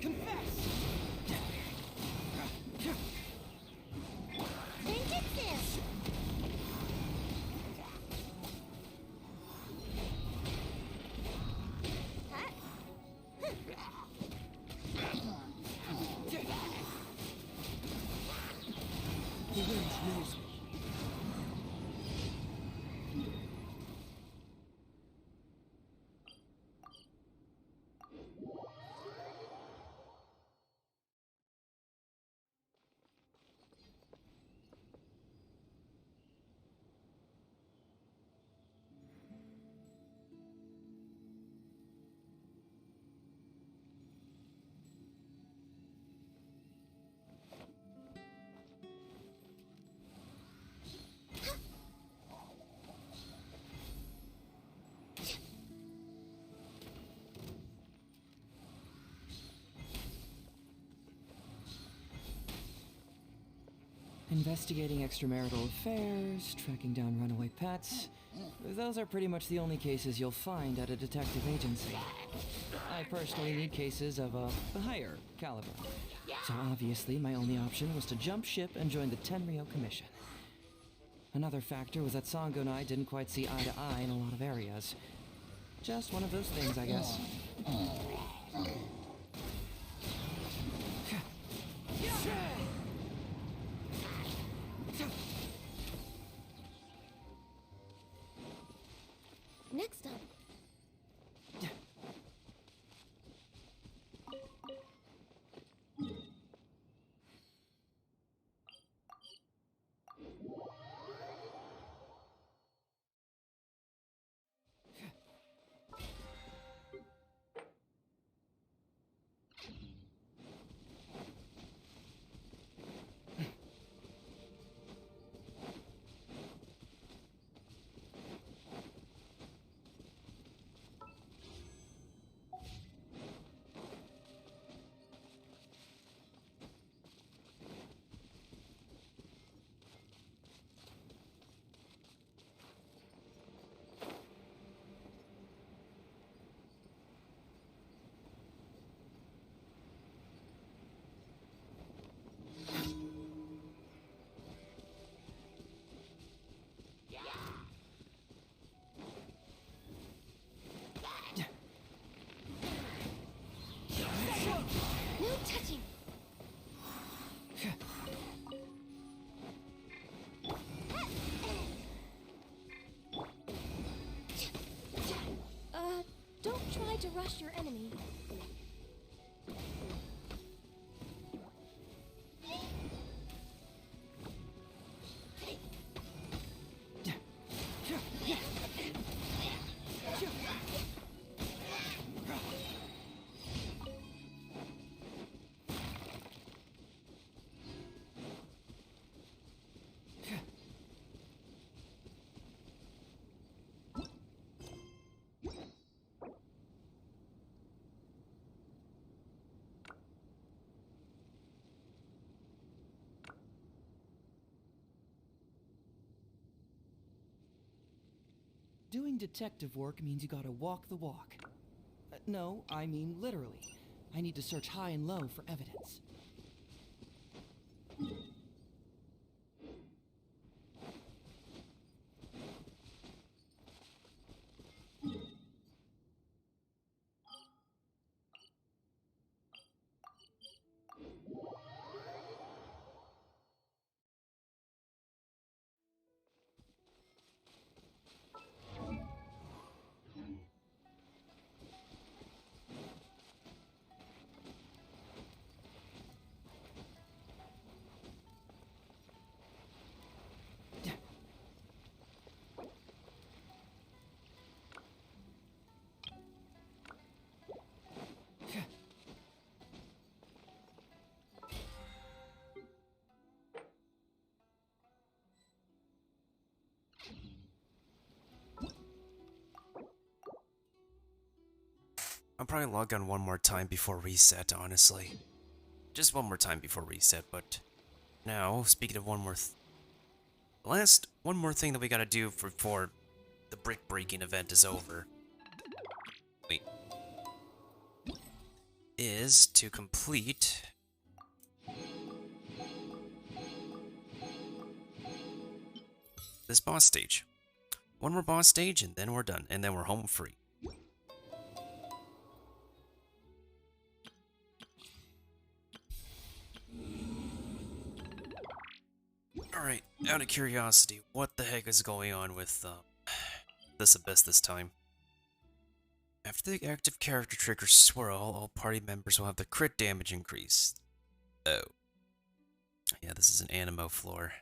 Confess. Vindictive! The wind knows me. Investigating extramarital affairs, tracking down runaway pets. Those are pretty much the only cases you'll find at a detective agency. I personally need cases of a higher caliber. So obviously my only option was to jump ship and join the Tenryou Commission. Another factor was that Sango and I didn't quite see eye to eye in a lot of areas. Just one of those things, I guess. Next up. crush your enemy. Doing detective work means you gotta walk the walk. No, I mean literally. I need to search high and low for evidence. I'll probably log on one more time before reset, honestly. Just one more time before reset, but now, speaking of one more one more thing that we gotta do before the brick breaking event is over. Wait. Is to complete this boss stage. One more boss stage and then we're done, and then we're home free. Alright, out of curiosity, what the heck is going on with this abyss this time? After the active character triggers swirl, all party members will have the crit damage increased. Oh. Yeah, this is an animo floor.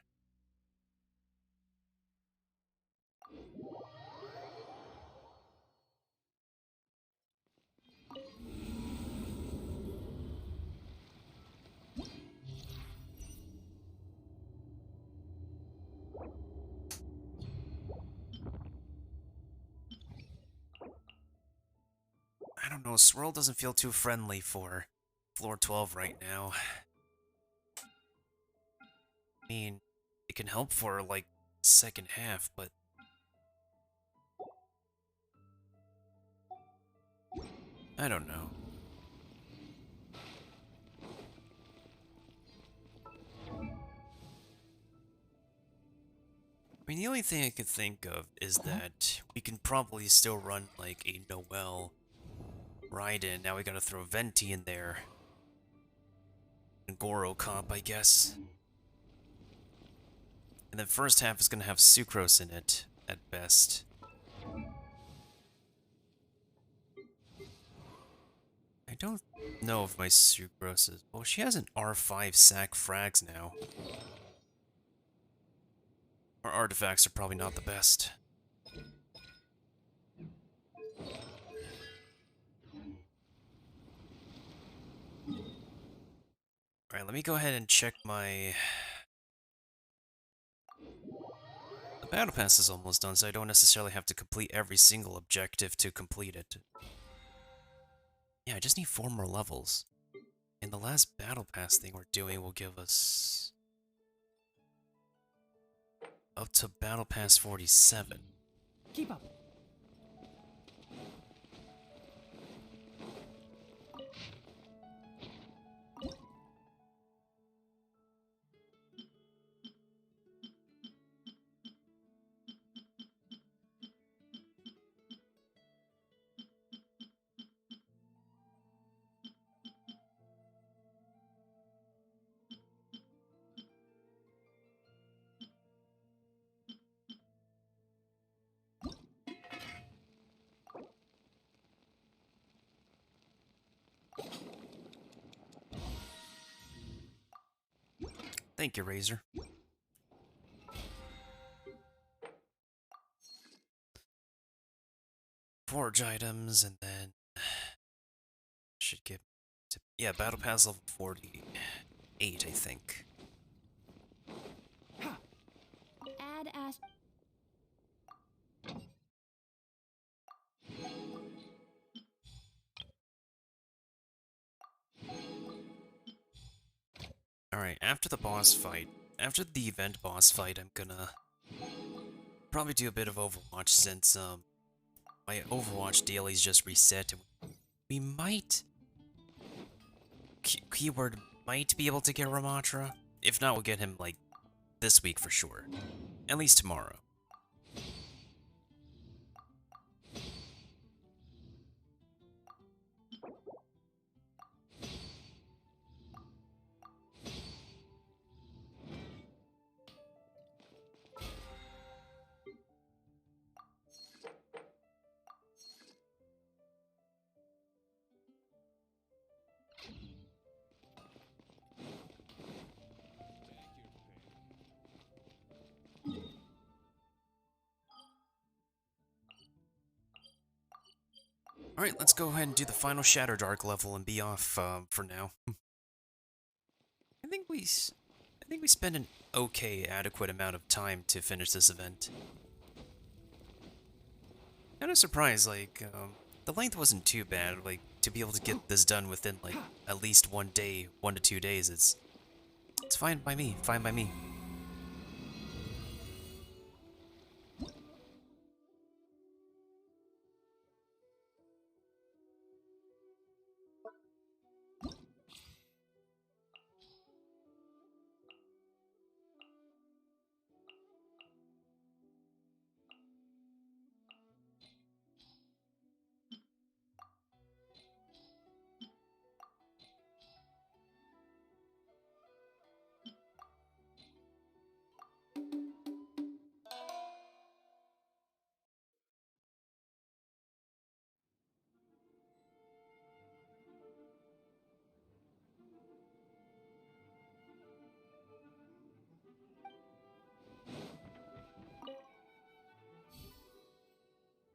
I don't know, swirl doesn't feel too friendly for floor 12 right now. I mean, it can help for, like, second half, but... I don't know. I mean, the only thing I could think of is that we can probably still run, like, a Noel ride-in. Now we gotta throw Venti in there. And Goro comp, I guess. And then first half is gonna have Sucrose in it, at best. I don't know if my Sucrose is... Well, she has an R5 sack frags now. Our artifacts are probably not the best. Alright, let me go ahead and check my... The battle pass is almost done, so I don't necessarily have to complete every single objective to complete it. Yeah, I just need 4 more levels. And the last battle pass thing we're doing will give us... up to battle pass 47. Keep up. Thank you, Razor. Forge items, and then should get to, yeah, battle pass level 48, I think. Add as. Alright, after the boss fight, after the event boss fight, I'm gonna probably do a bit of Overwatch since my Overwatch daily's just reset. We might keyword might be able to get Ramatra. If not, we'll get him like this week for sure. At least tomorrow. Alright, let's go ahead and do the final Shadow Dark level and be off for now. I think we spent an okay, adequate amount of time to finish this event. Kind of surprised, like, the length wasn't too bad, like, to be able to get this done within, like, at least 1 day, 1 to 2 days, it's fine by me, fine by me.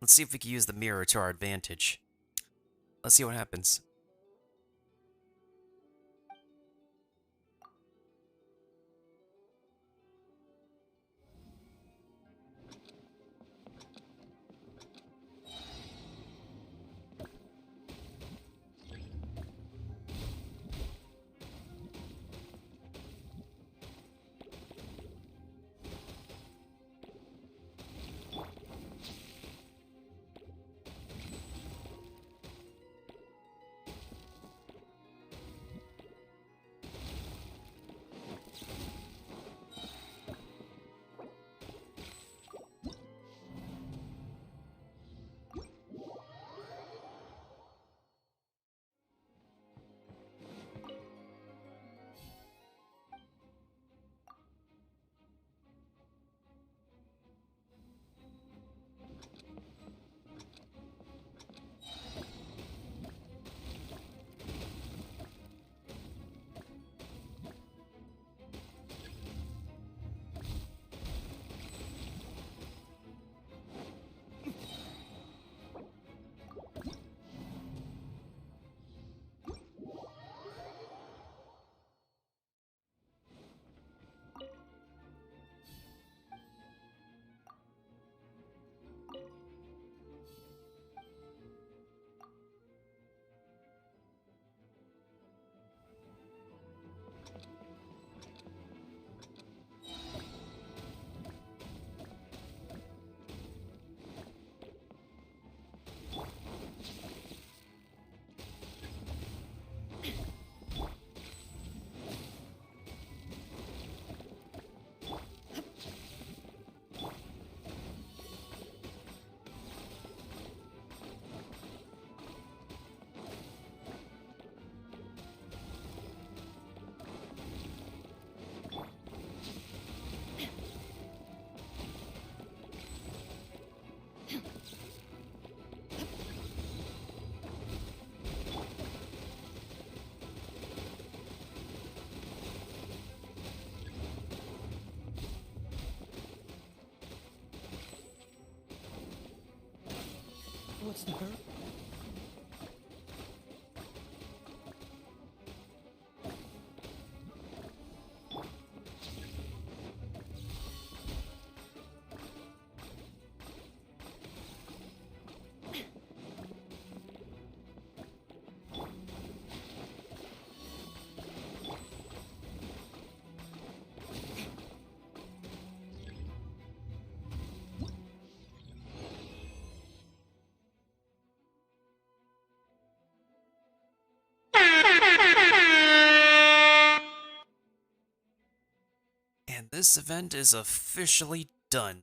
Let's see if we can use the mirror to our advantage. Let's see what happens. What's the hurry? And this event is officially done.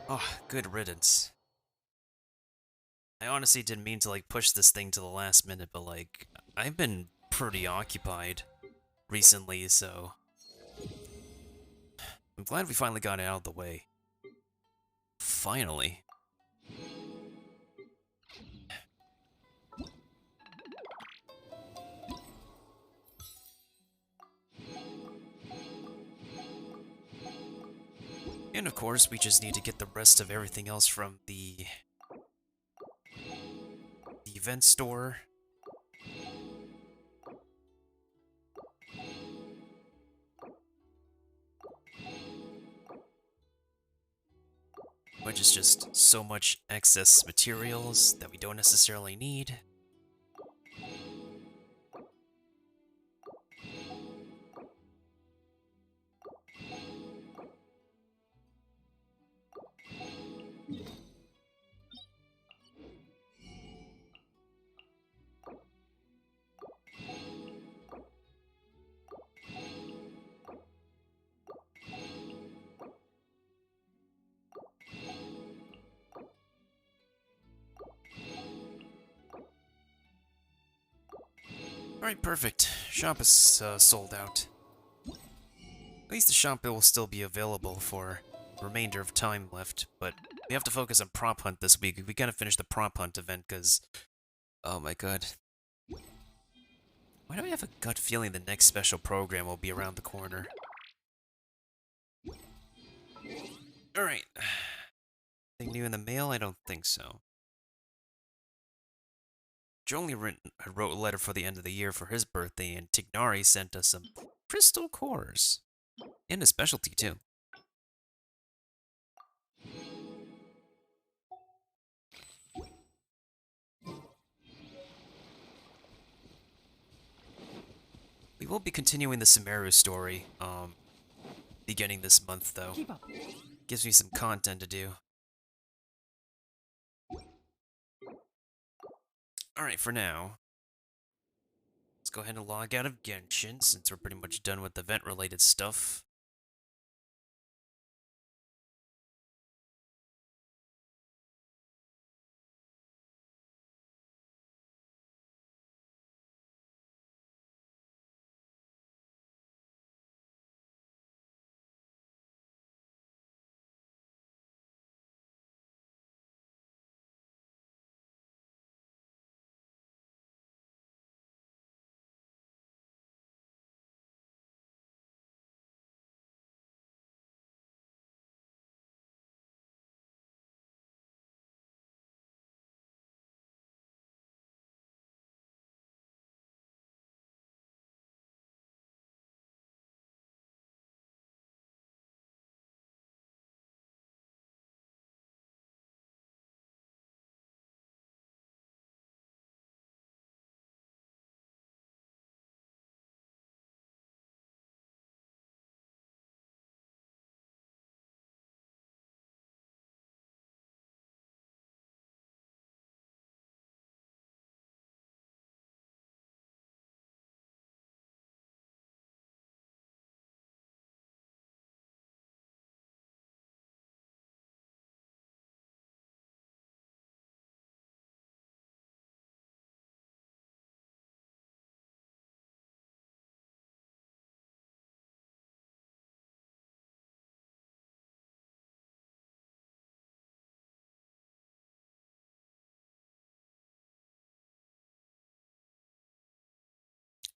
Oh, good riddance. I honestly didn't mean to like push this thing to the last minute, but like I've been pretty occupied recently, so I'm glad we finally got it out of the way. Finally. And of course, we just need to get the rest of everything else from the event store. Which is just so much excess materials that we don't necessarily need. Alright, perfect. Shop is sold out. At least the shop will still be available for the remainder of time left, but we have to focus on prop hunt this week. We gotta finish the prop hunt event, because... Oh my god. Why do I have a gut feeling the next special program will be around the corner? Alright. Anything new in the mail? I don't think so. Jolie wrote a letter for the end of the year for his birthday, and Tignari sent us some crystal cores. And a specialty, too. We will be continuing the Sumeru story, beginning this month, though. Keep up. Gives me some content to do. Alright, for now, let's go ahead and log out of Genshin, since we're pretty much done with event-related stuff.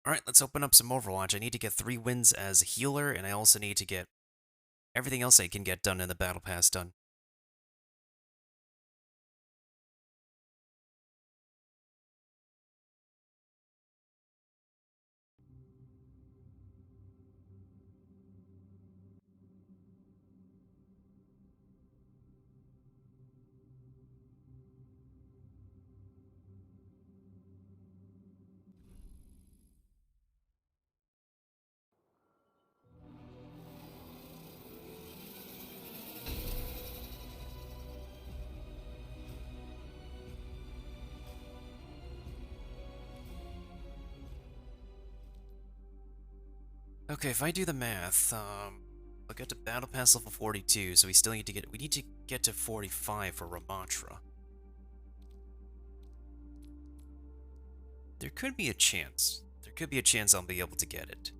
Alright, let's open up some Overwatch. I need to get 3 wins as a healer, and I also need to get everything else I can get done in the Battle Pass done. Okay, if I do the math, we'll get to Battle Pass level 42, so we still need to get to 45 for Ramatra. There could be a chance. There could be a chance I'll be able to get it.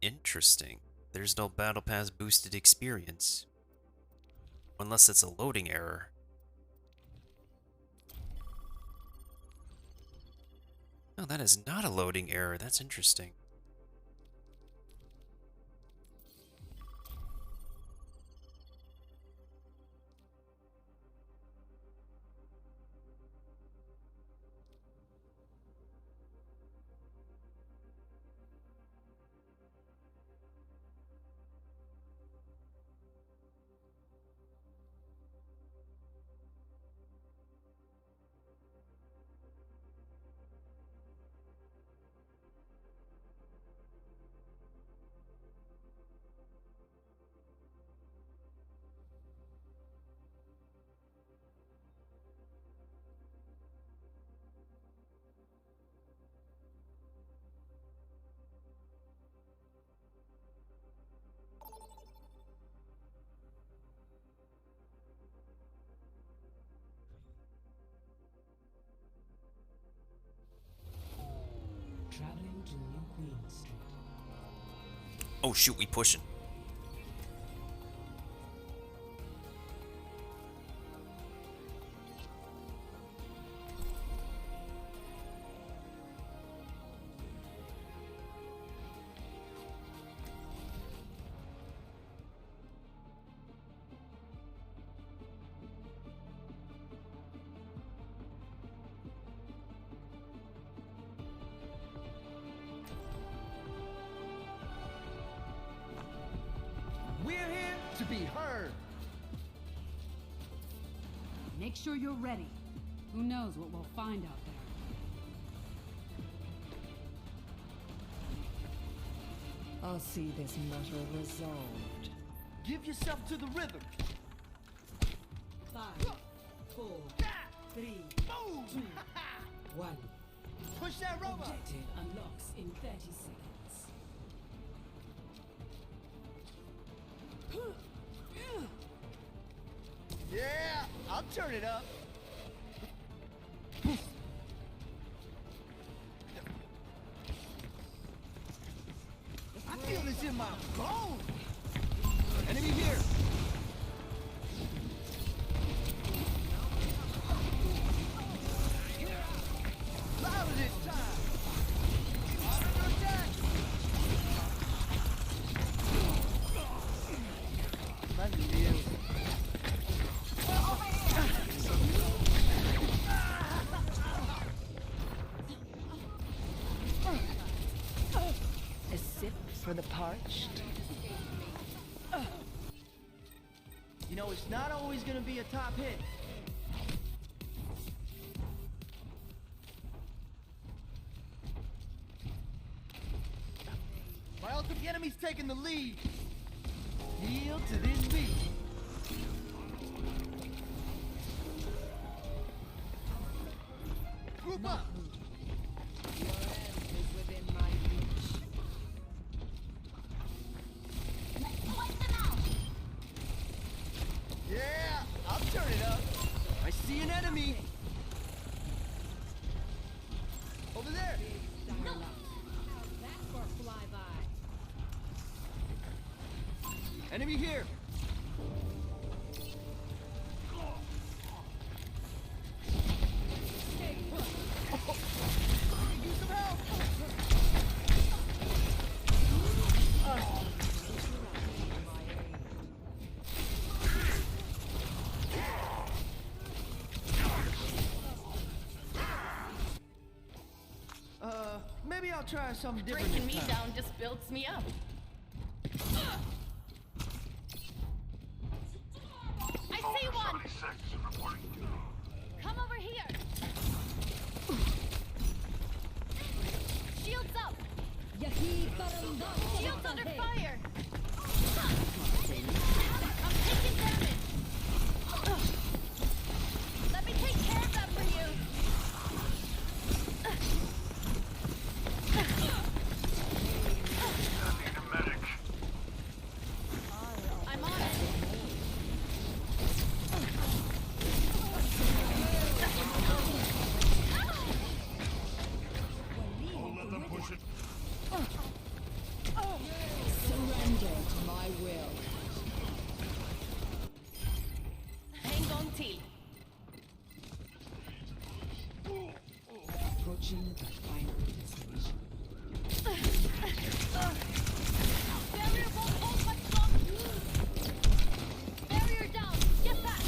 Interesting. There's no Battle Pass boosted experience. Unless it's a loading error. No, that is not a loading error. That's interesting. Traveling to New Queen Street. Oh shoot, we pushing. We're here to be heard. Make sure you're ready. Who knows what we'll find out there. I'll see this matter resolved. Give yourself to the rhythm. 5, 4, 3, 2, 1. Push that robot. Objective unlocks in 30 seconds. Yeah, I'll turn it up. I feel this in my bones. Enemy here. Louder this time. Under attack. Let me deal. A sip for the parched. You know, it's not always gonna be a top hit. My ultimate enemy's taking the lead. Yield to this beat. Group up. Your end is within my reach. Yeah, I'll turn it up. I see an enemy. Over there. That's for a flyby. Enemy here. Use some help. Maybe I'll try something different Breaking this me time. down just builds me up. I see one! Come over here! Shields up! Shields under fire! I'm taking damage! reaching the final destination. Barrier won't hold much longer. Barrier down. Get back.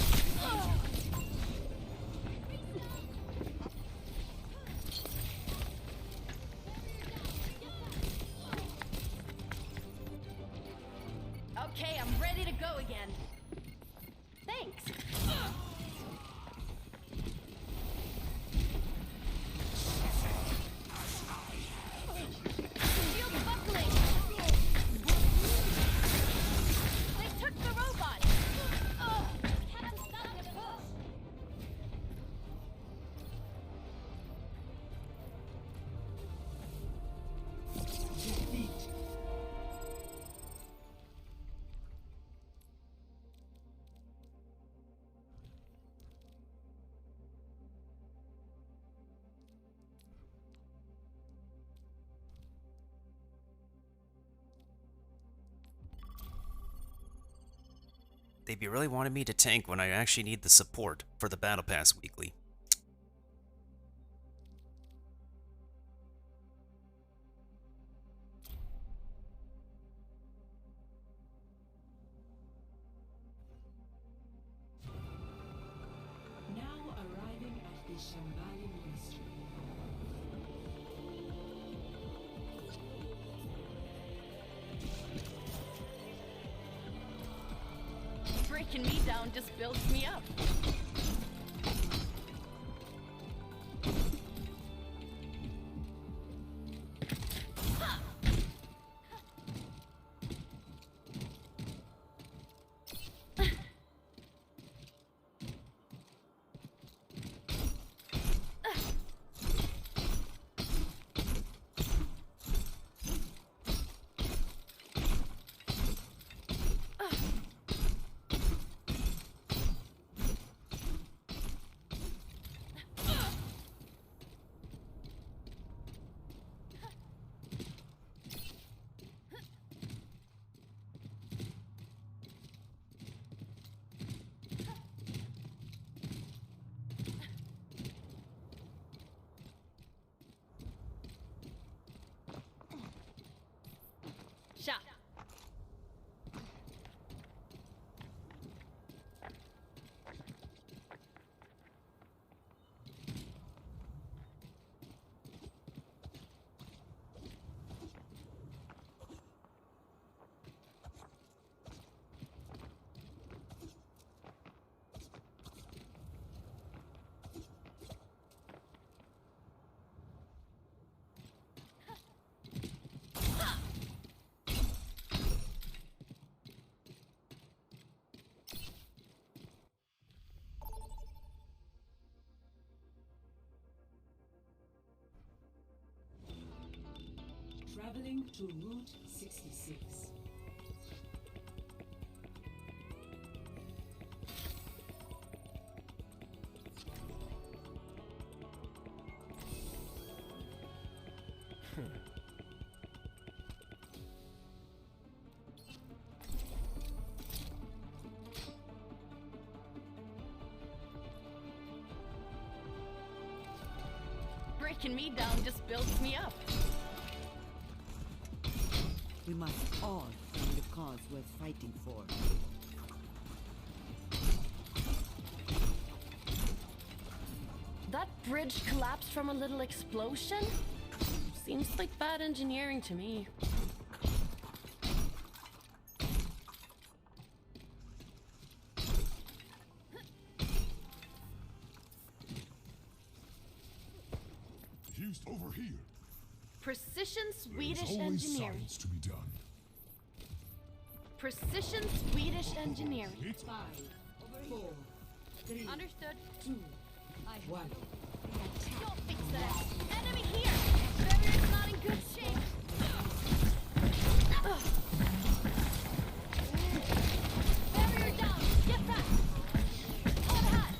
Okay, I'm ready to go again. Thanks. Shield buckling. They took the robot. Can't stop it. Defeat. They be really wanting me to tank when I actually need the support for the Battle Pass weekly. Now arriving at the Shambhala Monastery. Breaking me down just builds me up. Shot. Traveling to Route 66. Breaking me down just builds me up. We must all find a cause worth fighting for. That bridge collapsed from a little explosion? Seems like bad engineering to me. Used over here. Precision Swedish There's always engineering. science to be done. Precision Swedish engineering. 5, 4, 3, Understood. 2, 1. Don't fix that. Enemy here. Barrier's not in good shape. Barrier down. Get back. On hot.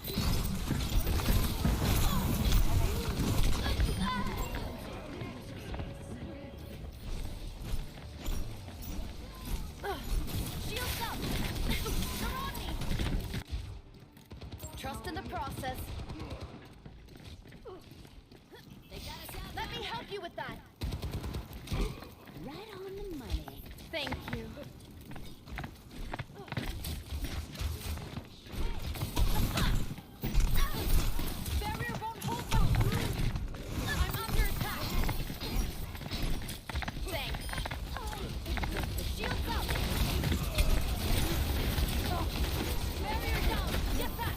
Shields up. They're on me. Trust in the process. They got us help you with that. Right on the money. Thank you. Barrier won't hold my... I'm under attack. Thanks. Shields up. Barrier down. Get back.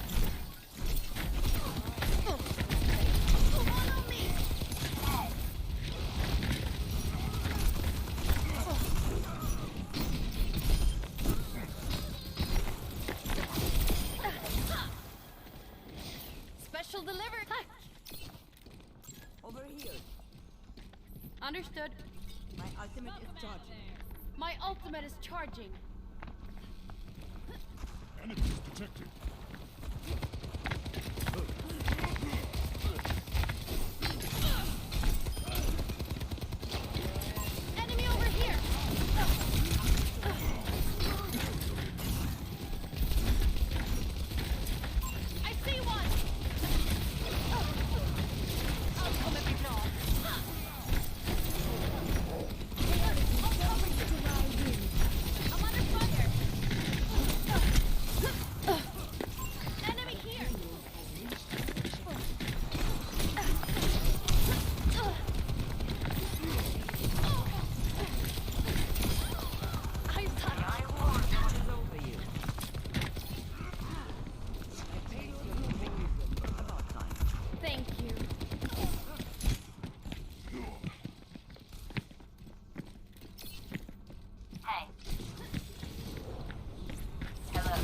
Come on me. Special delivered. Over here. Understood. My ultimate is charging. My ultimate is charging. Enemies detected. Enemy over here. I see one. I'll come if you know. I'll cover you. I'm under fire. Enemy here. I'm touched. Over you. About time. Thank you. Hey. Hello.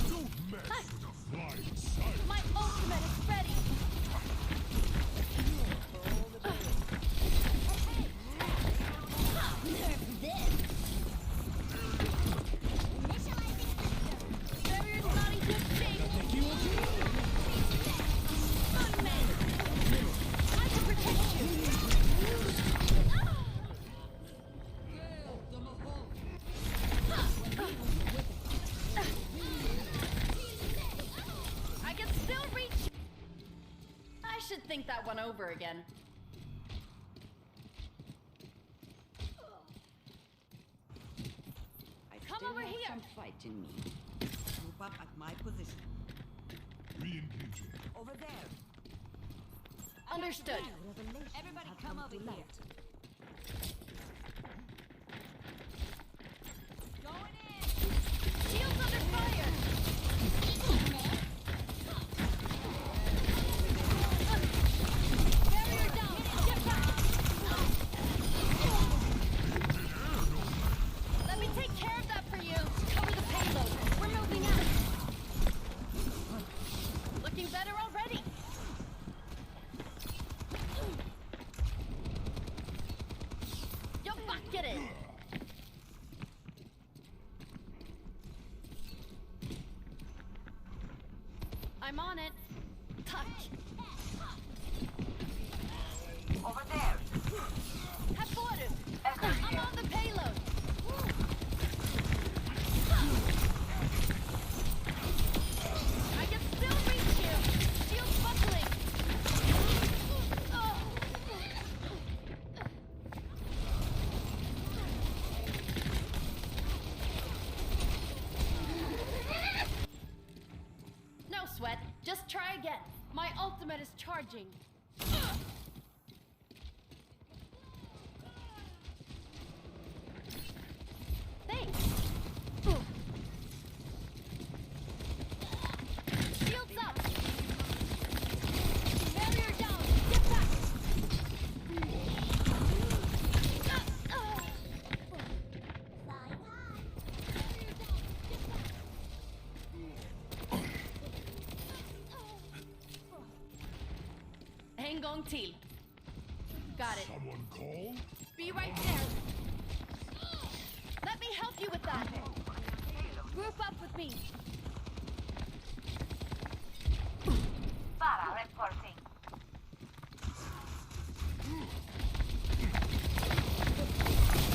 Don't mess with a flying sight. My ultimate is ready. Barrier's not in good shape. Good men. I can protect you. I can still reach. I should think that one over again. I Come still over have here. some fight in me. Group up at my position. Re-engaging. Over there. Understood. Everybody come over here. Going in. Shields under fire. Barrier down. Get back. Let me take care of that for you. Cover the payload. We're moving out. Looking better already. Yo, get it. I'm on it. Touch. Over there. Have water. I'm on the payload. I can still reach you. Shield buckling. Oh. No sweat. Just try again. My ultimate is charging. Thanks. Shields up. Barrier down. Get back. Hang on till. Got it. Someone call? Be right there. Let me help you with that. Group up with me. Para reporting.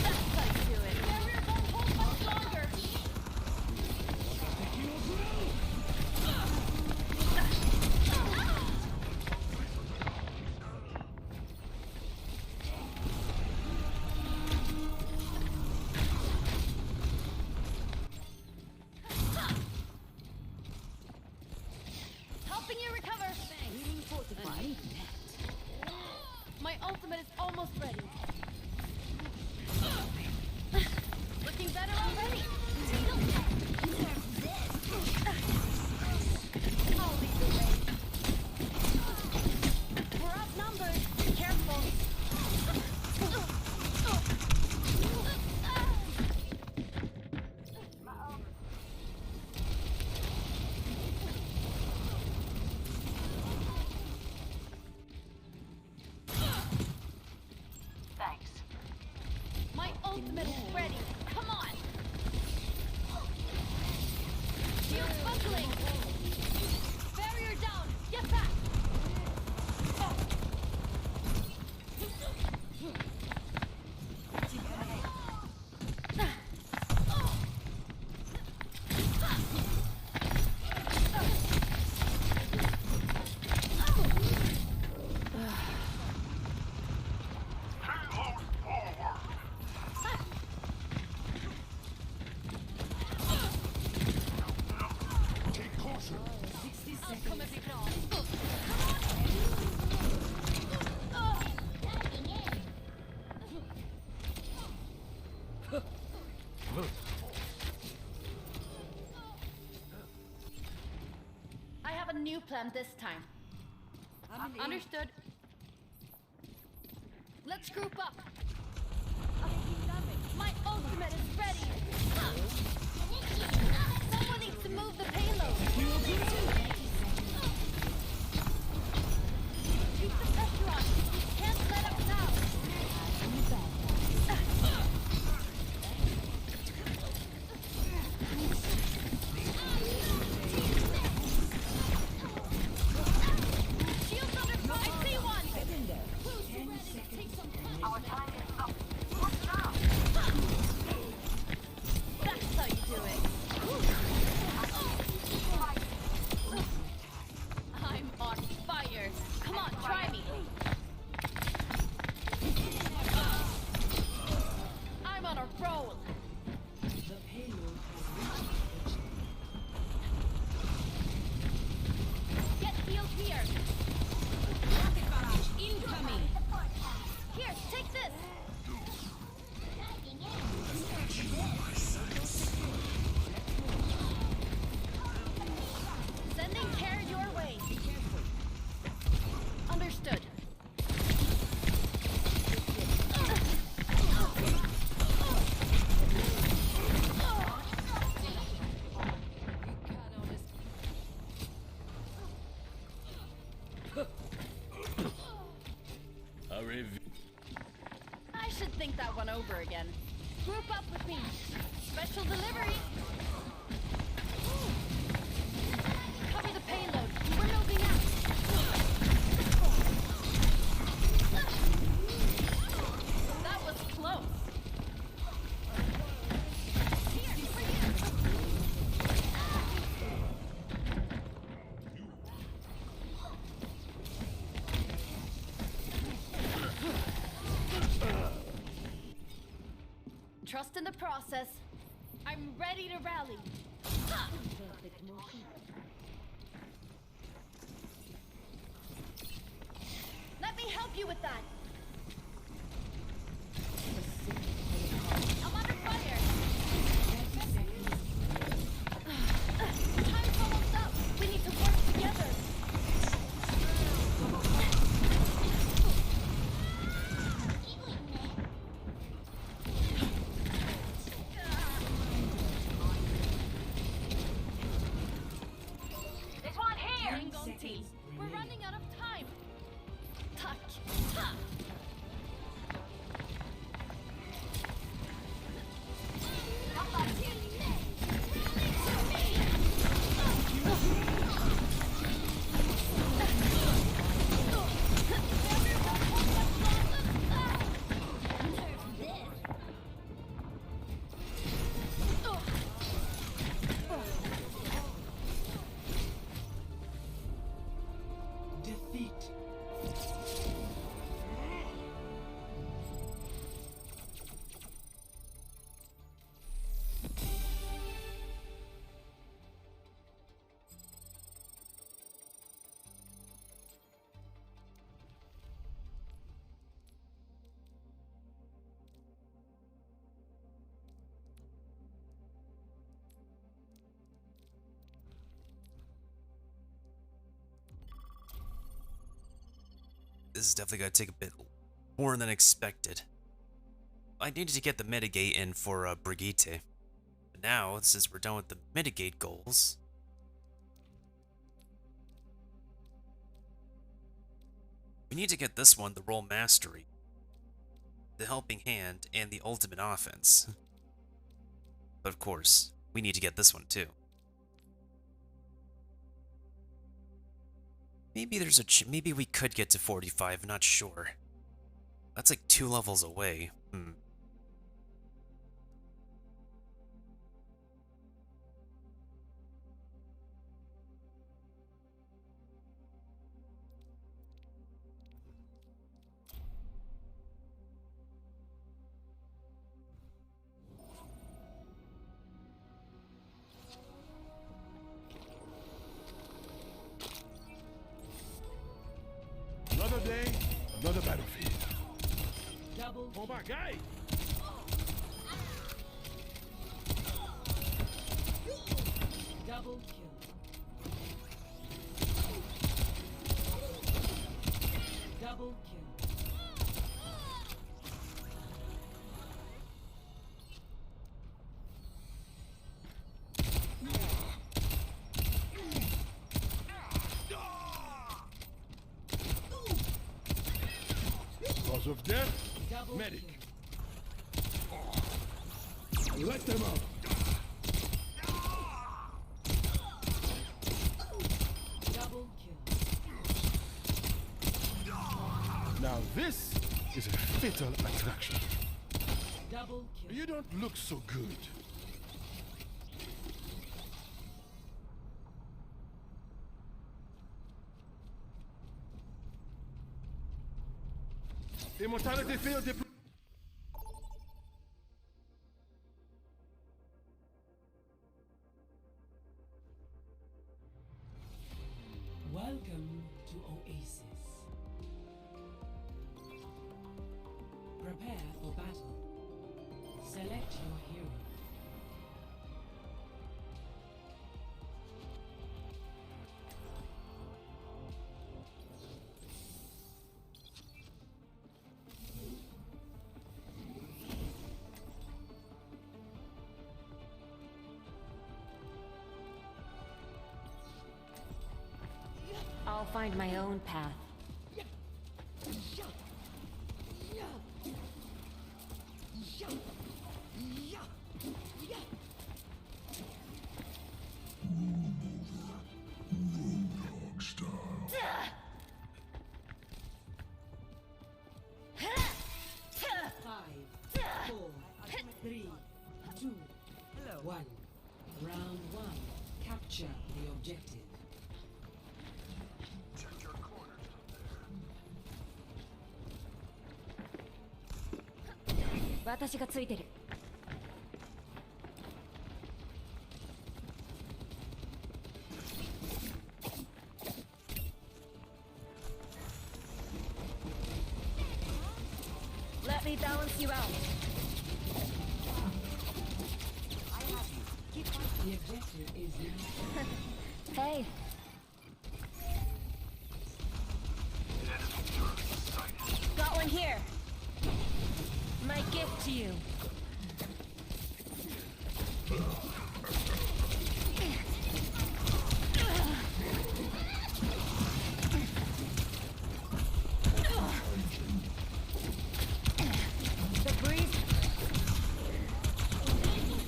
That's how you do it. Barrier won't hold much longer. Helping you recover. Fortified. My ultimate is almost ready. Looking better already. I'll lead the way. We're outnumbered. Be careful. Thanks. My ultimate is ready. Come on. Shield buckling. Barrier down. Get back. Take caution. I'll come if you can. I have a new plan this time. Understood. Let's group up. My ultimate is ready. Someone needs to move the payload. Keep the pressure on. Can't let up now. Shields under fire. I see one. Our time is up. Watch out. That's how you do it. I'm on fire. Come on, try me. I'm on a roll. Get healed here. Rocket barrage incoming. Here, take this. Sending care your way. Understood. I should think that one over again. Group up with me. Special delivery. Cover the payload. We're moving out. That was close. Here, over here. Trust in the process. I'm ready to rally. Ha! Let me help you with that. I'm under fire. Time's almost up. We need to work together. There's one here. We're running out of time. Touch. Ha! Defeat. This is definitely gonna take a bit more than expected. I needed to get the mitigate in for Brigitte. But now, since we're done with the mitigate goals, we need to get this one, the role mastery, the helping hand, and the ultimate offense. But of course, we need to get this one too. Maybe there's maybe we could get to 45, not sure. That's like 2 levels away. Another day, another battlefield. Double. Oh my guy! Double kill. Double kill. Cause of death, Double medic. Let them out. Double kill. Now this is a fatal attraction. Double kill. You don't look so good. Immortality field deployed. Welcome to Oasis. Prepare for battle. Select your hero. I'll find my own path. Round 1. Capture the objective. Let me balance you out. The objective is now. Hey. Got one here. My gift to you. The breeze.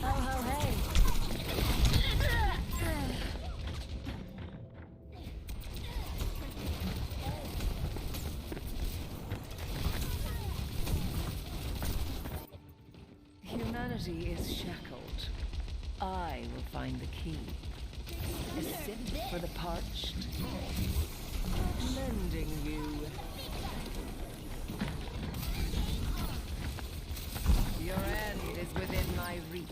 Oh, ho, hey. Humanity is shackled. I will find the key. A sip for the parched. Mending you. Your end is within my reach.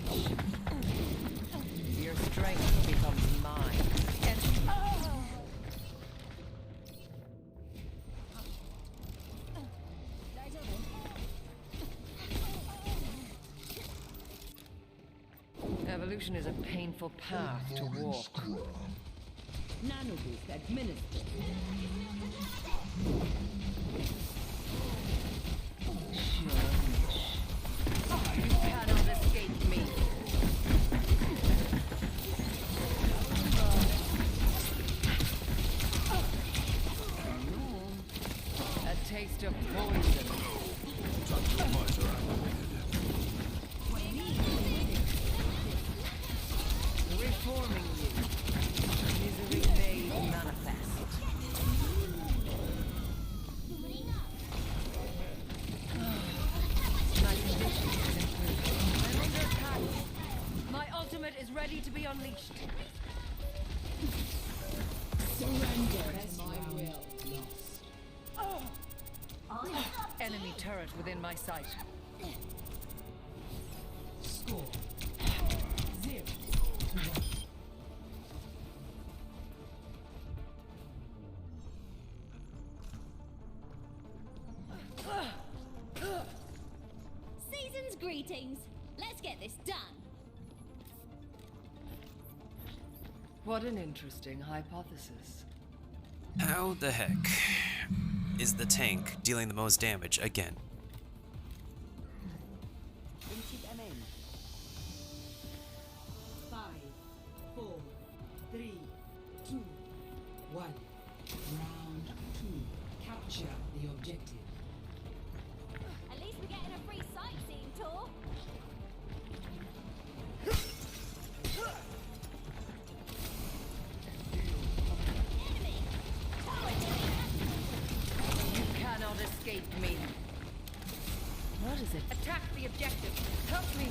Your strength becomes mine. And evolution is a painful path to walk. Nanoboost administered. You cannot escape me. A taste of poison. Reforming you. Misery made manifest. My condition is improved. I'm under attack. My ultimate is ready to be unleashed. Surrender at my will. Enemy turret within my sight. Score 0-1. Season's greetings. Let's get this done. What an interesting hypothesis. How the heck is the tank dealing the most damage again? Five, 4, 3, 2, 1. Round 2. Capture the objective. At least we're getting a free sightseeing tour. You cannot escape me. What is it? Attack the objective. Help me.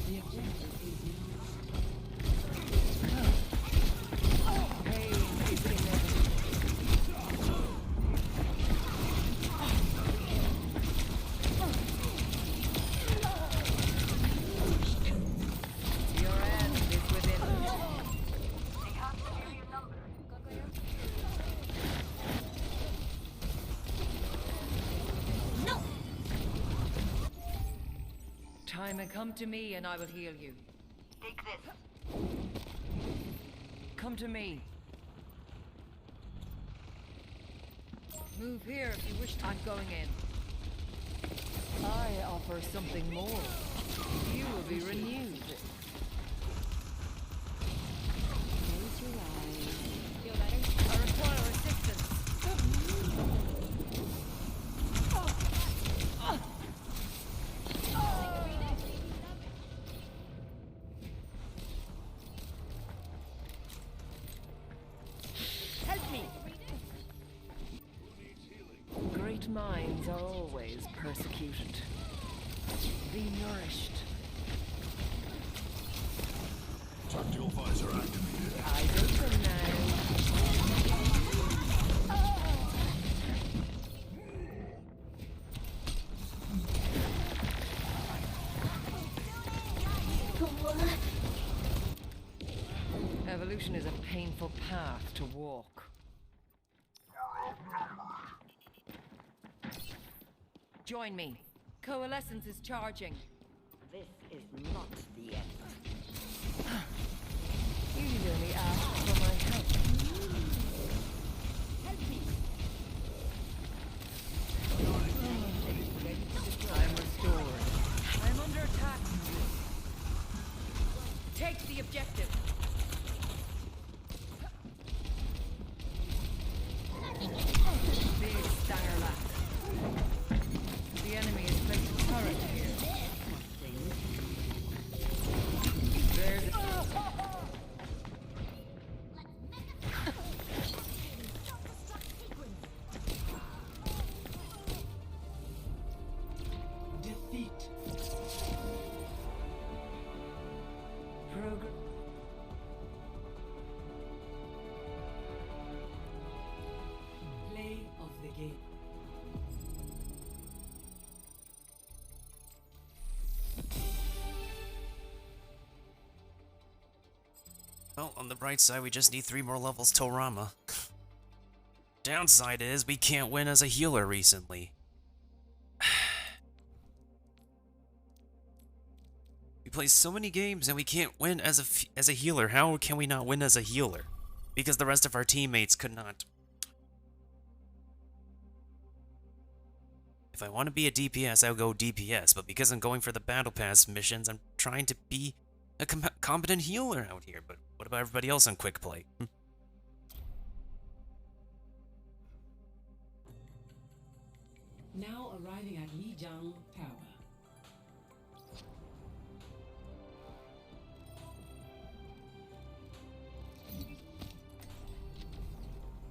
The objective is Pain is inevitable. Your end is within. No! Time and come to me and I will heal you. Take this. Come to me. Move here if you wish. I'm going in. I offer something more. You will be renewed. Close your eyes. Feel better? I require assistance. Help me! Great minds are always persecuted. Be nourished. Tactical visor activated. Eyes open now. Evolution is a painful path to walk. Join me. Coalescence is charging. This is not the end. You really asked for my help. Help me! I'm restored. I'm under attack. Take the objective. Big stanger left. The enemy has placed a turret here. There's Defeat. program. Play of the game. Well, on the bright side, we just need 3 more levels till Rama. Downside is, we can't win as a healer recently. play so many games and we can't win as a healer. How can we not win as a healer? Because the rest of our teammates could not. If I want to be a DPS, I'll go DPS, but because I'm going for the Battle Pass missions, I'm trying to be a competent healer out here. But what about everybody else on Quick Play? Now arriving at Lijiang Tower.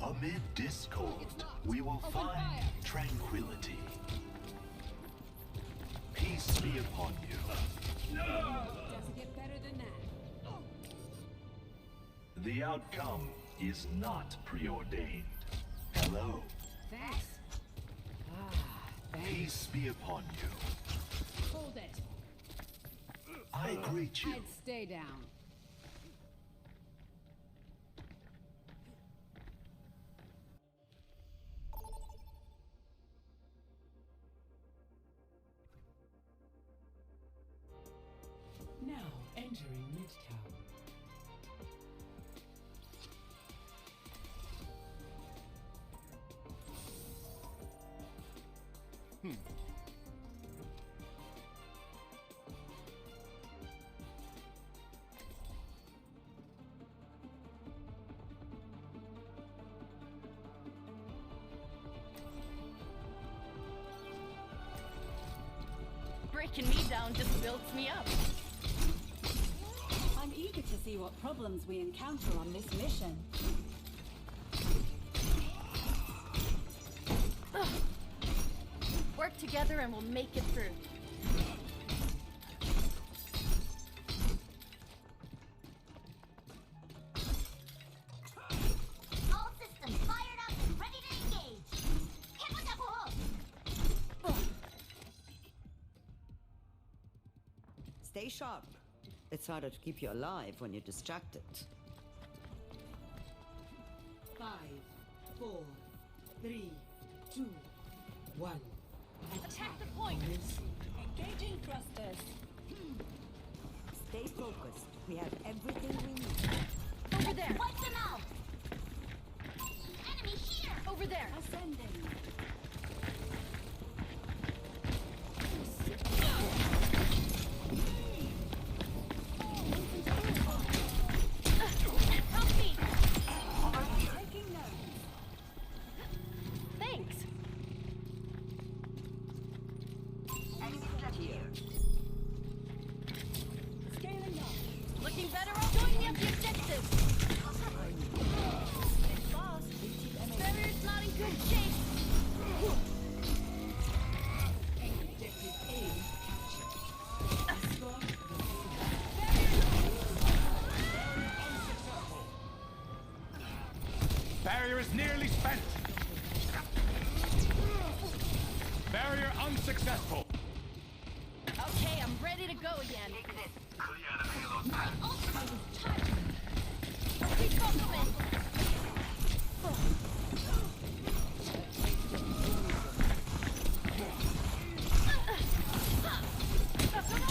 Amid discord, we will find tranquility. Peace be upon you. Doesn't get better than that. The outcome is not preordained. Hello. Thanks. Peace be upon you. Hold it. I greet you. I'd stay down. Now entering Midtown. Breaking me down just builds me up. I'm eager to see what problems we encounter on this mission. Ugh. Work together and we'll make it through. All systems fired up and ready to engage. Stay sharp. It's harder to keep you alive when you're distracted. 5, 4, 3, 2, 1. Attack the point! Engaging thrusters. Stay focused. We have everything we need. Over there! Wipe them out! Enemy here! Over there! Ascending. Help me! Taking notes. Thanks! Scaling up. Looking better, join me at the objective! Barrier's not in good shape! Objective A captured. Score Barrier is nearly spent. Barrier unsuccessful. Okay, I'm ready to go again. My ultimate is charging. Keep going!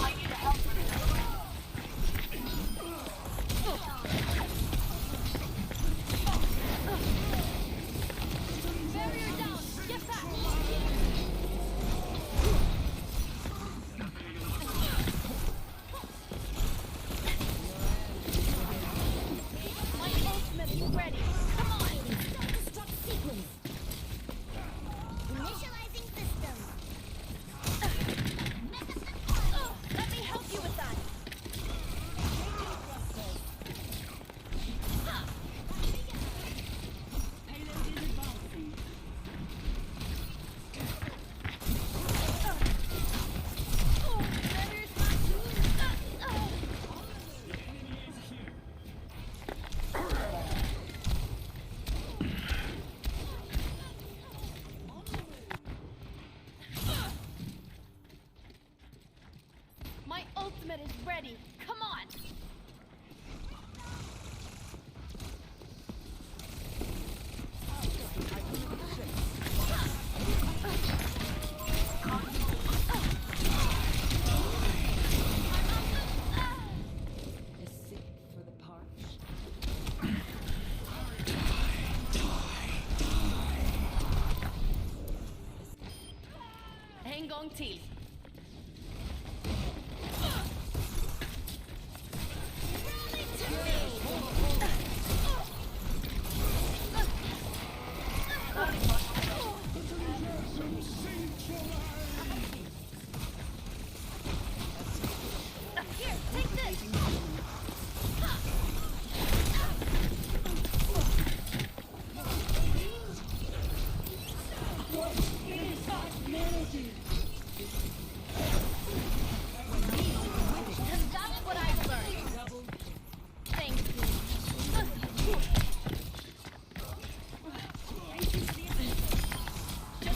I need help with Barrier down! Get back! My ultimate is ready! Come on! self-destruct sequence. Initializing system. Let me help you with that! Payload is advancing. Barrier's not... My ultimate is ready! Come on! till. Here, take this. That's what I've learned. Thank you.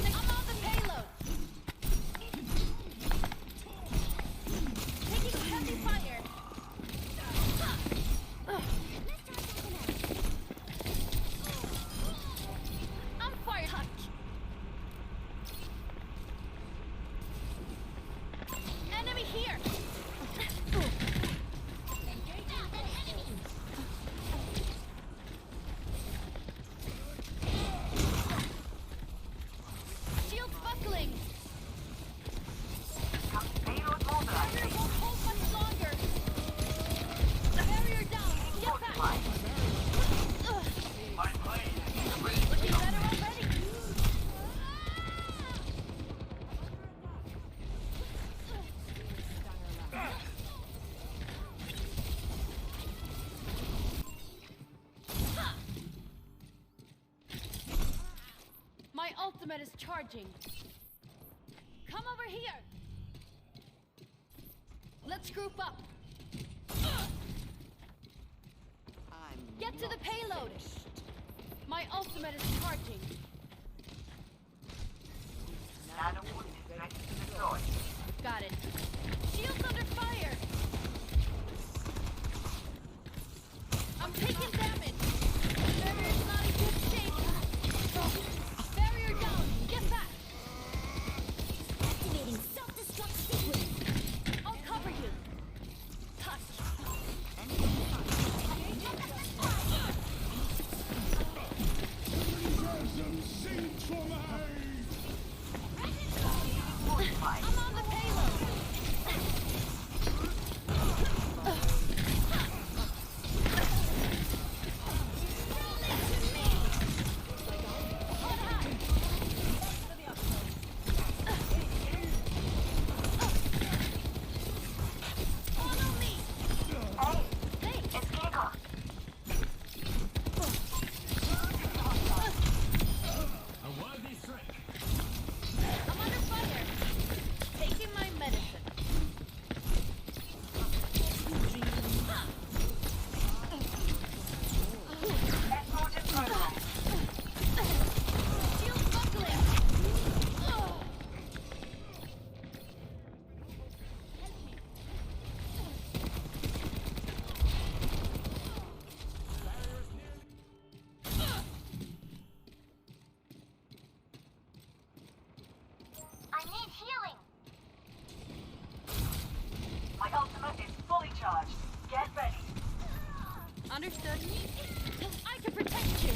I'm on the payload. Taking heavy fire. I'm fire touch. Enemy here. Shield buckling. Barrier won't hold much longer. Barrier down. Get back. Looking better already. My ultimate is charging. Come over here. Let's group up. Get to the payload. My ultimate is charging. Got it. Shields under fire. I'm taking damage. Barrier's not in good shape. Barrier down. Get back. Activating self-destruct sequence. I'll cover you. Touch. I'm on the payload. I'm under fire. Taking my medicine. Shield buckling. I need healing. My ultimate is fully charged. Get ready. Understood. I can protect you.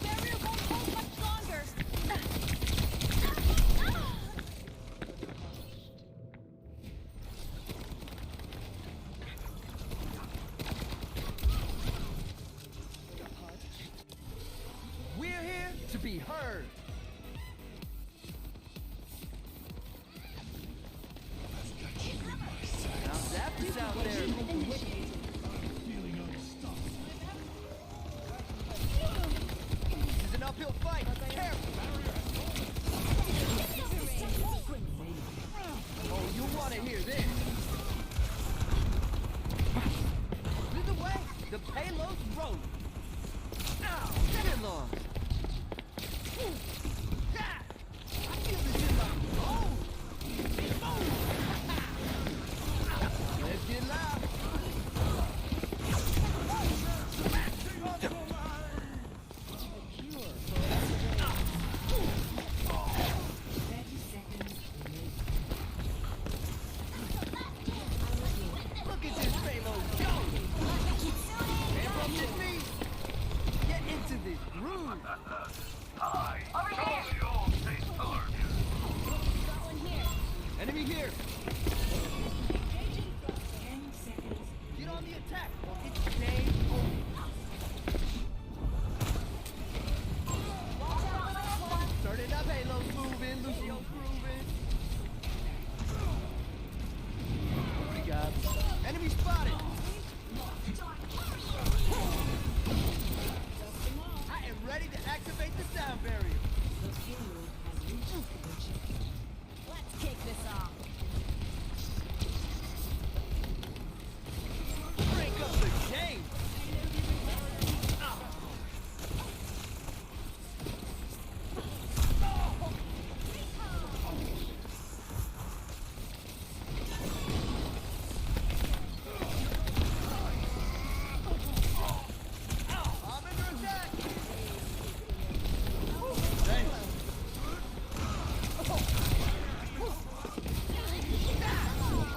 Barrier won't hold much longer. We're here to be heard. Now zap this out there. This is an uphill fight. Careful. Oh, you want to hear this? Lead the way. The payload's rolling. Ow, get it long. Enemy here! 10 seconds. Get on the attack, or it's game over. Start it up, Halo's moving, Lucio's grooving. We got enemy spotted! I am ready to activate the sound barrier. Let's kick this off. Break up the game! I'm under attack! Thanks.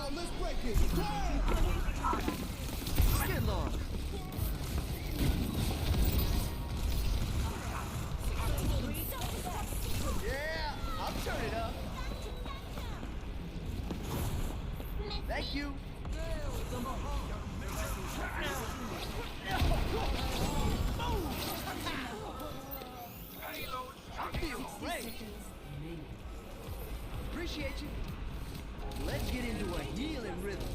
Oh, let's break it! Get long! Yeah, I'll turn it up. Thank you. I feel great. Appreciate you. Let's get into a healing rhythm.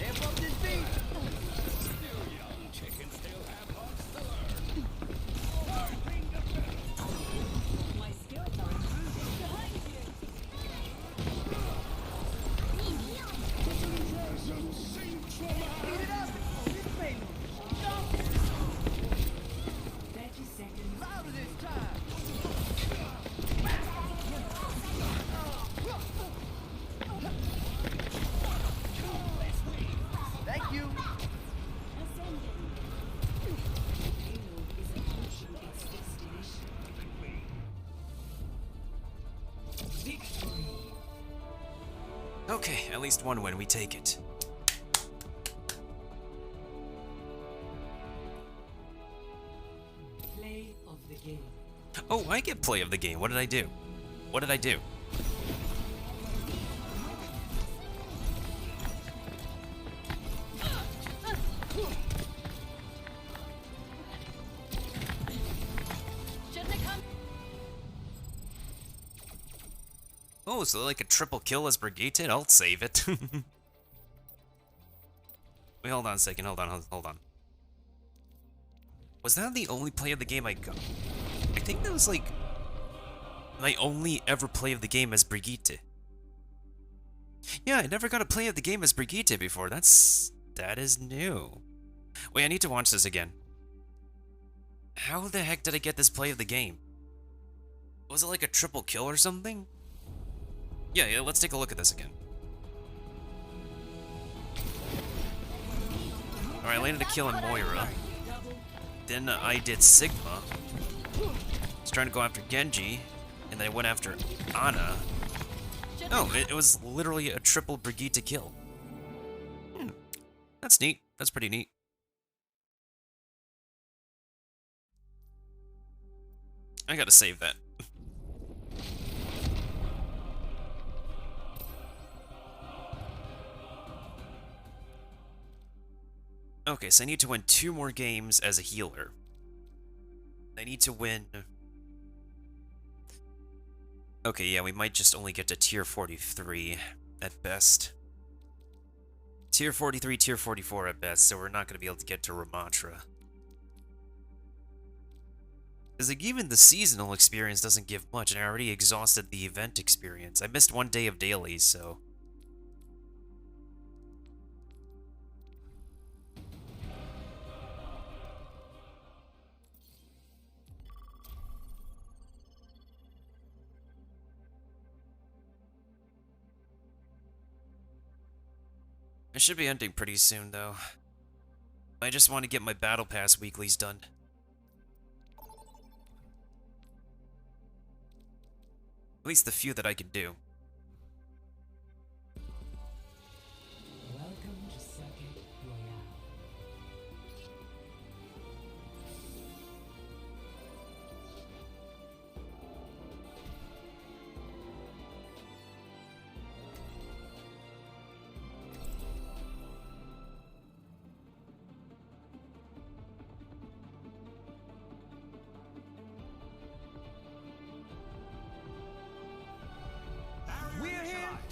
Amp up this beat. Chickens still have lots to learn. My skills are improving. Behind Beat it up. This baby. 30 seconds. Louder this time. Thank you. Okay, at least one win, we take it. Play of the game. Oh, I get play of the game. What did I do? What did I do? Shouldn't have come. Oh, so like a triple kill as Brigitte? I'll save it. Wait, hold on a second. Hold on. Was that the only play of the game I got? I think that was like my only ever play of the game as Brigitte. Yeah, I never got a play of the game as Brigitte before. That is new. Wait, I need to watch this again. How the heck did I get this play of the game? Was it like a triple kill or something? Yeah, let's take a look at this again. Alright, I landed a kill on Moira. Then I did Sigma. I was trying to go after Genji, and then I went after Ana. No, it was literally a triple Brigitte kill. That's neat. That's pretty neat. I gotta save that. Okay, so I need to win 2 more games as a healer. I need to win... Okay, yeah, we might just only get to tier 43 at best. Tier 43, tier 44 at best, so we're not going to be able to get to Ramatra. Because like, even the seasonal experience doesn't give much, and I already exhausted the event experience. I missed 1 day of dailies, so... I should be ending pretty soon, though. I just want to get my Battle Pass weeklies done. At least the few that I can do. Welcome to Circuit Royale.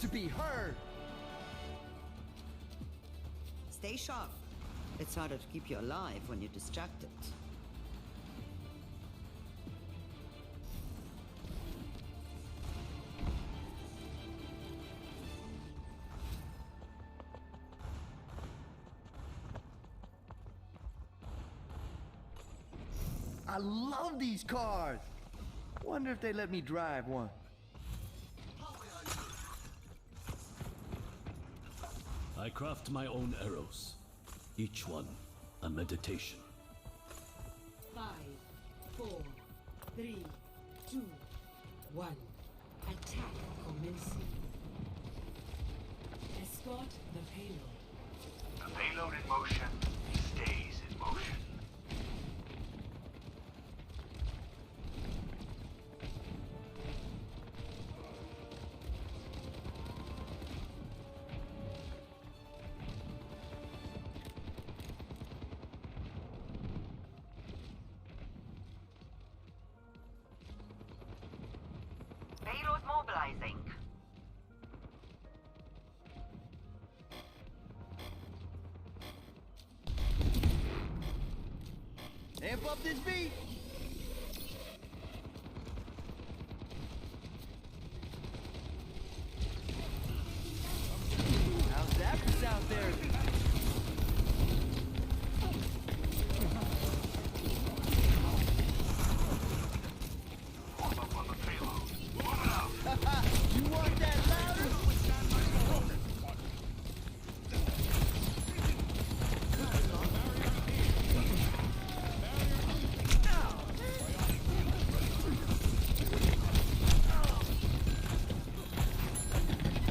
to be heard. Stay sharp. It's harder to keep you alive when you're distracted. I love these cars. Wonder if they let me drive one. I craft my own arrows, each one a meditation. 5, 4, 3, 2, 1. Attack commencing. Escort the payload. The payload in motion stays in motion. Payload mobilizing. Amp up this beat. How's that for South there? You want that louder?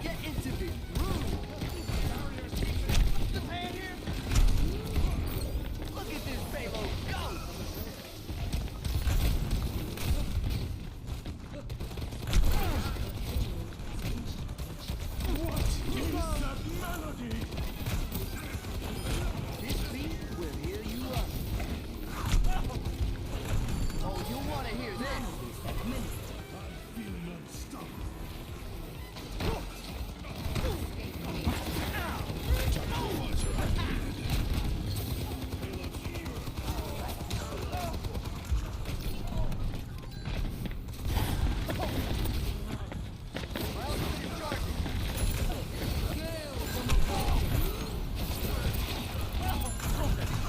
Get into this room. The man here. Look at this payload go. What is that melody? This beat will heal you up. Oh, you want to hear this? I'm feeling unstoppable.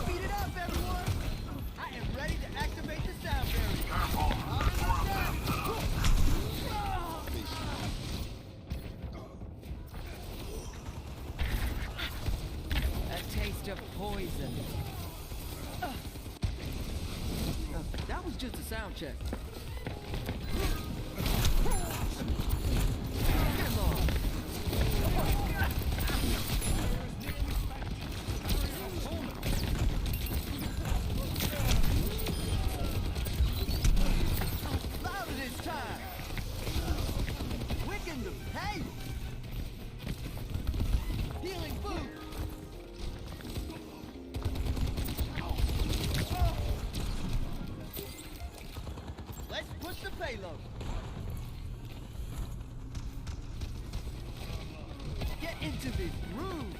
Speed it up, everyone! I am ready to activate the sound barrier. A taste of poison. That was just a sound check. Come on. Louder this time! Wicking the pain! Healing food! Let's push the payload! Get into this groove!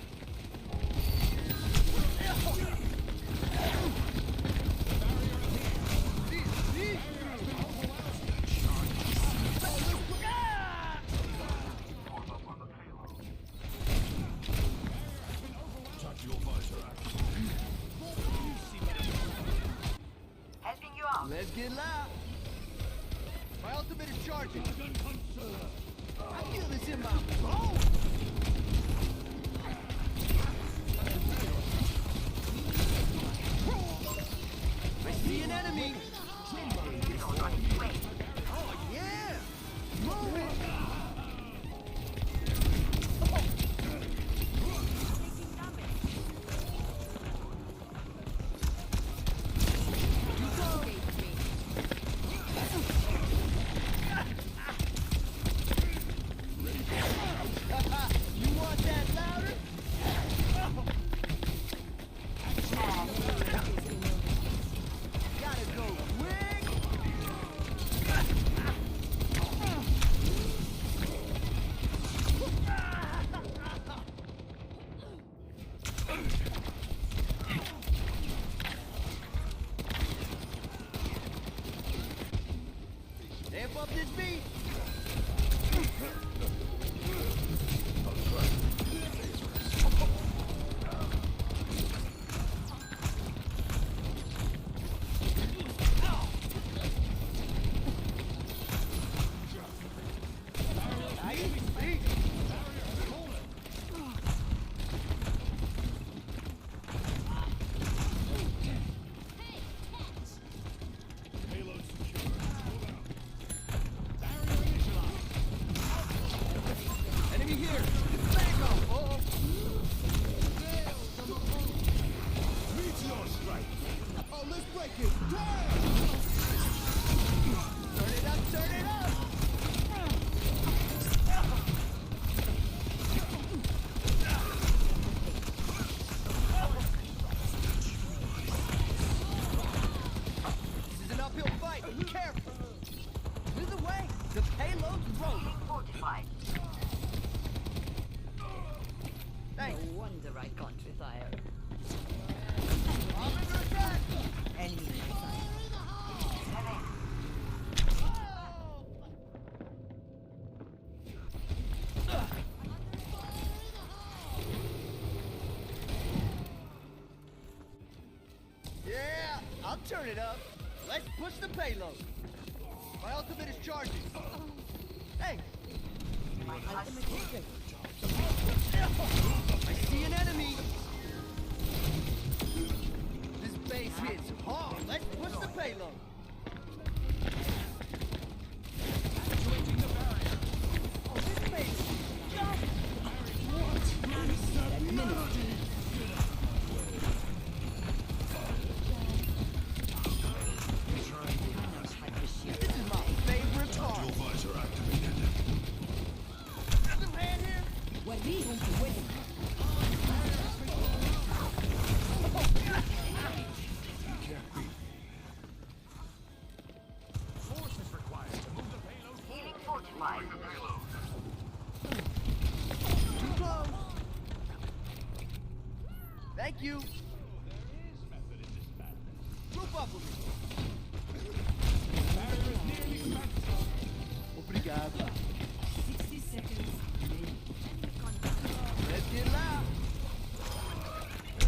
Helping you out. Let's get loud! My ultimate is charging! I feel this in my bones! I see an enemy! Oh yeah! Move it! You want that louder? Gotta go fortified. No wonder I can't retire. Under attack! Enemy in sight. Yeah, I'll turn it up. Let's push the payload. My ultimate is charging. Thanks. I see an enemy. This base hits hard. Let's push the payload. Activating the barrier. Oh, this base. What is that melody? This is my favorite part. Visor activated. Some hand here? Force is required to move the payload. Healing fortified. The payload. Too close. Thank you. Group up with me. Barrier is nearly spent. Obrigado. 60 seconds remaining. Let's get loud. The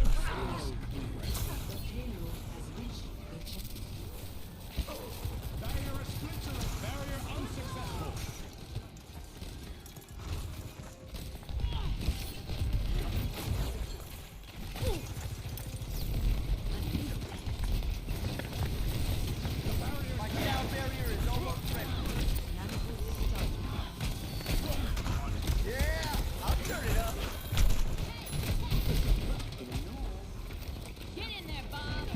payload has reached the checkpoint. Barrier is splintering. Barrier unsuccessful. My sound barrier is almost ready. Yeah, I'll turn it up. Get in there, Bob.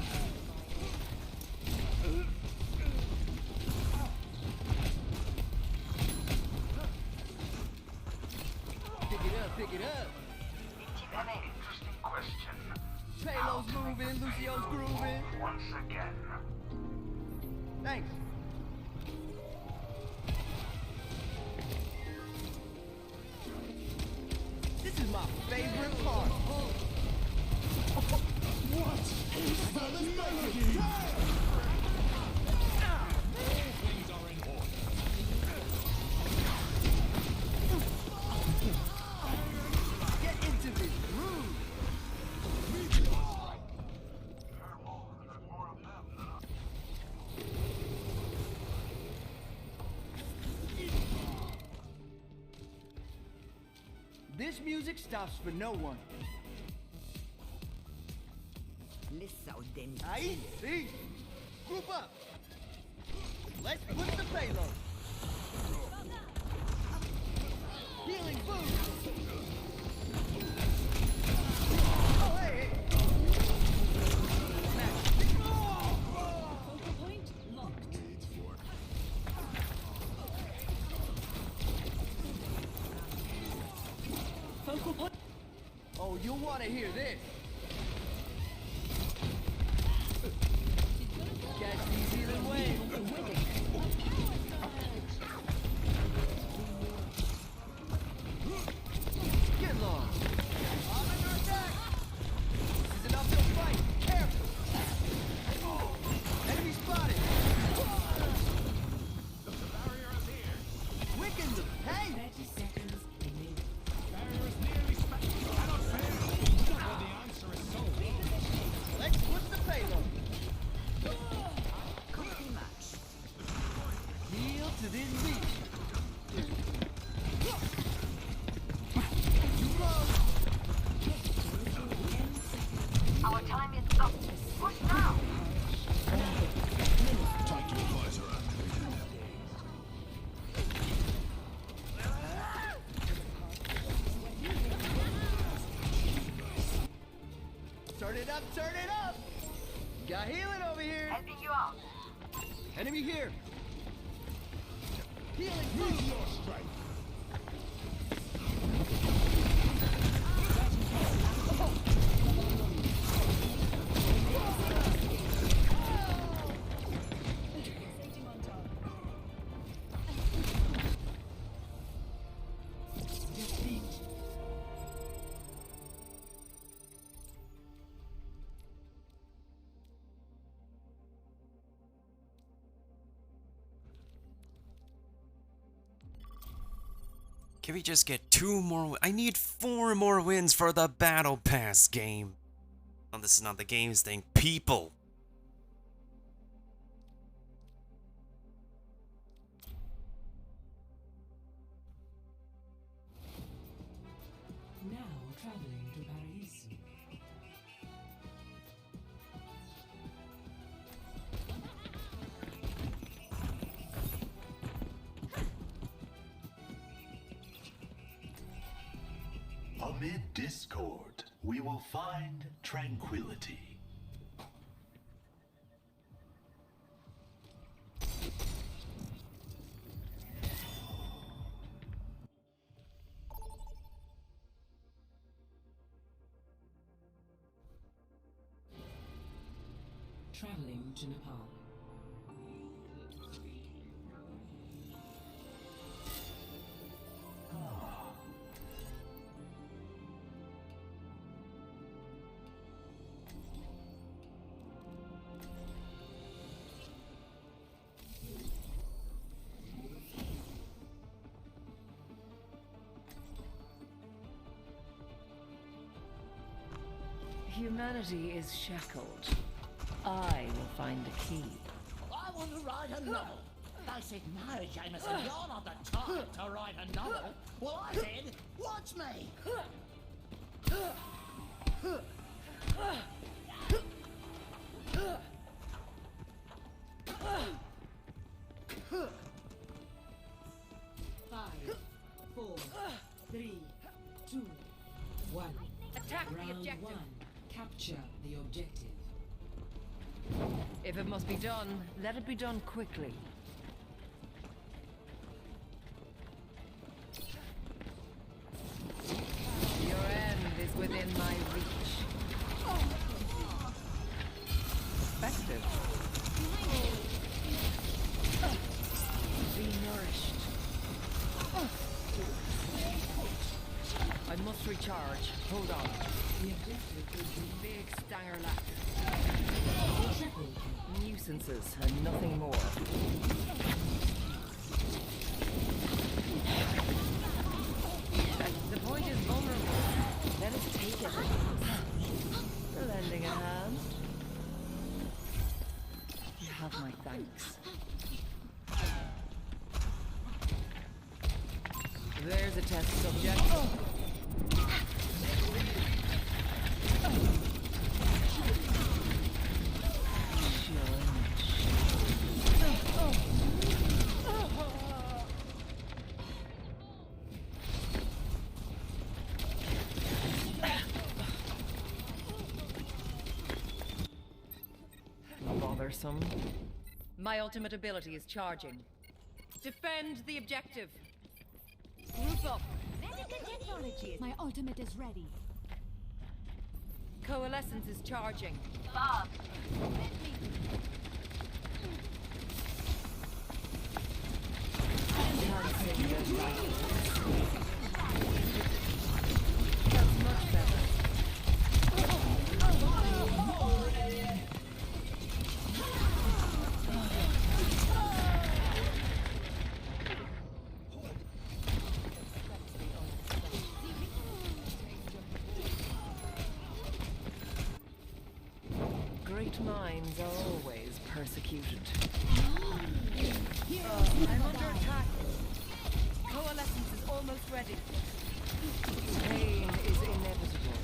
Pick it up, pick it up. Interesting question. Payload's moving, Lucio's grooving. Once again. Thanks. This is my favorite part. What is that melody? All things are in order. Get into this groove. This music stops for no one. Ahí, sí. Group up. Let's push the payload. Healing boost. Oh, hey. Focal point locked. Focal point. Oh, you'll want to hear this. Catch these healing waves. Get lost. I'm under attack. This is an uphill fight. Careful. Enemy spotted. The barrier is here. Wicken them. Hey. 30 seconds remaining. Barrier is nearly spent. Cannot fail. Well, the answer is so low. Let's push the payload. Cookie match. Heel to this beat. Our time is up. Push now. Tactical visor activated. Turn it up, turn it up. Got healing over here. Helping you out. Enemy here. Healing. Meteor strike. Can we just get 2 more? I need 4 more wins for the Battle Pass game. Oh, this is not the games thing. People. Now traveling to Paris. Amid discord, we will find tranquility. Traveling to Nepal. Humanity is shackled. I will find the key. I want to write a novel. They said, no, Jameson, you're not the type to write a novel. Well, I said, watch me. 5, 4, 3, 2, 1. Attack the Round objective. 1. Capture the objective. If it must be done, let it be done quickly. Your end is within my reach. Effective. Be nourished. I must recharge. Hold on. The objective is Big stanger lap. Nuisances and nothing more. The point is vulnerable. Let us take it. Lending a hand. You have my thanks. There's a test subject. Bothersome. My ultimate ability is charging. Defend the objective. Group up. My ultimate is ready. Coalescence is charging. Bob. Enhancing the vitals. That's much better. Great minds are always persecuted. I'm under attack. Coalescence is almost ready. Pain is inevitable.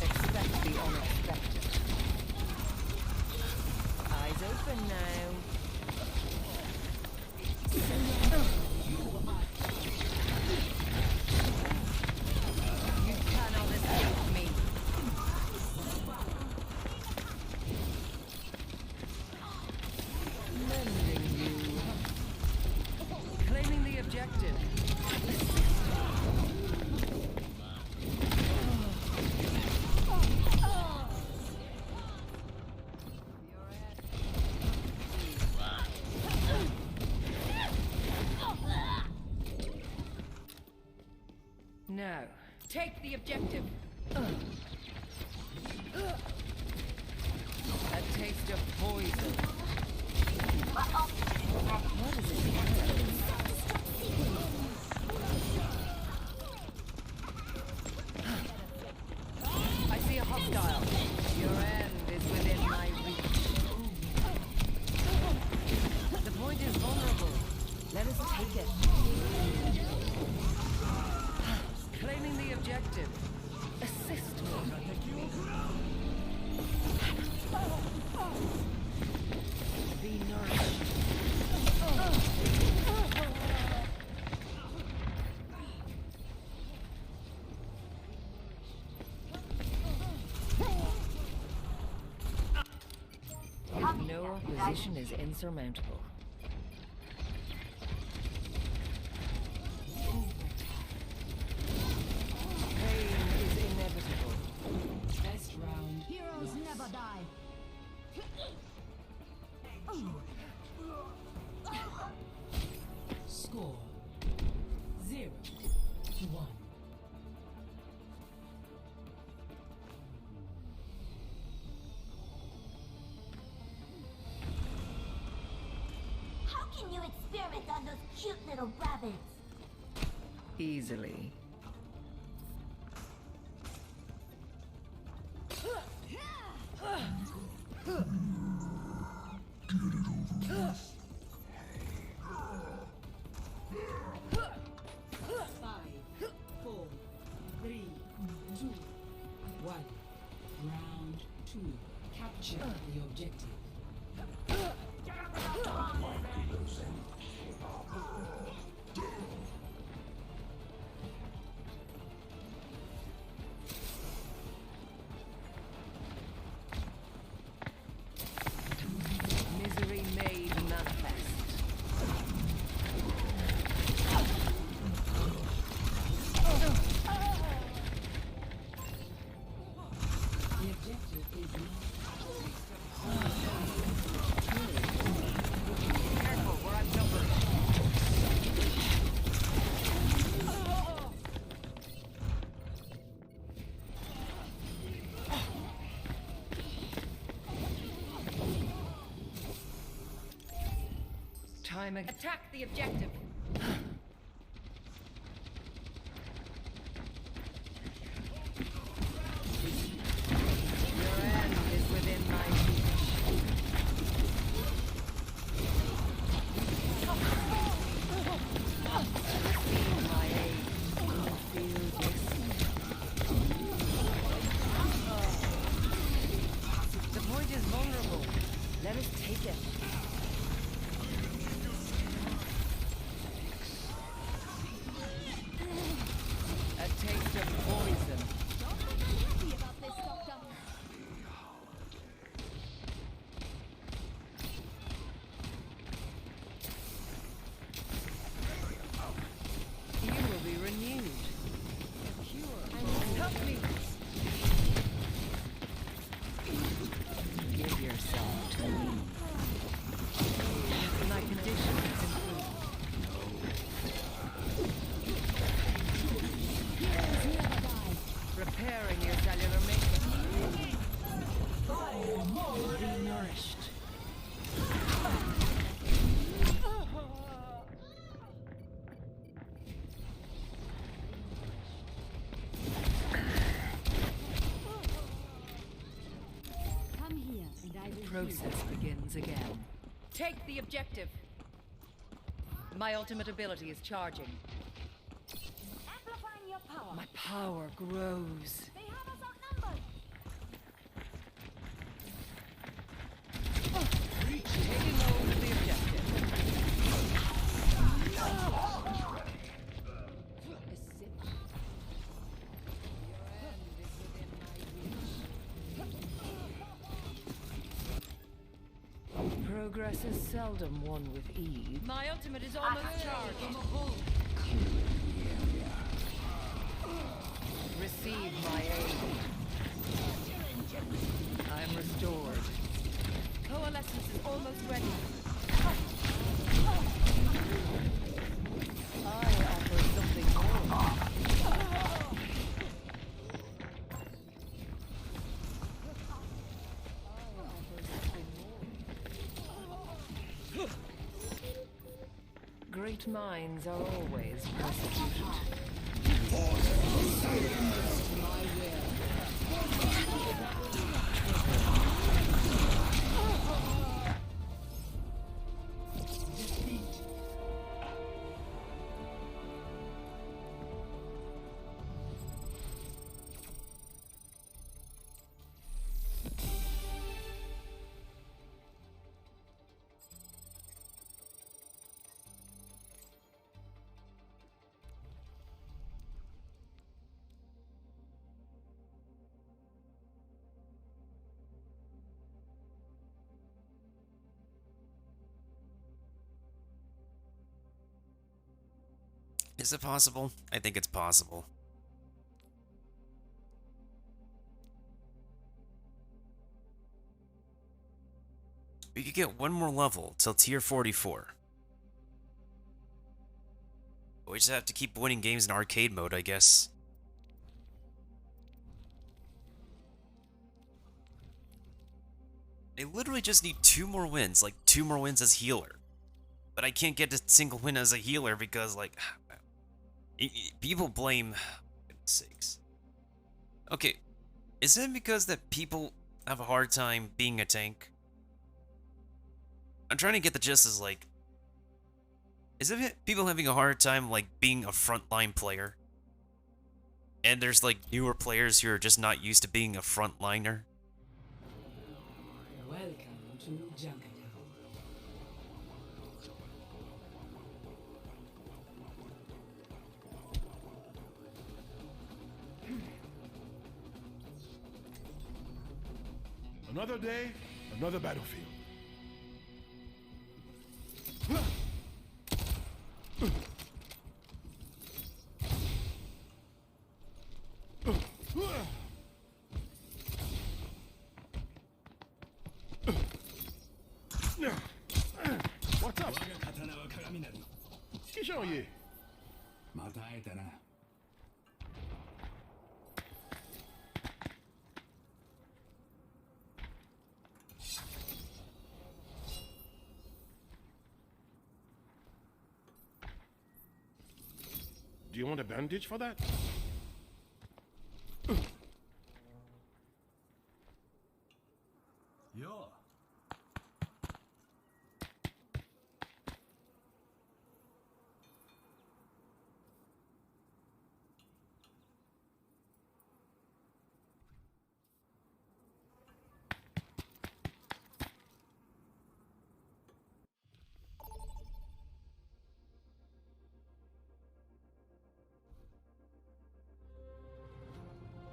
Expect the unexpected. Eyes open now. You cannot escape me. Mending you. Claiming the objective. Now, take the objective. A taste of poison. My ultimate is ready. What is it? I see a hostile. Your end is within my reach. The point is vulnerable. Let us take it. Claiming the objective. Assist me. Be nourished. No opposition is insurmountable. Pain is inevitable. Best round. Heroes never die. Score 0-1. How can you experiment on those cute little rabbits? Easily. Five, 4, 3, 2, 1. Round 2. Capture the objective. Misery made manifest. The objective is Careful, we're outnumbered. Time again. Attack the objective. Your end is within my reach. Receive my aid. Feel this. The point is vulnerable. Let us take it. A taste of poison. Happy about this, Doctor. You will be renewed. A cure. Help me. Give yourself to me. My condition is improved. Repairing your cellular makeup. Be nourished. Come here, and I will. Process begins again. Take the objective. My ultimate ability is charging. Amplifying your power. My power grows. They have us outnumbered. Taking hold of the objective. Progress is seldom won with ease. My ultimate is almost charged. Receive my aid. I am restored. Coalescence is almost ready. I offer something more. Great minds are always persecuted. Is it possible? I think it's possible. We could get one more level till tier 44. We just have to keep winning games in arcade mode, I guess. I literally just need 2 more wins, like 2 more wins as healer. But I can't get a single win as a healer because, like, people blame... For goodness sakes. Okay, is it because that people have a hard time being a tank? I'm trying to get the gist as, like... Is it people having a hard time, like, being a frontline player? And there's, like, newer players who are just not used to being a frontliner? Welcome to Junkertown. Another day, another battlefield. What's up? 師匠爺。また会えたな。Do you want a bandage for that? Yo.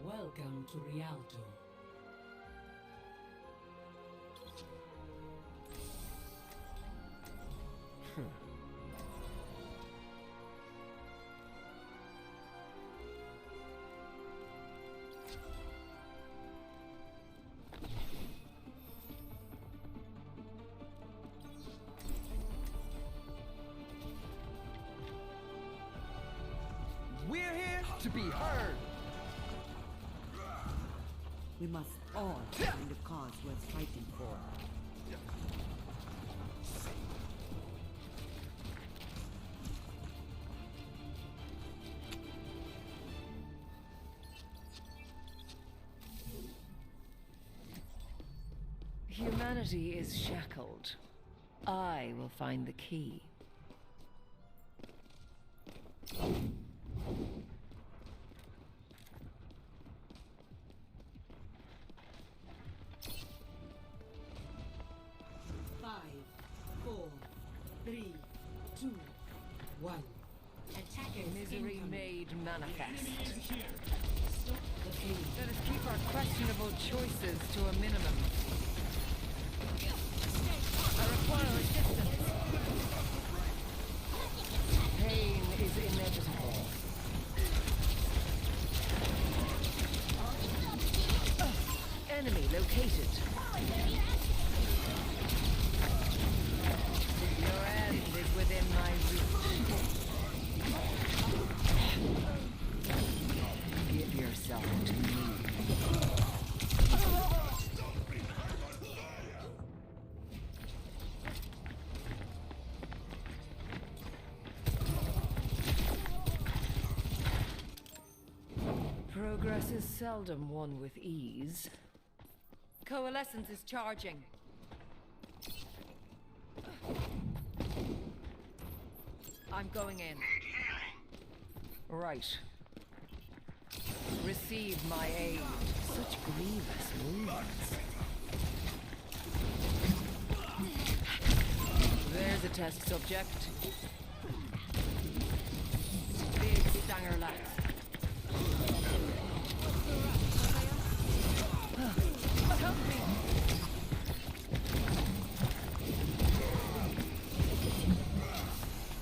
Welcome to Rialto. We're here to be heard. We must all find a cause worth fighting for. Humanity is shackled. I will find the key. Misery made manifest. Let us keep our questionable choices to a minimum. I require assistance. Pain is inevitable. Enemy located. Your end is within my reach. Give yourself to me. Progress is seldom won with ease. Coalescence is charging. I'm going in. Right. Receive my aid. Such grievous movements. There's a test subject. Big stanger lads. Help me!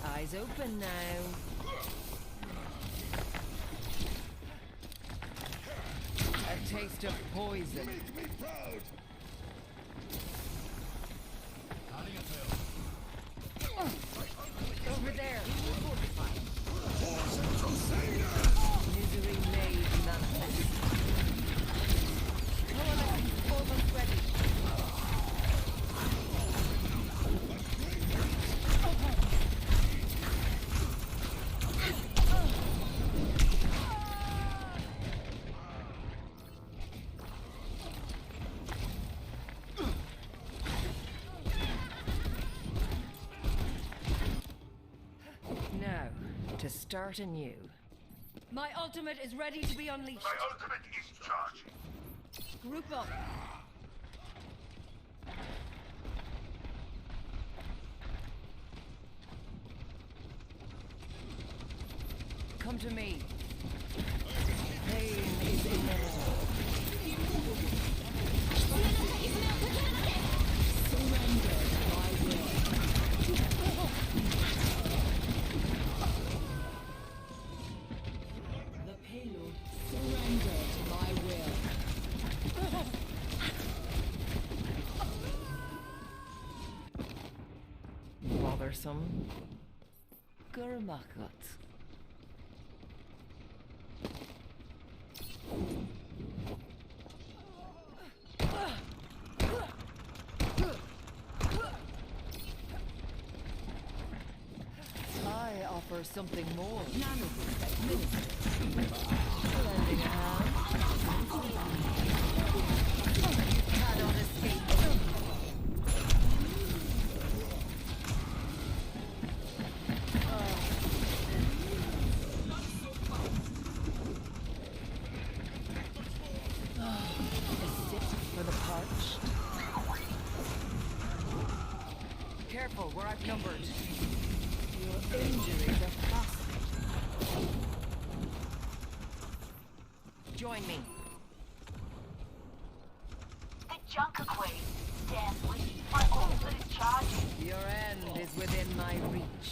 Eyes open now. A taste of poison. Make me proud. Over there. Poison Crusader! Misery made manifest. Coalescence almost ready. Now, to start anew. My ultimate is ready to be unleashed. My ultimate is charging. Group up. Come to me. Pain is inevitable. Surrender my will. The payload surrender to my will. Bothersome. Gurmakot. I offer something more. None of this administered. Lending a hand. You cannot escape. A sip for the parched. Careful, we're outnumbered. Your injuries are fascinating. Join me. The Junker Queen. Deadly. My ultimate is charging. Your end is within my reach.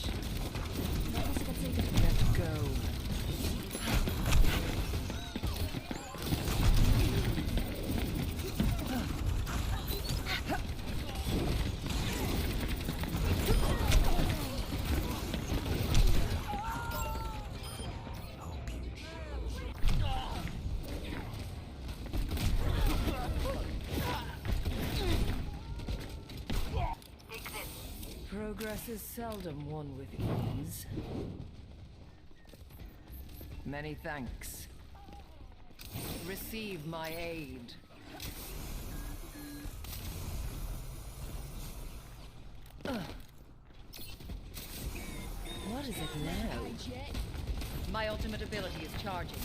Let go. Progress is seldom won with ease. Many thanks. Receive my aid. What is it now? My ultimate ability is charging.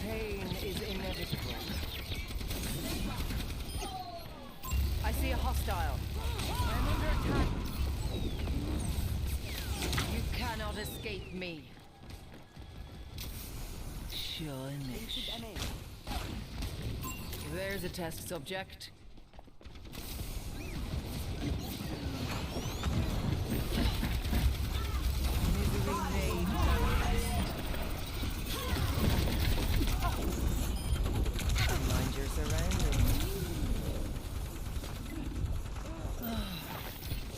Pain is inevitable. I see a hostile. I'm under attack. You cannot escape me. Shinish. There's a test subject. Misery made manifest. Mind your surroundings.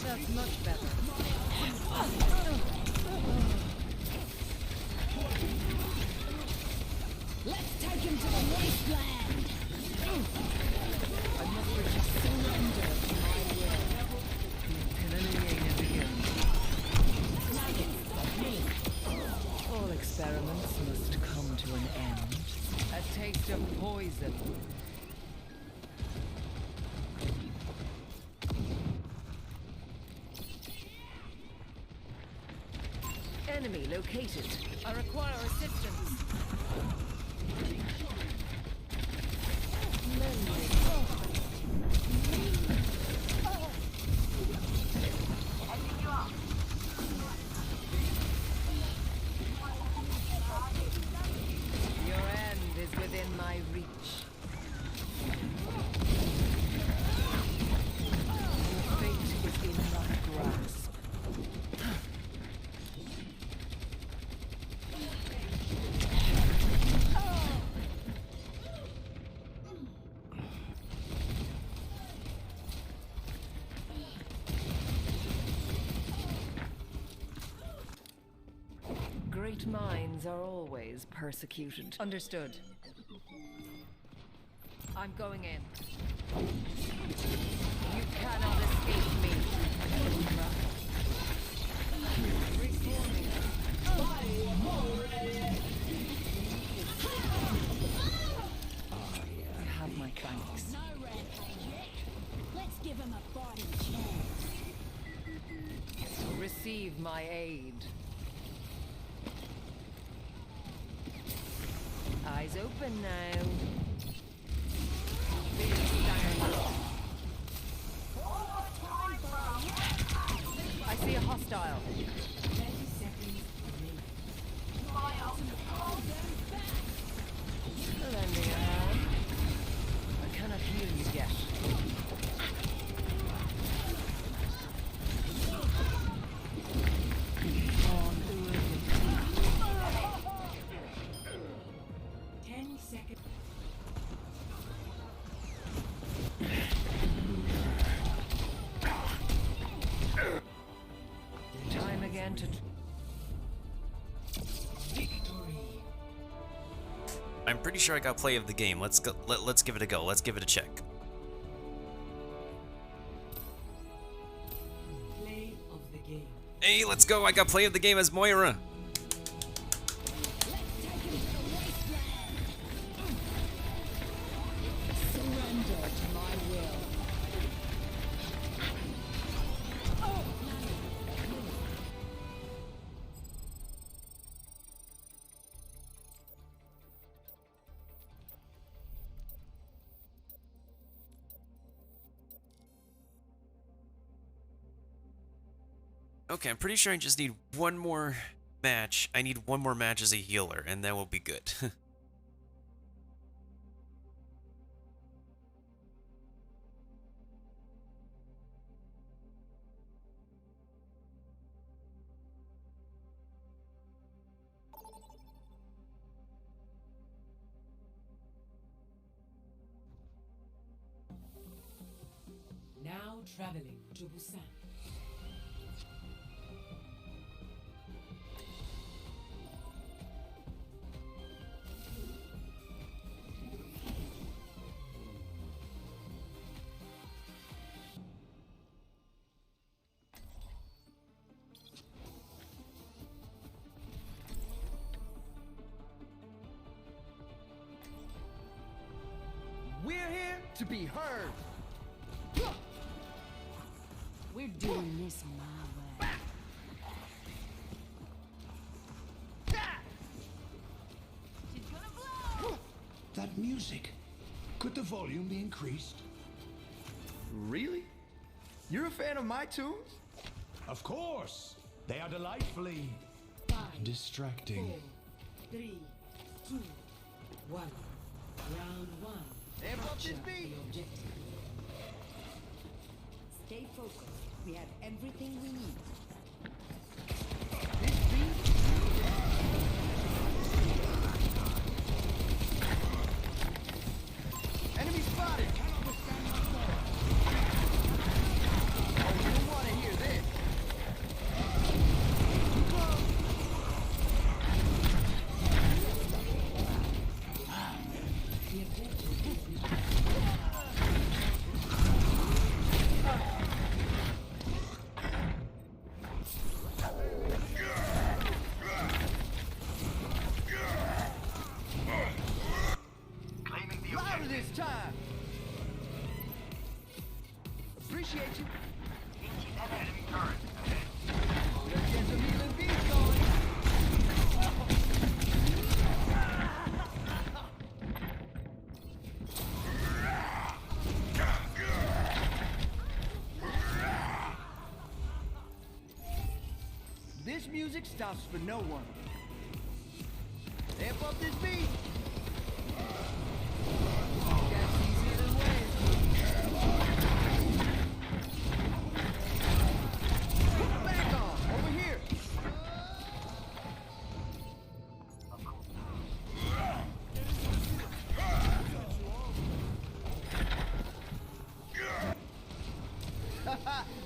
That's much better. Let's take him to the wasteland! I must just surrender to my will. Humiliating again. All experiments must poison. Enemy located. I require assistance. Your end is within my reach. Your fate is in my grasp. Great minds are always persecuted. Understood. I'm going in. You cannot escape me. Reforming. I have my thanks. No rampage yet. Let's give him a fighting chance. Receive my aid. Eyes open now. Big stand. I see a hostile. 30 seconds remaining. Lending a hand. I cannot heal you yet. On Urban. 10 seconds. Time again to. I'm pretty sure I got play of the game. Let's go. Let's give it a go. Let's give it a check. Play of the game. Hey, let's go. I got play of the game as Moira. Surrender to my will. Okay, I'm pretty sure I just need one more match. I need one more match as a healer, and that will be good. Now traveling to Busan. We're here to be heard. We're doing this my way. That music. Could the volume be increased? Really? You're a fan of my tunes? Of course. They are delightfully 5, Distracting. 4, 3, 2, 1. Round 1. Amp up this Capture beat. the objective. Stay focused. We have everything we need. This beat. Enemy spotted. Oh, you want to hear this? The objective is Appreciate you. Enemy turret ahead. Let's get some even beats going. This music stops for no one. Amp up this beat. That's easier than waves. Back off, over here.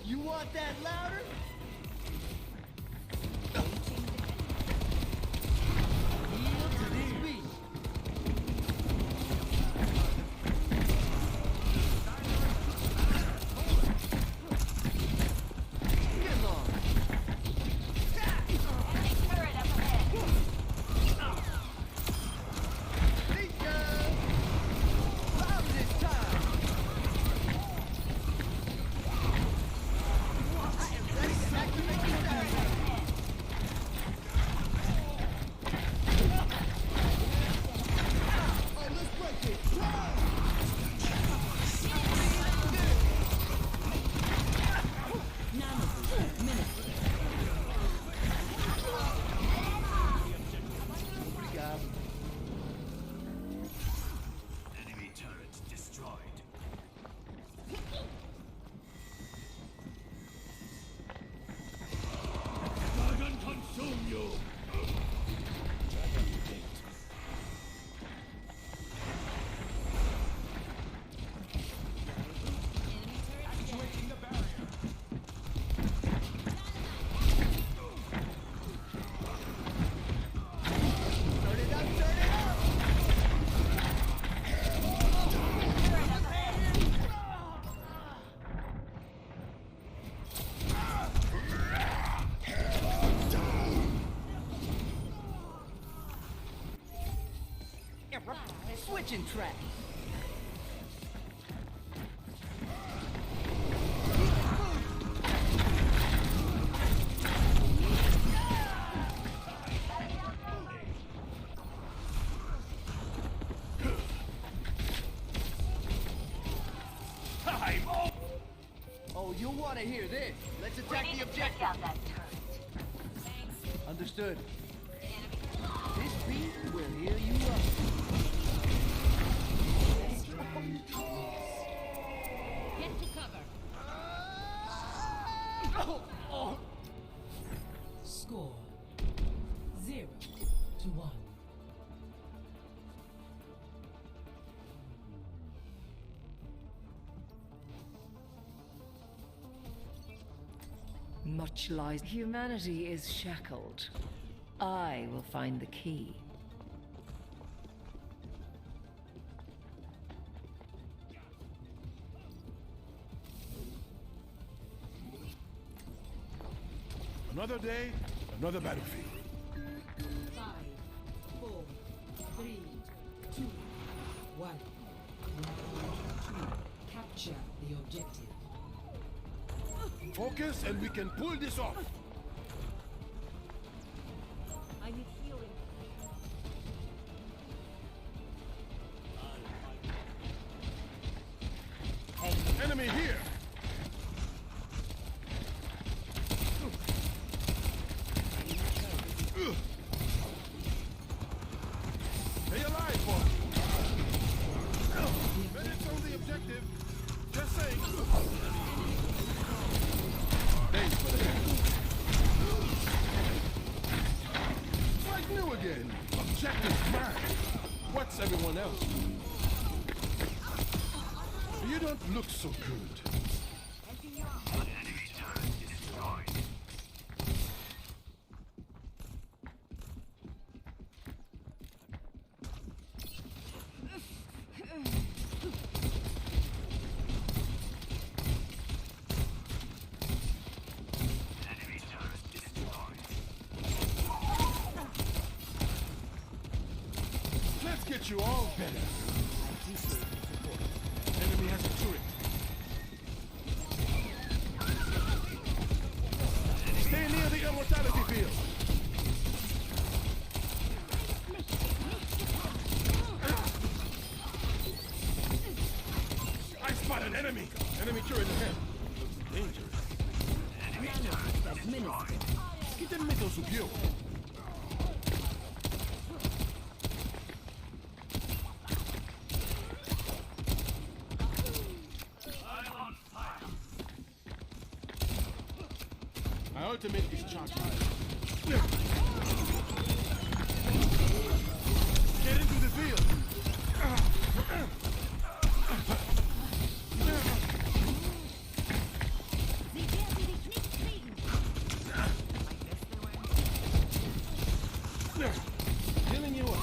You want that louder? Yield to this beat. Get on. Turret up ahead. Pizza! Louder this time. I am ready to activate the sound. Oh, let's break it. Enemy turret destroyed. Dragon consume you! Dragon gate. Activating the barrier. Turn it up, turn it up! Switching tracks. I'm off. Oh, you'll want to hear this. Let's We attack need the to take objective. out that turret. Understood. This beat will heal you up. Get to cover. Score 0-1. Much lies. Humanity is shackled. I will find the key. Another day, another battlefield. 5, 4, 3, 2, 1. Capture the objective. Focus and we can pull this off. I need healing. Enemy here. Stay alive, boy. Minutes on the objective. Just saying. Thanks for the help. Like new again. Objective mine. What's everyone else? You don't look so good. Enemy turret destroyed. Enemy turret destroyed. Let's get you all better. Enemy has a turret. Enemy turret ahead. Looks dangerous. Quiten metal superior. My ultimate is charged. Get into the field. Healing you up.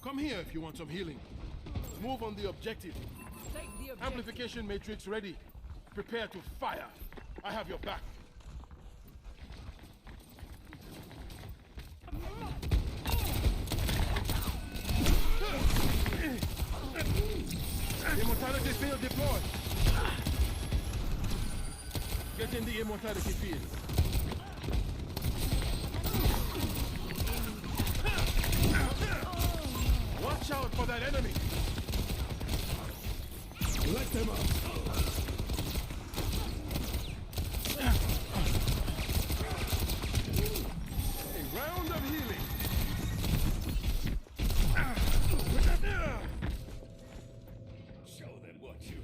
Come here if you want some healing. Move on the objective. Amplification matrix ready. Prepare to fire. I have your back. Immortality field deployed. Get in the immortality field. Watch out for that enemy. Let them up. A round of healing. Show them what you.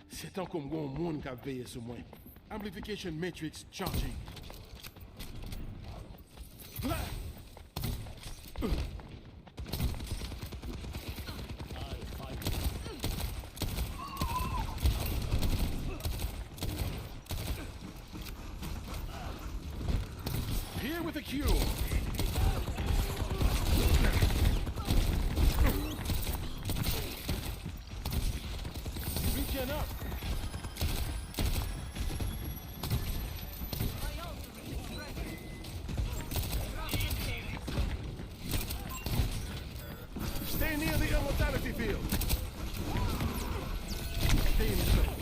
C'est tant comme un monde qui a veillé sur moi. Amplification matrix charging. Here with a cue. Regen up. Stay near the immortality field. Stay in the zone.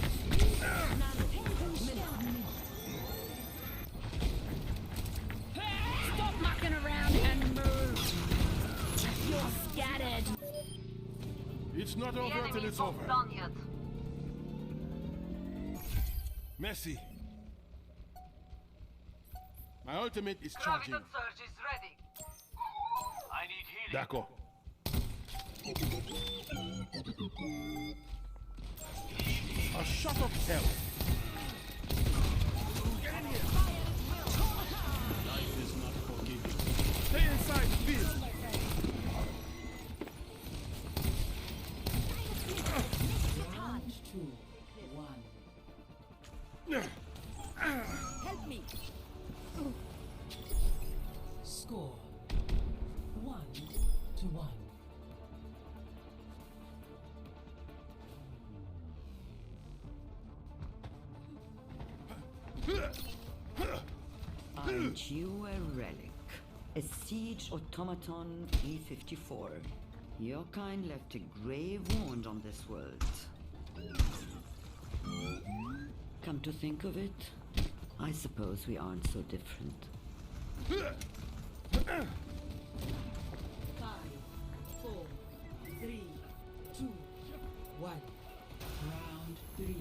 Stop mucking around and move. You're scattered. It's not over till it's over. Messi. My ultimate is charging. Surge is ready. I need healing. D'accord. A shot of hell. Get in here. Life is not forgiving. Stay inside the field. Round 2, 1. Help me. Score 1-1. Aren't you a relic? A siege automaton E54. Your kind left a grave wound on this world. Come to think of it, I suppose we aren't so different. 5, 4, 3, 2, 1. Round 3.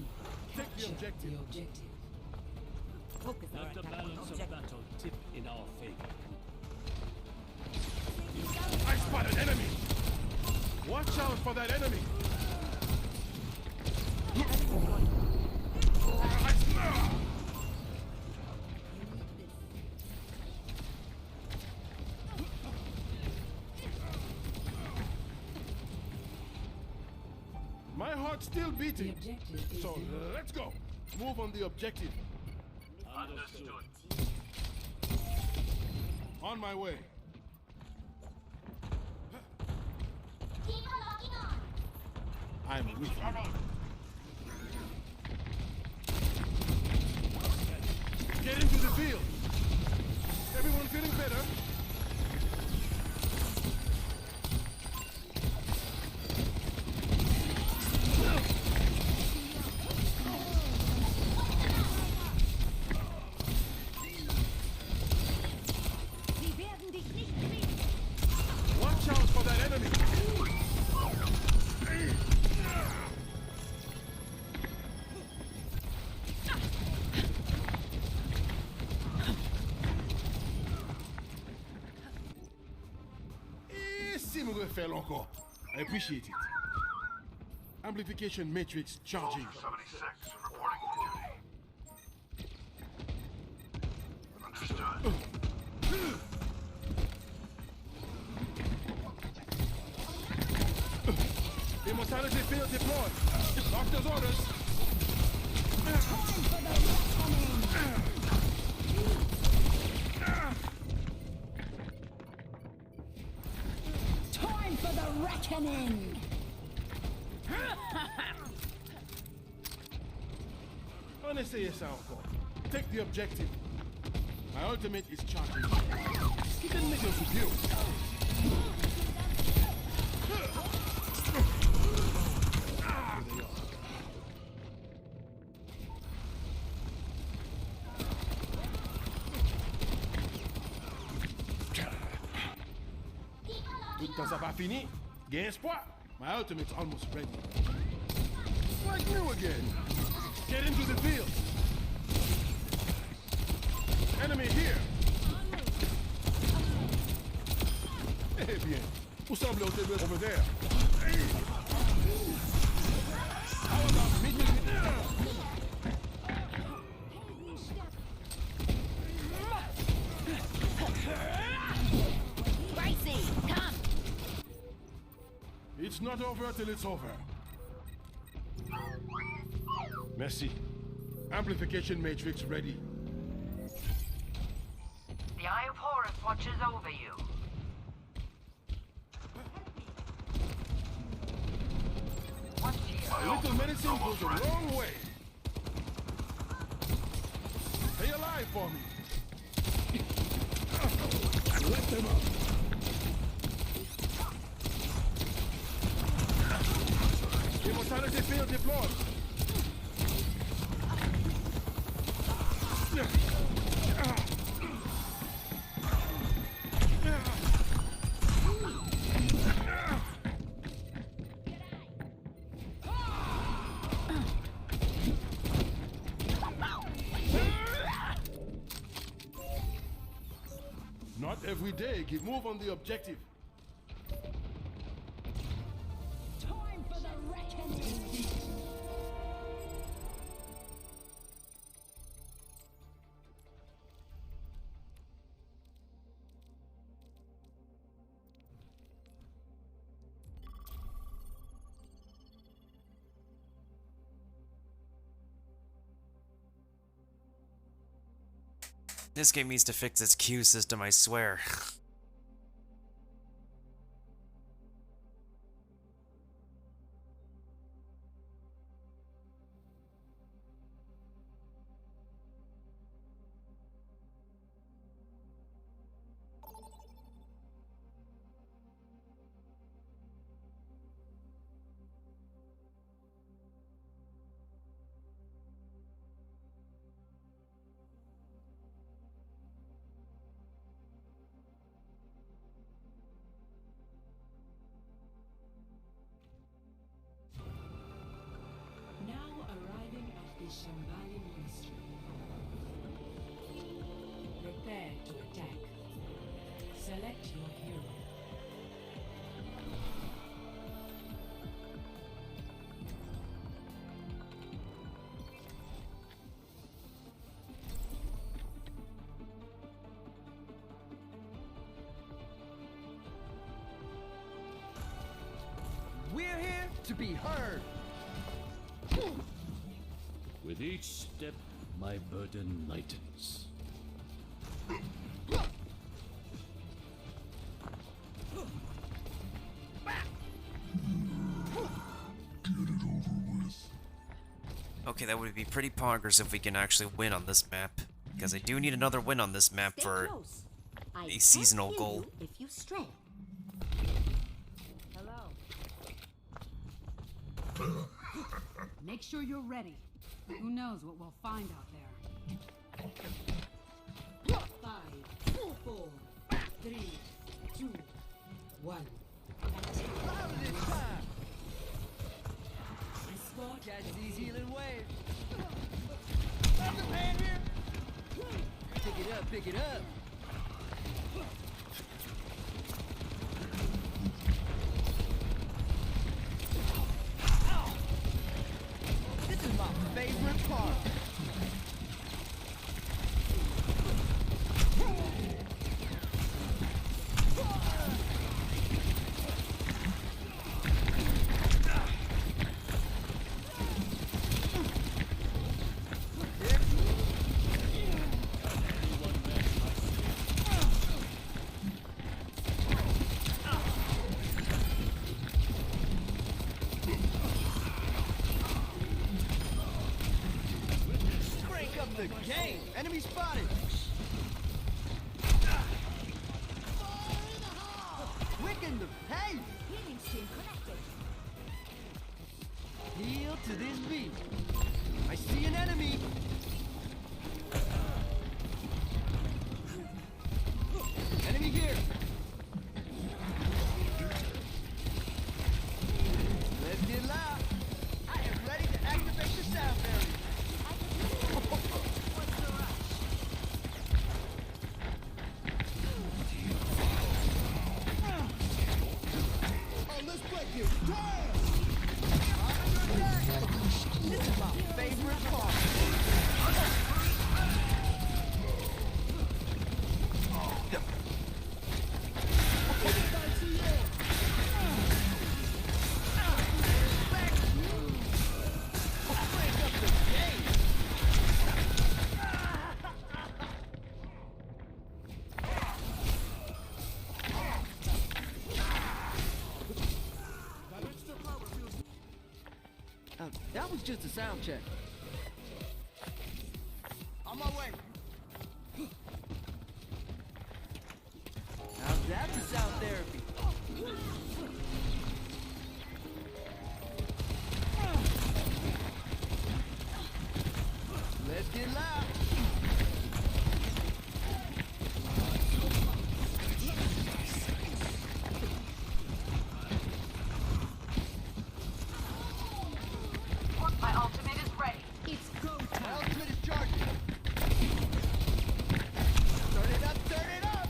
Take the objective. Focus our Let the attack on balance of objective. battle tip in our favor. I spot an enemy. Watch out for that enemy. My heart's still beating. So let's go. Move on the objective. Understood. On my way. Keep on locking on. I'm with you. field. Everyone feeling better? Watch out for that enemy. Si me refaire encore. I appreciate it. Amplification matrix charging. 76 reporting duty. Understood. Immortality field deployed. Doctor's orders. Time for the reckoning! On essaye ça encore. Take the objective. My ultimate is charging. He didn't make no superior. Tout le temps ça va fini. Gain espoir. My ultimate's almost ready. Like new again. Get into the field. Enemy here. Eh bien. Où semble over there? How about meet me? Gracie, come! It's not over till it's over. Merci. Amplification matrix ready. The Eye of Horus watches over you. What's here? A little medicine goes a long way. Stay alive for me. Let them up. Immortality field deployed. Not every day. Keep move on the objective. Time for the reckoning! This game needs to fix its queue system, I swear. Now arriving at the Shambhala Monastery. Prepare to attack. Select your hero. We're here to be heard. With each step, my burden lightens. Okay, that would be pretty poggers if we can actually win on this map. because I do need another win on this map Stay for close. I a can't seasonal kill goal. you if you stray. Hello. Make sure you're ready. Who knows what we'll find out there. 5, 4, 3, 2, 1. Louder this time. Escort. Catch these healing waves. Got some hand here. Pick it up, pick it up. This is my favorite part. Crank up the game. Enemy spotted. Quicken the pace. Healing stream connected. Heal to this beat. I see an enemy. Enemy here. Let's get loud. I am ready to activate the sound barrier. What's the rush? Oh, let's break it. Damn! This is my favorite part. That was just a sound check. On my way. How's that for sound therapy? Let's get loud. My ultimate is ready. It's go time. My ultimate is charging. Turn it up, turn it up.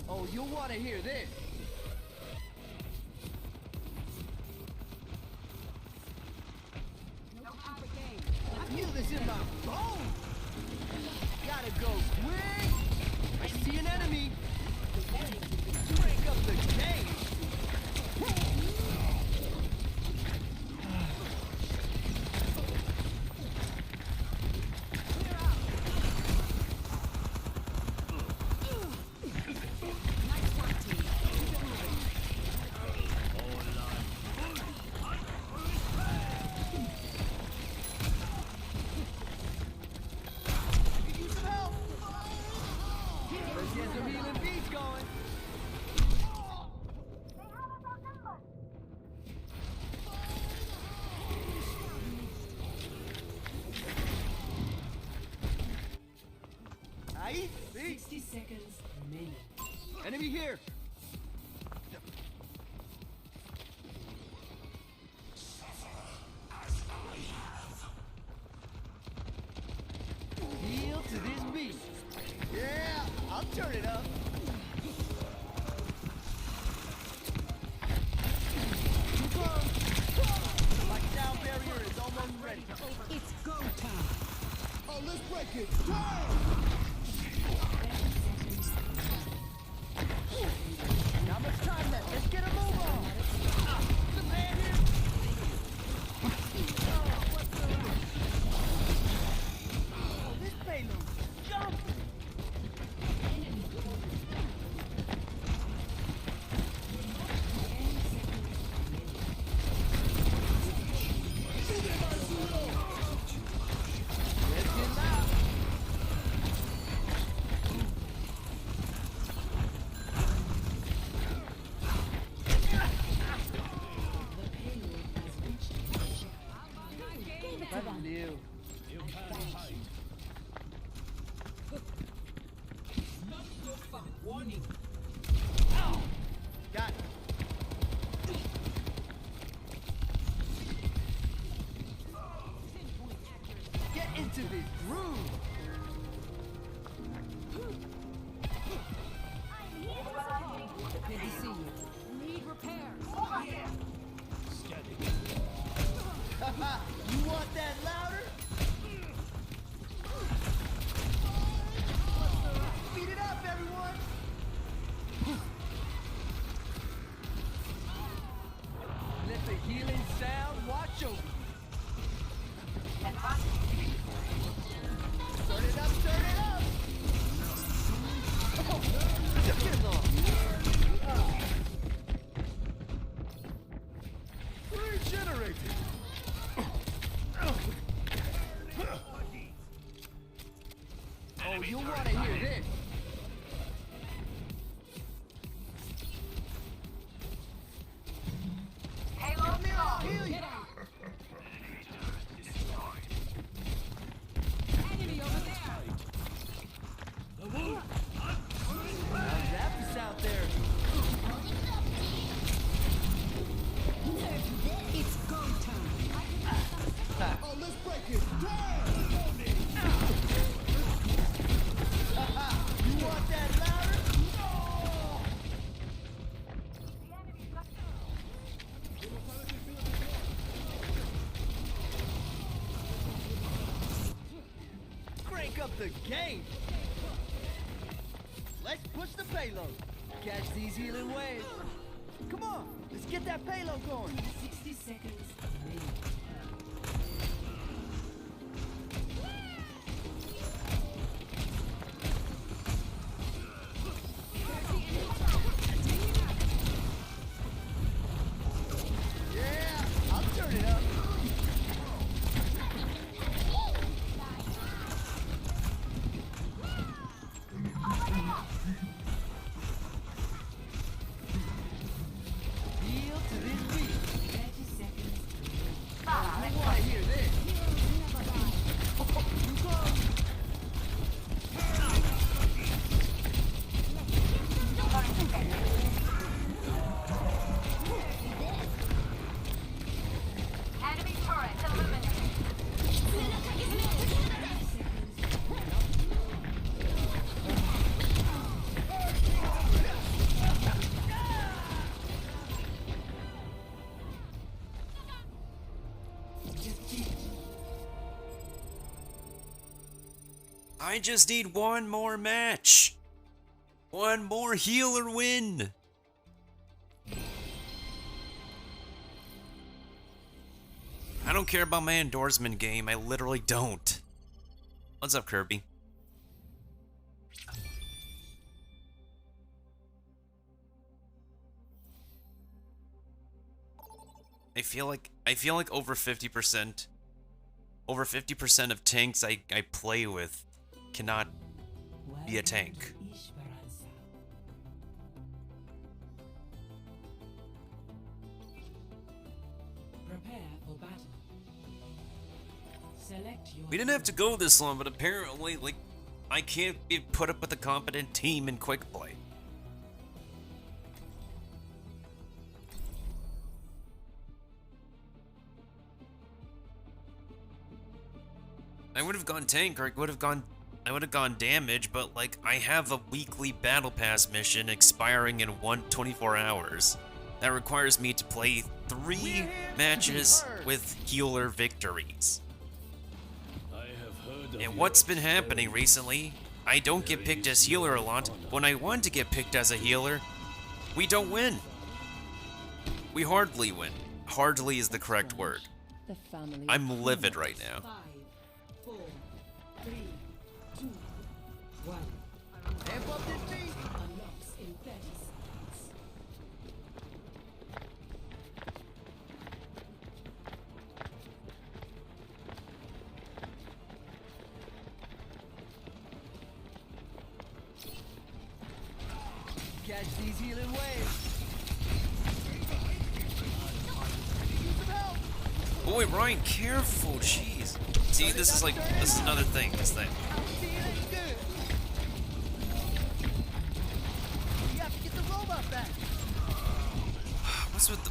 Oh, you'll want to hear this. No time for games. I feel this in my bones. Gotta go quick. I see an enemy. Crank up the game. Nice work, team. Keep it moving. Could use some help. Let's get some healing beats going. Ahí, sí. 60 seconds remaining. Enemy here. Heal to this beat. Yeah, I'll turn it up. Too close. My sound barrier is almost ready. It's go time. Oh, let's break it. Not much time left. Let's get a move on. Some hand here. Liu. You can't hide. Not your fuck warning. Ow! Got it. Get into this groove. Good to see you. Need repairs. You want that louder? Speed it up, everyone! Let the healing sound watch over you. Turn it up, turn it up! Oh, get along. Regenerated. Oh, you want to hear this? Halo Come here, I'll heal you. Enemy over there. How's that out there? It's go time. Oh, let's break it. You want that louder? Crank up the game. Let's push the payload. Catch these healing waves. Come on, let's get that payload going. 60 seconds remaining. Yeah, I'll turn it up. Feel to this beat. 30 seconds. I want to hear this. enemy turret eliminated. I just need one more match. One more healer win. I don't care about my endorsement game. I literally don't. What's up, Kirby? I feel like over 50% of tanks I play with cannot be a tank. Prepare for battle. Select your We didn't have to go this long, but apparently, like, I can't be put up with a competent team in quick play. I would have gone tank, or I would have gone damage, but like I have a weekly battle pass mission expiring in 24 hours. That requires me to play 3 matches with healer victories. And what's been happening recently, I don't get picked as healer a lot. When I want to get picked as a healer, we don't win. We hardly win. Hardly is the correct word. The family. I'm livid right now. 5, 4, 3, 2, 1. Amp up this beat. Unlocks in 30 seconds. Catch these healing waves. Need some help. Boy, Ryan, careful, jeez. See, this is another thing, this thing. You have to get the robot back.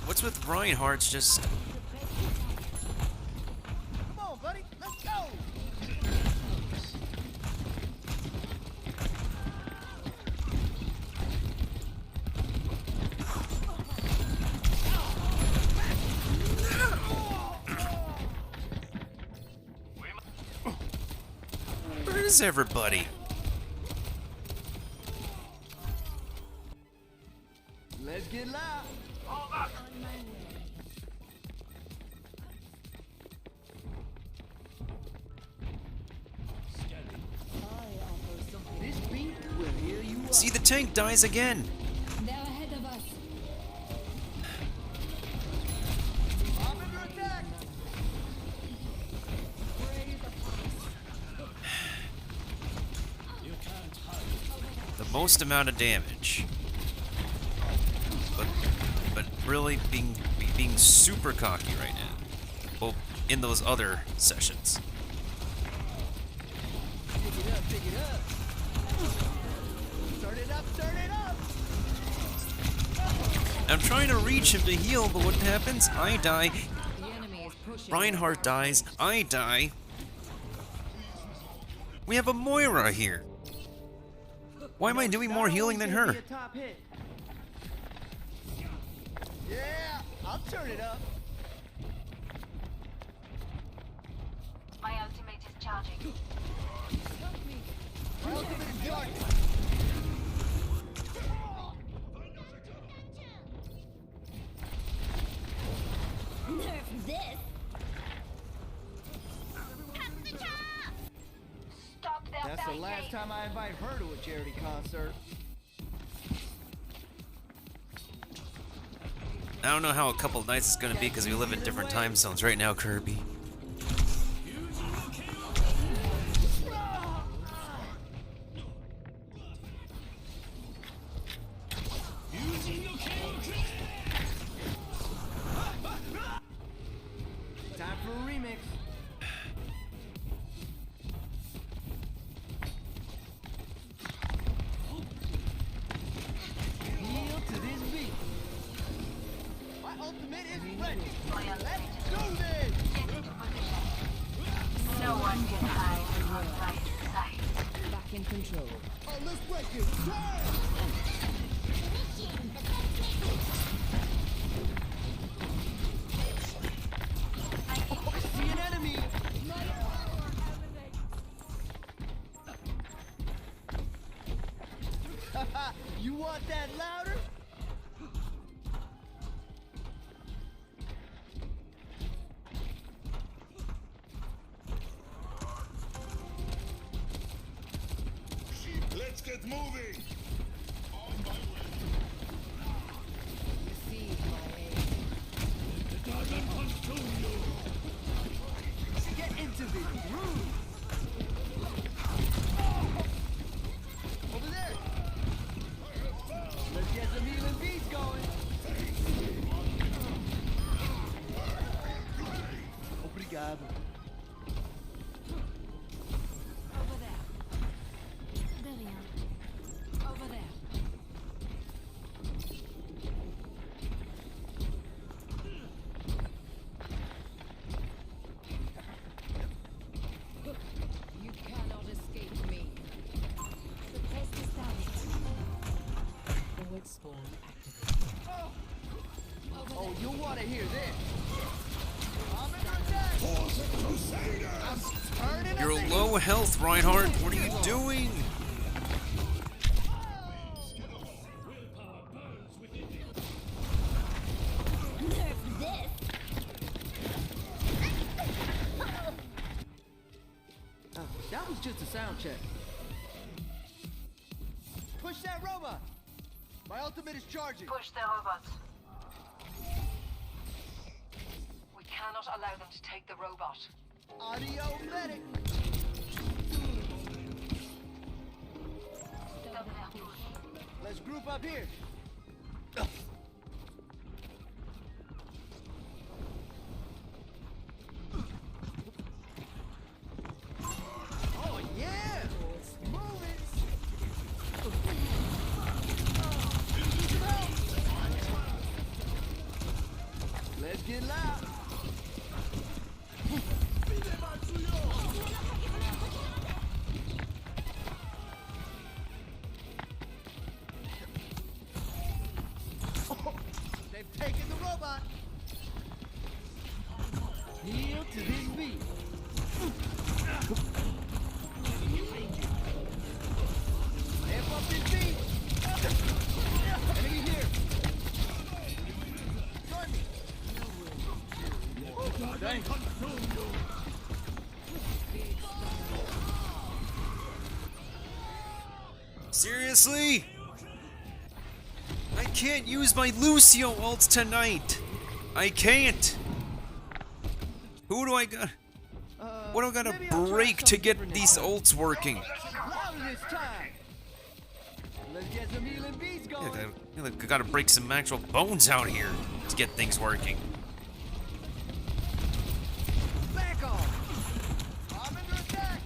What's with Reinhardt's just... Come on, buddy. Let's go. Where is everybody? Let's get loud. This beat will heal you up. See, the tank dies again. They're ahead of us. I'm under attack. The most amount of damage. But really being super cocky right now. Well, in those other sessions. Pick it up, pick it up. Turn it up, turn it up. I'm trying to reach him to heal, but what happens? I die. Reinhardt dies. I die. We have a Moira here. Why am I doing more healing than her? Yeah, I'll turn it up. My ultimate is charging. My ultimate is charging. Nerf this. Stop their That's the last time I invite her to a charity concert. I don't know how a couple nights is gonna be because we live in different time zones right now, Kirby. Time for a remix. Heel to this beat. My ultimate is ready. Let's do this. No one can hide from my sight. Back in control. Oh, let's break it. Turn! I see an enemy. You want that louder? Let's get moving. On my way. Receive my aid. Get into the groove. Over there. Let's get some healing beats going. Obrigado. Over there. Over there. You cannot escape me. Suppress the sound. Forward spawn activated. Oh, you'll want to hear this. I'm under attack. I'm turning You're up the low health, Reinhardt. What are you doing? Nerf this. Oh, that was just a sound check. Push that robot. My ultimate is charging. Push the robots. We cannot allow them to take the robot. Audio medic. Let's group up here. to his feet. Amp up his feet. Enemy here. Join me. Thanks. Seriously? I can't use my Lucio ults tonight. I can't. Who do I got? What do I gotta break to get these ults working? Louder this time. Let's get some healing beats going. I gotta break some actual bones out here to get things working. Back off. I'm under attack.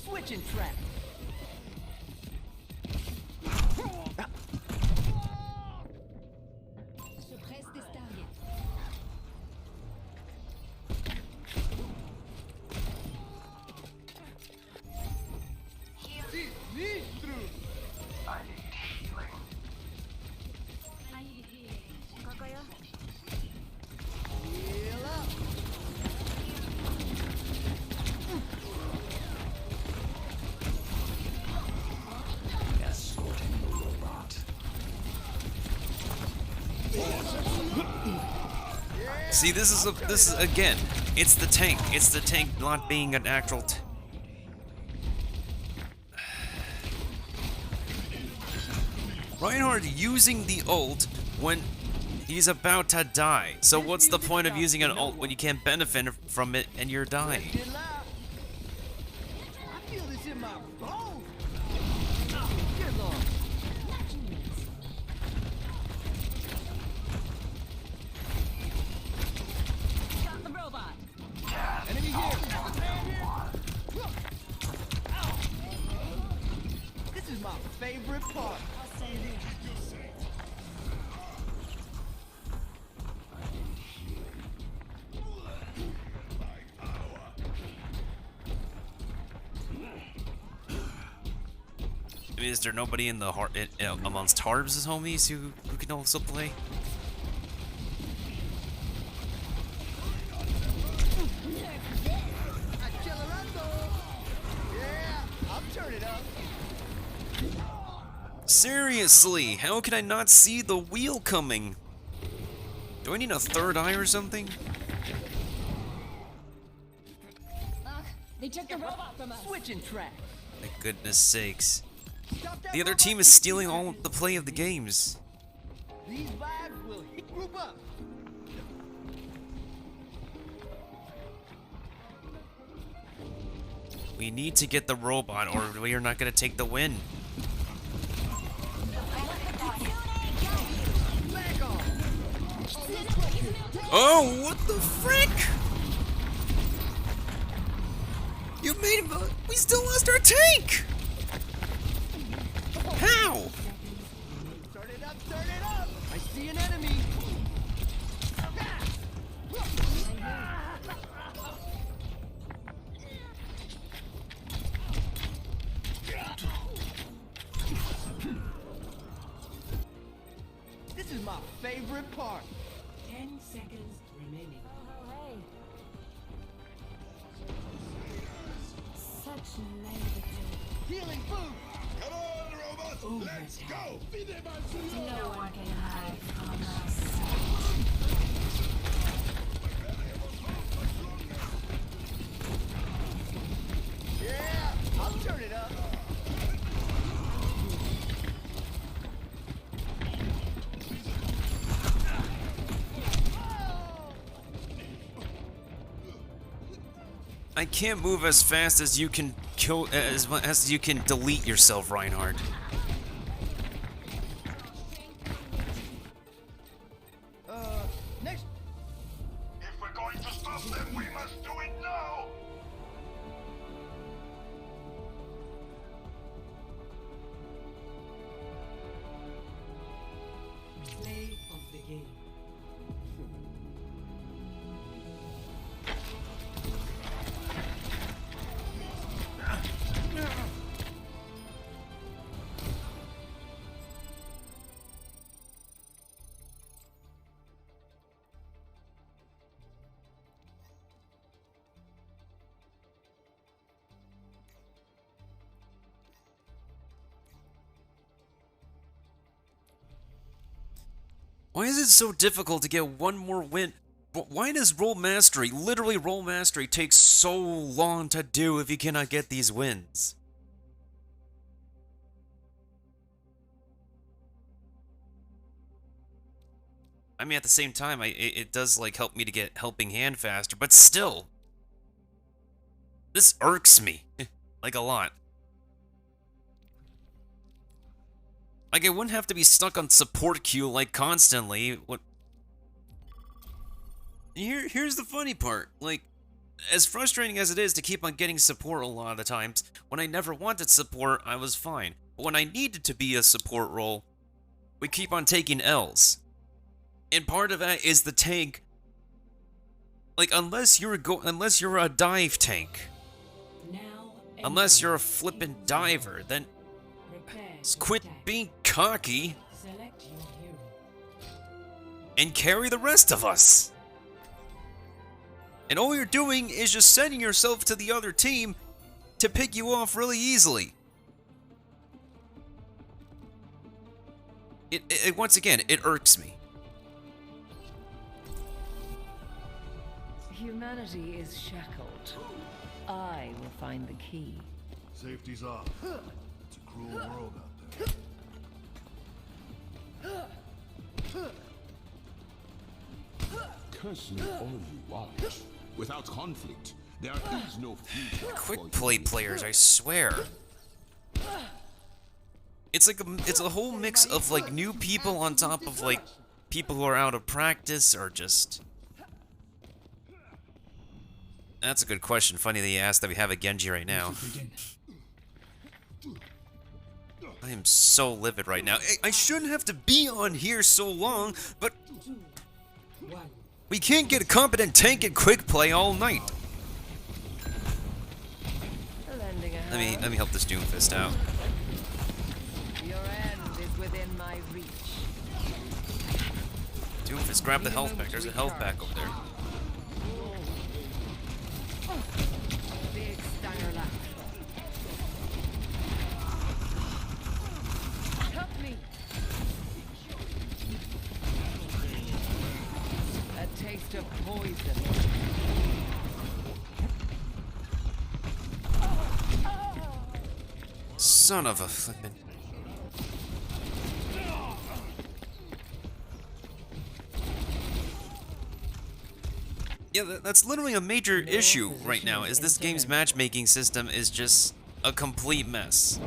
Switching track. Suppress this target. Heal up. Escorting the robot. See, this is again, it's the tank. It's the tank not being an actual Reinhardt using the ult when he's about to die. So what's the point of using an ult when you can't benefit from it and you're dying? I feel this in my bones. Get long. Got the robot. Enemy here. This is my favorite part. I mean, is there nobody in the amongst Harbs' homies who can also play? Yeah, I'm turning up. Seriously, how can I not see the wheel coming? Do I need a third eye or something? They took the robot from us. Switching track. My goodness sakes. The other team is stealing all of the play of the games. These vibes will group up. We need to get the robot or we are not going to take the win. Oh, what the frick? You made him. We still lost our tank! How? Turn it up, turn it up. I see an enemy. This is my favorite part. 10 seconds remaining. Oh, Such naivety. Healing food. Come on, robots. Let's go. no one can hide from us. Yeah, I'll turn it up. I can't move as fast as you can kill, as you can delete yourself, Reinhardt. Next. If we're going to stop them, we must do it now. Play of the game. Why is it so difficult to get one more win? Why does roll mastery, literally roll mastery, take so long to do if you cannot get these wins? I mean, at the same time, it does like help me to get helping hand faster, but still, this irks me like a lot. Like I wouldn't have to be stuck on support queue like constantly. What? Here's the funny part. Like, as frustrating as it is to keep on getting support a lot of the times, when I never wanted support, I was fine. But when I needed to be a support role, we keep on taking L's. And part of that is the tank. Like, unless you're a dive tank, unless you're a flippin' diver, then quit being cocky and carry the rest of us. And all you're doing is just sending yourself to the other team to pick you off really easily. It once again, it irks me. Humanity is shackled. I will find the key. Safety's off. It's a cruel world out there. Curse me all you want. Without conflict, there is no future. Quick play players, I swear. It's like it's a whole mix of like new people on top of like people who are out of practice or just. That's a good question. Funny that you asked that we have a Genji right now. I am so livid right now. I shouldn't have to be on here so long, but we can't get a competent tank and quick play all night. Let me help this Doomfist out. Your end is within my reach. Doomfist, grab the health pack. There's a health pack over there. Big Steiner left. Help me. A taste of poison. Son of a flippin'. Yeah, that's literally a major issue right now, is this game's matchmaking system is just a complete mess.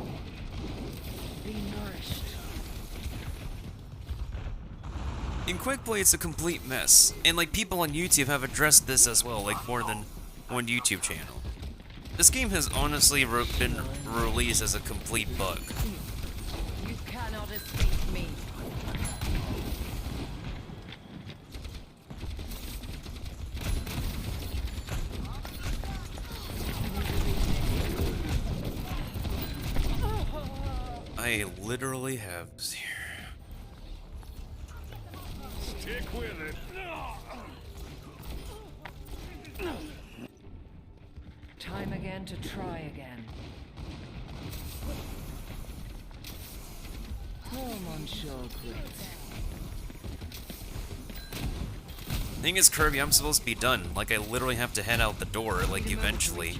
Be nourished. In quick play, it's a complete mess. And like people on YouTube have addressed this as well, like more than one YouTube channel. This game has honestly been released as a complete bug. You cannot escape me. I literally have zero. Stick with it. Time again to try again. Oh, Monsieur Grit. Thing is, Kirby, I'm supposed to be done. Like, I literally have to head out the door, like, eventually.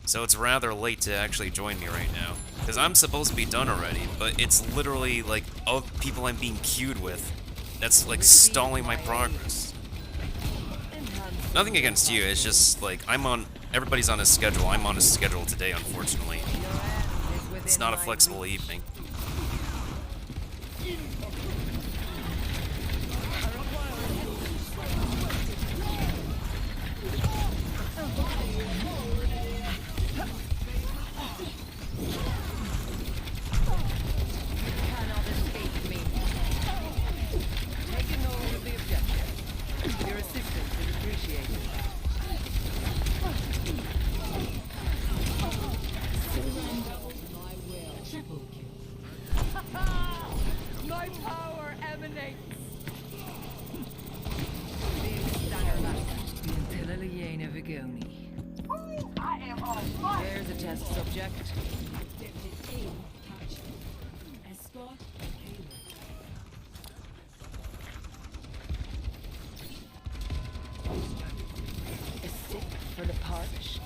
So it's rather late to actually join me right now. Because I'm supposed to be done already, but it's literally, like, of people I'm being queued with that's, like, stalling my progress. Nothing against you, it's just, like, everybody's on a schedule. I'm on a schedule today, unfortunately. It's not a flexible evening. My power emanates. I am on fire. There's a test subject. Escort payload. finished.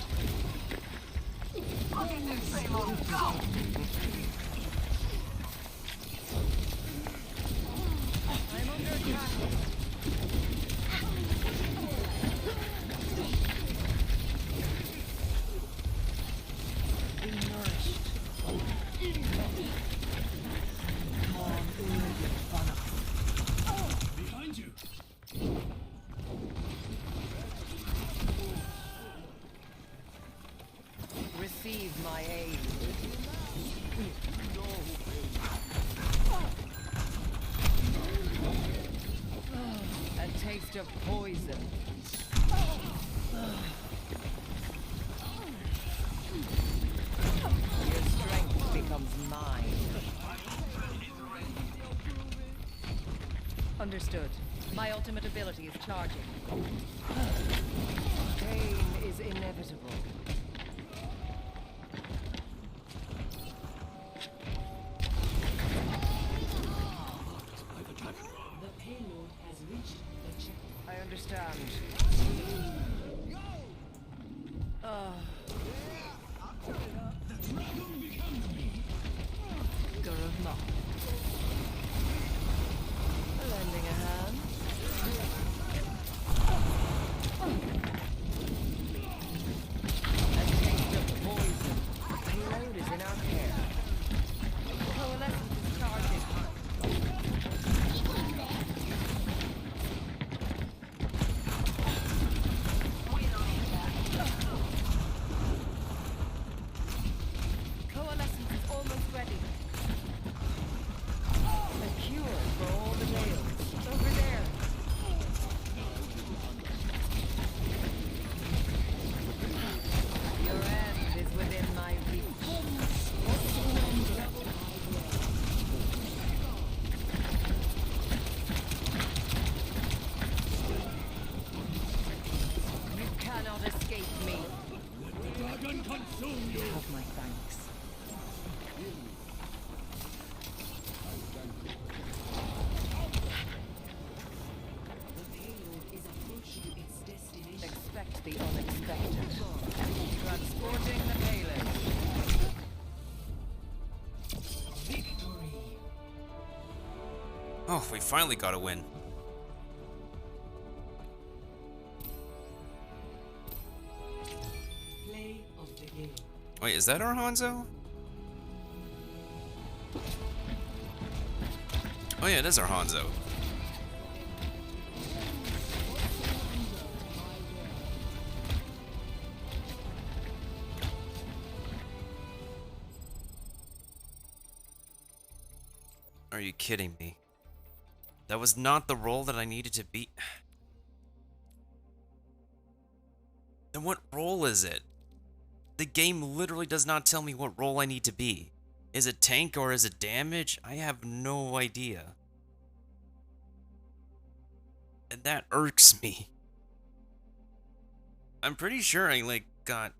I'm under attack. Be nourished. Behind you. Receive my aid. A taste of poison. Your strength becomes mine. Understood. My ultimate ability is charging. Pain is inevitable. The payload has reached the checkpoint. I understand. Guruma. Lending a hand. A taste of poison. Payload is in our care. Coalescence is charging. Coalescence is almost ready. A cure for all the nails. Over there. Your end is within my reach. You cannot escape me. The dragon consume you. Have my thanks. The payload is approaching its destination. Expect the unexpected. Transporting the payload. Victory. Oh, we finally got a win. Play of the game. Wait, is that our Hanzo? Oh yeah, it is our Hanzo. Are you kidding me? That was not the role that I needed to be. Then what role is it? The game literally does not tell me what role I need to be. Is it tank or is it damage? I have no idea. And that irks me. I'm pretty sure I got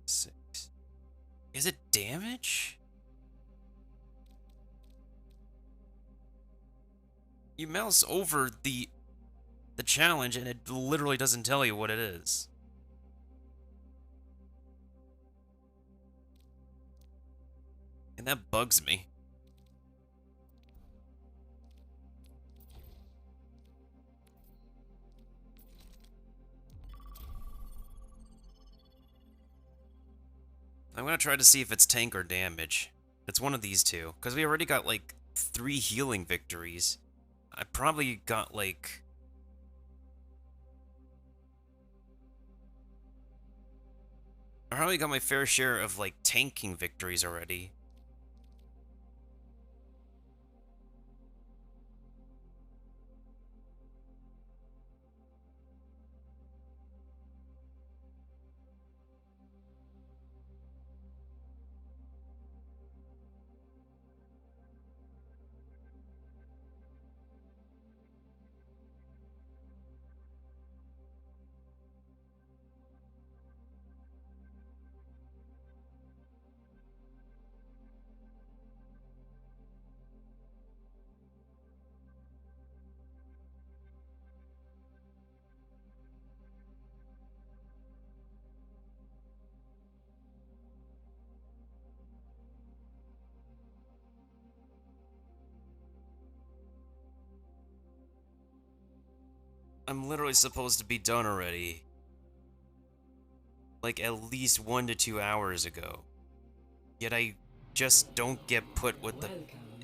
6. Is it damage? You mouse over the challenge and it literally doesn't tell you what it is. And that bugs me. I'm gonna try to see if it's tank or damage. It's one of these two. Because we already got 3 healing victories. I probably got I probably got my fair share of tanking victories already. I'm literally supposed to be done already. Like at least 1 to 2 hours ago. Yet I just don't get put with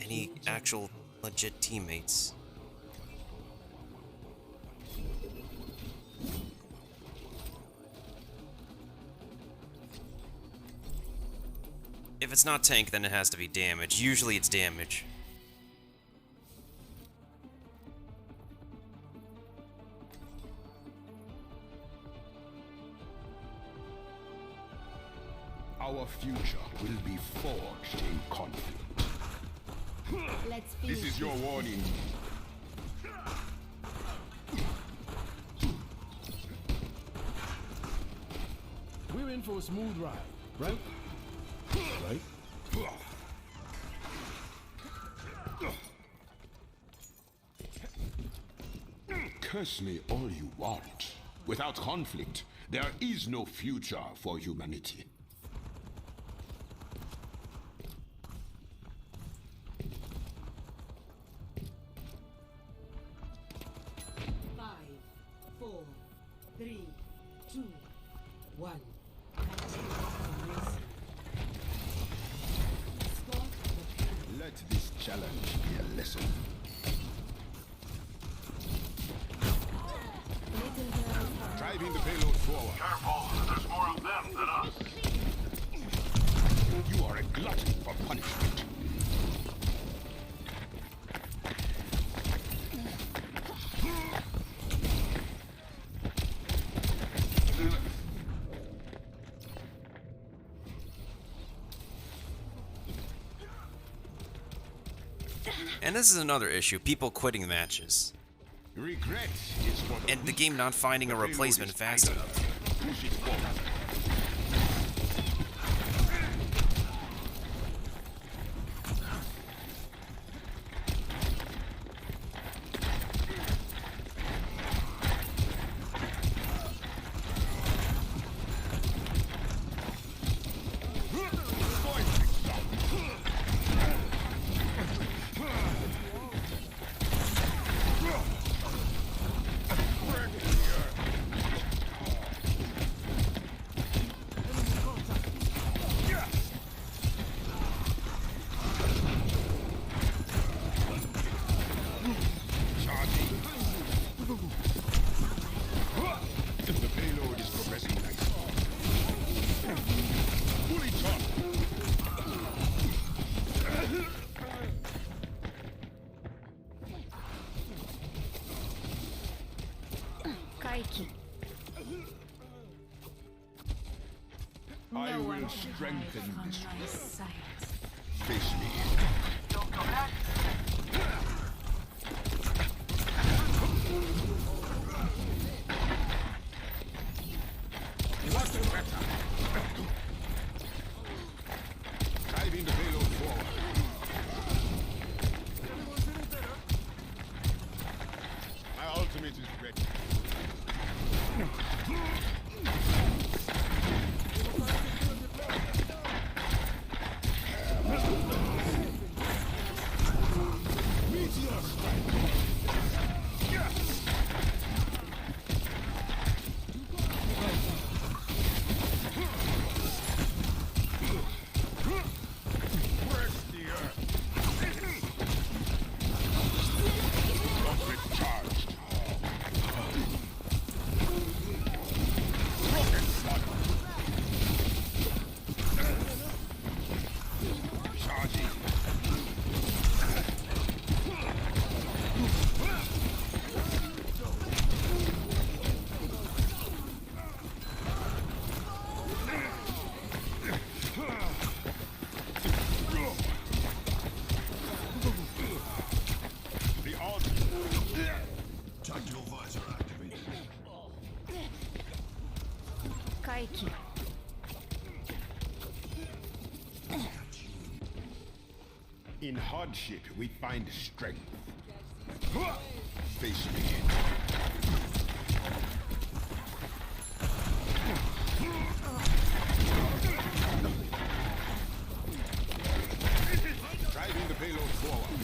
any actual legit teammates. If it's not tank, then it has to be damage. Usually it's damage. Our future will be forged in conflict. Let's This is your warning. We're in for a smooth ride, right? Right? Curse me all you want. Without conflict, there is no future for humanity. Let this challenge be a lesson. Driving the payload forward. Careful, there's more of them than us. You are a glutton for punishment. And this is another issue, people quitting matches. Regret is for the and the game not finding a replacement fast enough. Push it forward. The payload is progressing nicely. Fully charged. Kaiki. I will strengthen this world. Face me. Don't come back. What's the matter? Driving the payload forward. My ultimate is ready. Meteor strike. Tactical visor activated. Kaiki. In hardship, we find strength. Face me. Driving the payload forward.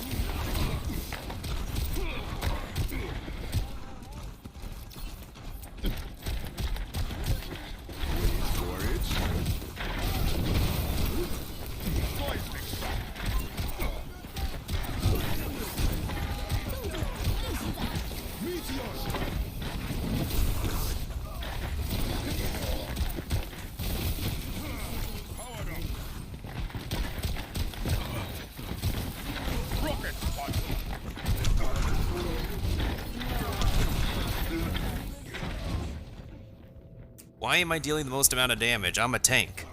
Why am I dealing the most amount of damage? I'm a tank.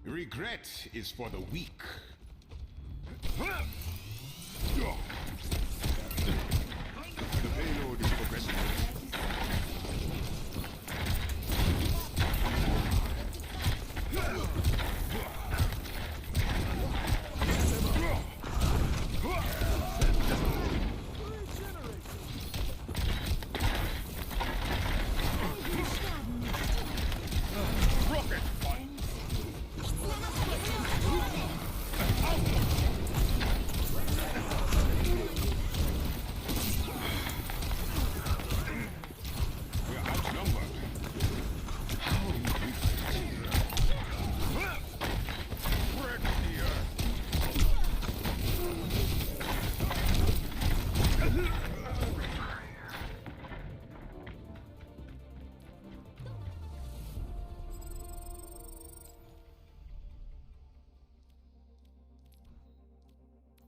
Regret is for the weak. The payload is progressing.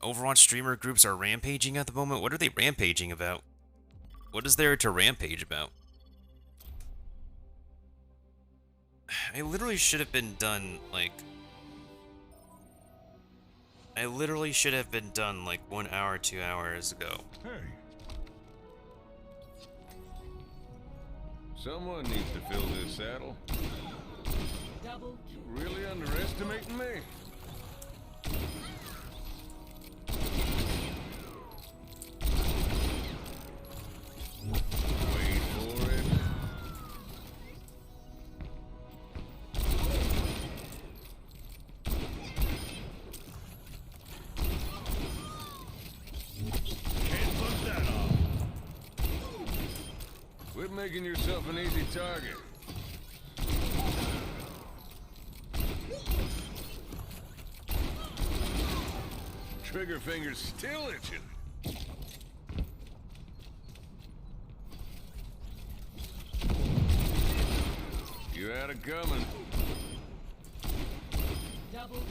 Overwatch streamer groups are rampaging at the moment? What are they rampaging about? What is there to rampage about? I literally should have been done, like... I literally should have been done, like, 1 hour, 2 hours ago. Hey. Someone needs to fill this saddle. You're really underestimating me. Wait for it. Can't put that off. Quit making yourself an easy target. Trigger finger's still itching. You had it coming. Double kill.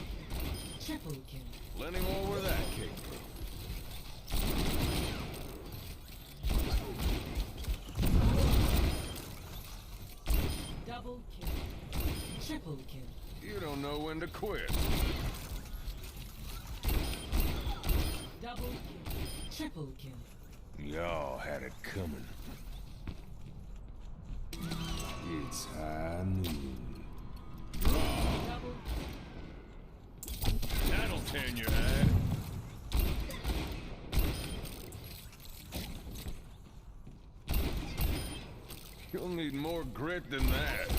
Triple kill. Plenty more where that came from. Double kill. Triple kill. You don't know when to quit. Double kill. Triple kill. Y'all had it coming. It's high noon. Double kill. That'll turn your head. You'll need more grit than that.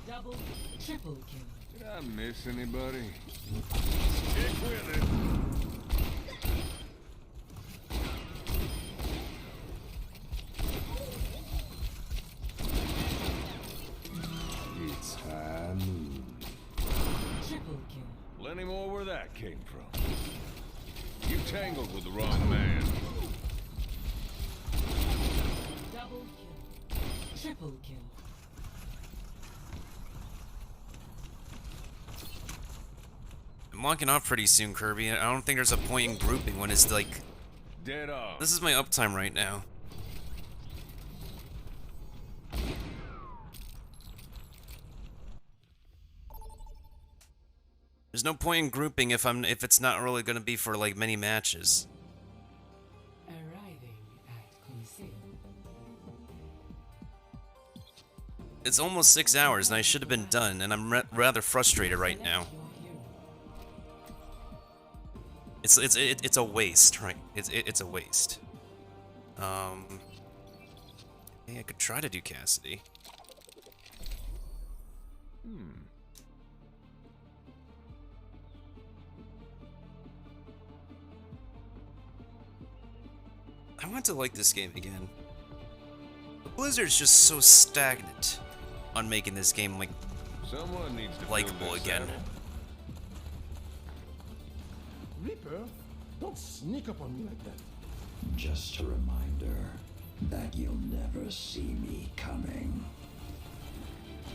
Double, triple kill. Did I miss anybody? Stick with it. It's high noon. Triple kill. Plenty more where that came from. You tangled with the wrong man. Double kill. Triple kill. I'm locking off pretty soon, Kirby. I don't think there's a point in grouping when it's like... Dead on. This is my uptime right now. There's no point in grouping if it's not really gonna be for like many matches. Arriving at Conseil. It's almost 6 hours and I should have been done, and I'm rather frustrated right now. It's a waste, right? It's a waste. Hey, I could try to do Cassidy. I want to like this game again. Blizzard's just so stagnant on making this game like Someone needs to likable again. Reaper, don't sneak up on me like that. Just a reminder that you'll never see me coming.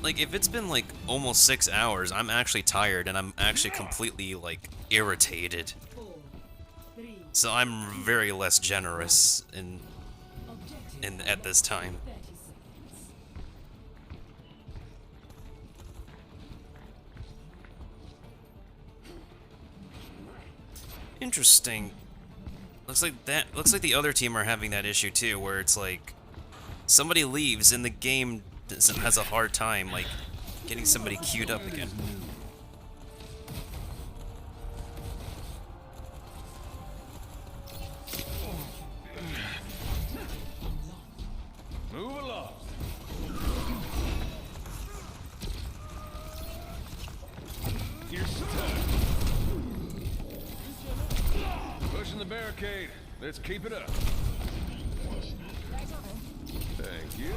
Like, if it's been like almost 6 hours, I'm actually tired and I'm actually completely like irritated. So I'm very less generous in at this time. Interesting. Looks like the other team are having that issue too, where it's like somebody leaves and the game has a hard time like getting somebody queued up again. Move along. You're stuck. Pushing the barricade. Let's keep it up. Thank you.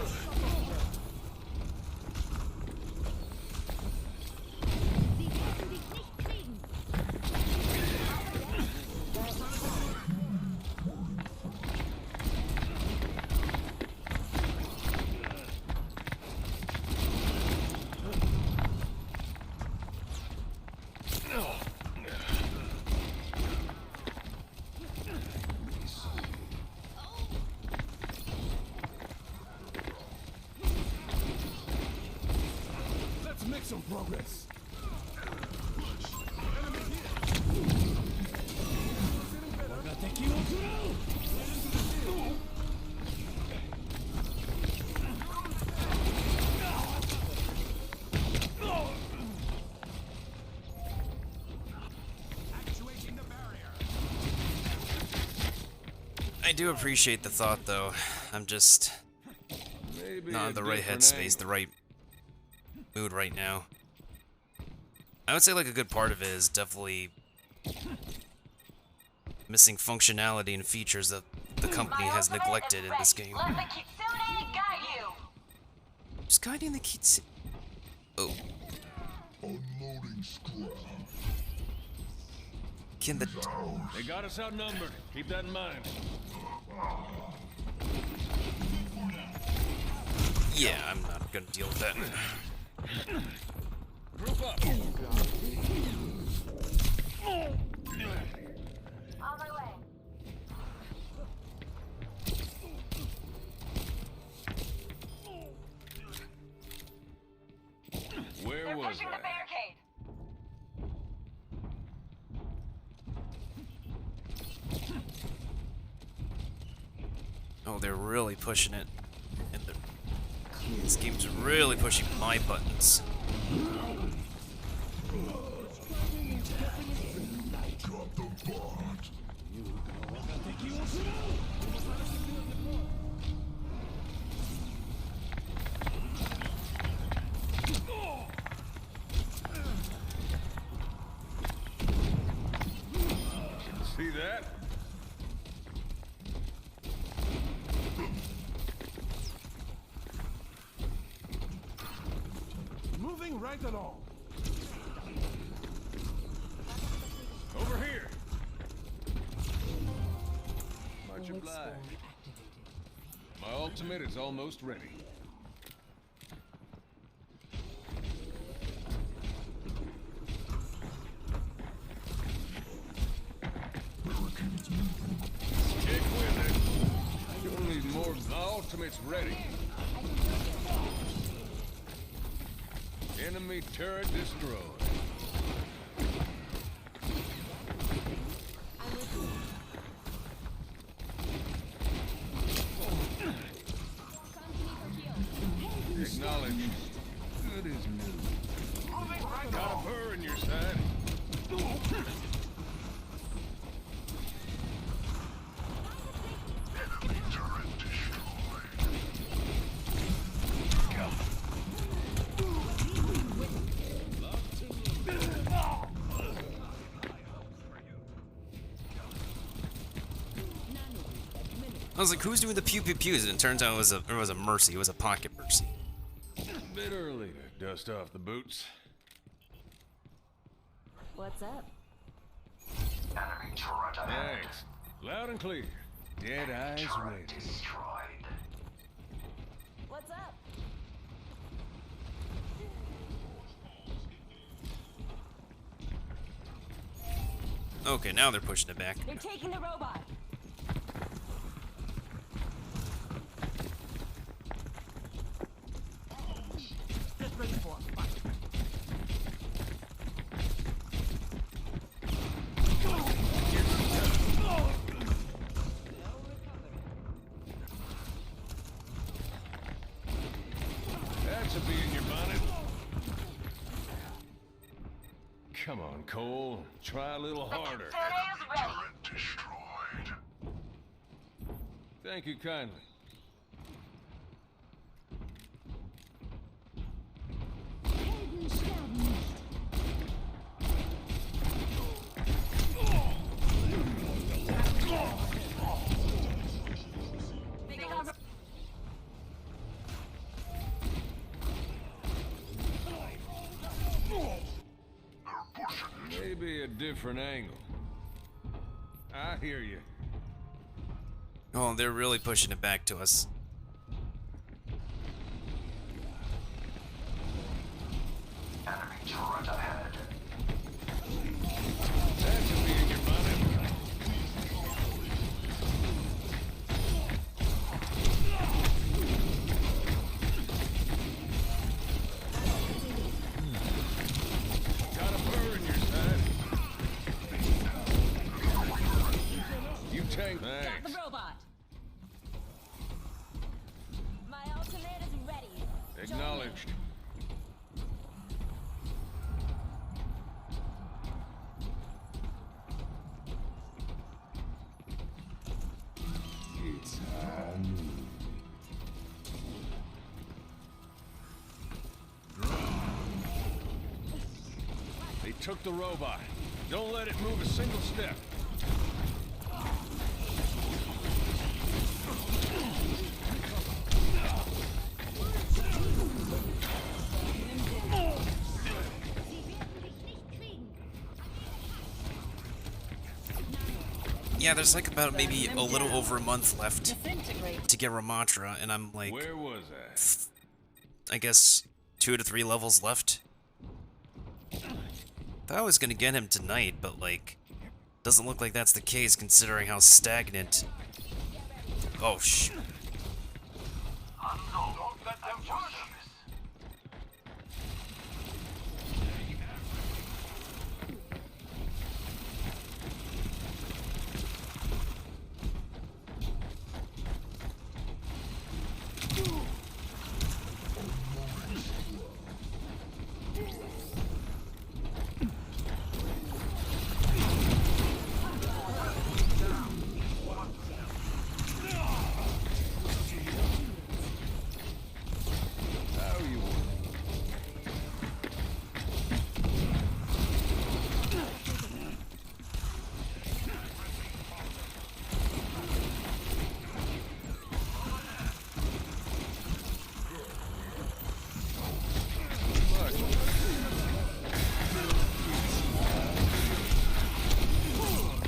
Let's make some progress. I do appreciate the thought, though. I'm just Maybe not in the right headspace, the right mood right now. I would say like a good part of it is definitely missing functionality and features that the company has neglected in this game. Let the Kitsune guide you. Who's guiding the Kitsune? Oh. Unloading scrap. Can the... They got us outnumbered. Keep that in mind. Yeah, I'm not gonna deal with that. Group up. On my way. Where They're was pushing the I? barricade. Oh, they're really pushing it. And this game's really pushing my buttons. Drop the bot. See that? Moving right along. Over here. Much obliged. My ultimate is almost ready. Stick with it. You'll need more. My ultimate's ready. Enemy turret destroyed. Acknowledge. Good as new. Got a burr in your side. I was like, who's doing the pew pew pews? And it turns out it was a mercy. It was a pocket mercy. Bit early to dust off the boots. What's up? Enemy turret ahead. Thanks. Loud and clear. Dead eyes ready. Destroyed. What's up? Okay, now they're pushing it back. They're taking the robot. Get ready for a fight. That should be in your bonnet. Come on, Cole. Try a little harder. Thank you kindly. Maybe a different angle. I hear you. Oh, they're really pushing it back to us. Enemy turret ahead. That should be in your bonnet. Got a burr in your side. You tank. Got Thanks. the robot. My ultimate is ready. Acknowledged. It's on. They took the robot. Don't let it move a single step. Yeah, there's like about maybe a little over a month left to get Ramatra, and I'm like, Where was I guess 2 to 3 levels left. Thought I was gonna get him tonight, but like, doesn't look like that's the case considering how stagnant. Oh shoot. Don't let them push.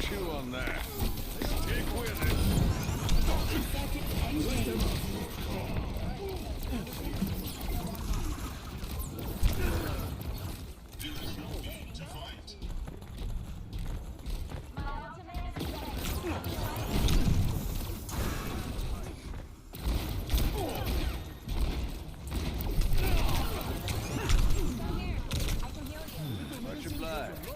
Chew on that. Stick with it. Much obliged.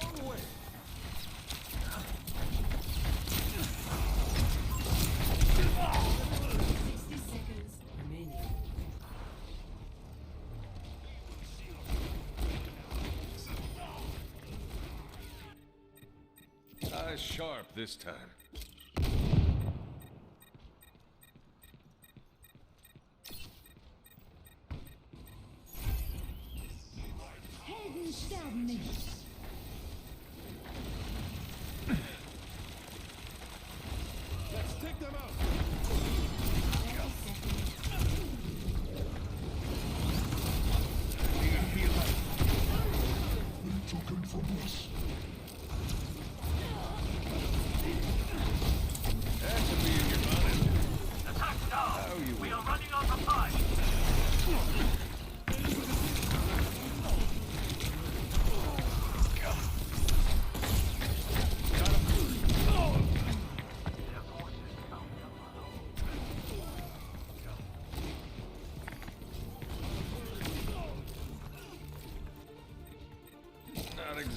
Eyes sharp this time. Helden sterben nicht. Let's take them out. We took him from us. That should be in your bonnet. Attack now. How you We will. are running out of time.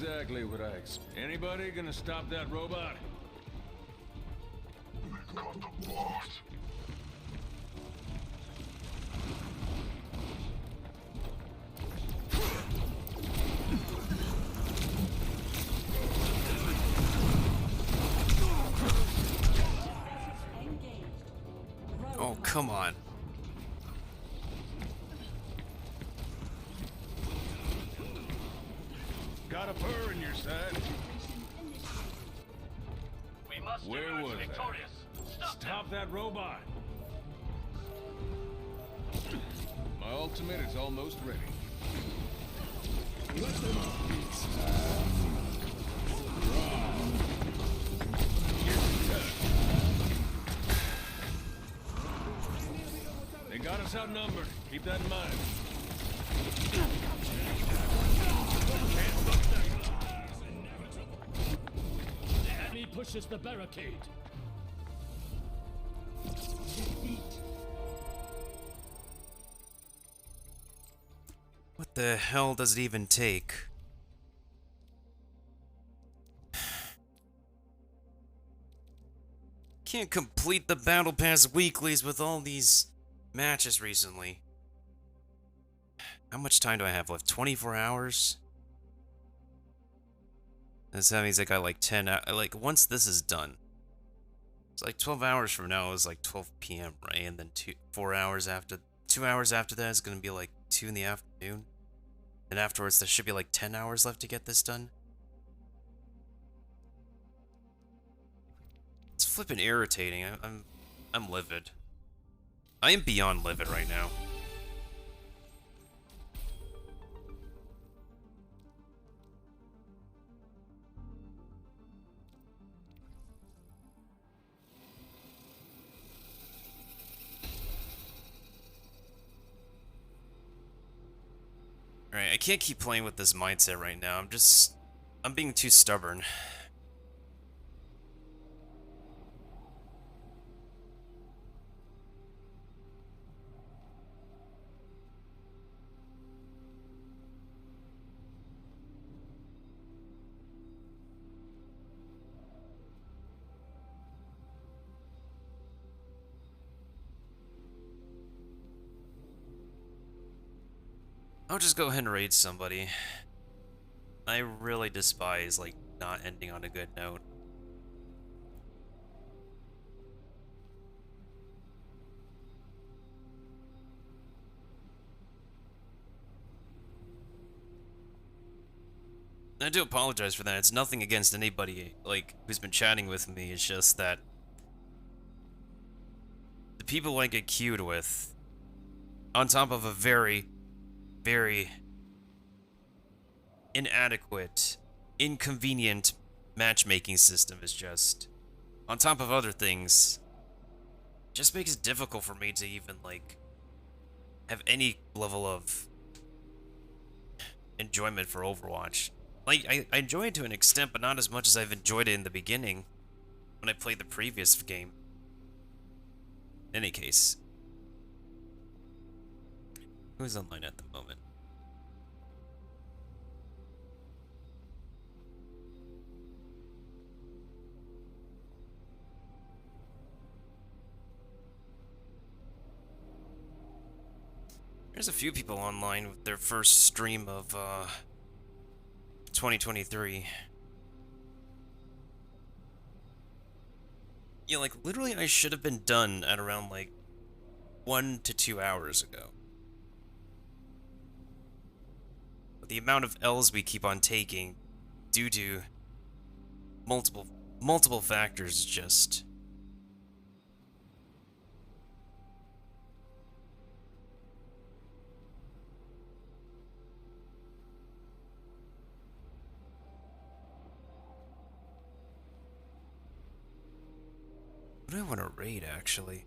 exactly what I expect. Anybody gonna stop that robot? We've got the boss. Oh, come on. Got a burr in your side. We must Where emerge was victorious. Stop that robot! My ultimate is almost ready. They got us outnumbered. Keep that in mind. The enemy pushes the barricade. What the hell does it even take? Can't complete the Battle Pass weeklies with all these matches recently. How much time do I have left? 24 hours? That means I got like 10 like once this is done. It's like 12 hours from now is like 12 p.m., right? And then 2 hours after that is going to be like 2 in the afternoon. And afterwards there should be like 10 hours left to get this done. It's flippin' irritating. I'm livid. I am beyond livid right now. Alright, I can't keep playing with this mindset right now. I'm being too stubborn. I'll just go ahead and raid somebody. I really despise, like, not ending on a good note. I do apologize for that. It's nothing against anybody, like, who's been chatting with me. It's just that the people I get queued with, on top of a very inadequate, inconvenient matchmaking system, is just, on top of other things, just makes it difficult for me to even, like, have any level of enjoyment for Overwatch. Like, I enjoy it to an extent, but not as much as I've enjoyed it in the beginning, when I played the previous game. In any case. Who's online at the moment? There's a few people online with their first stream of 2023. Yeah, like, literally I should have been done at around, like, 1 to 2 hours ago. But the amount of L's we keep on taking due to multiple factors is just... What do I want to raid, actually?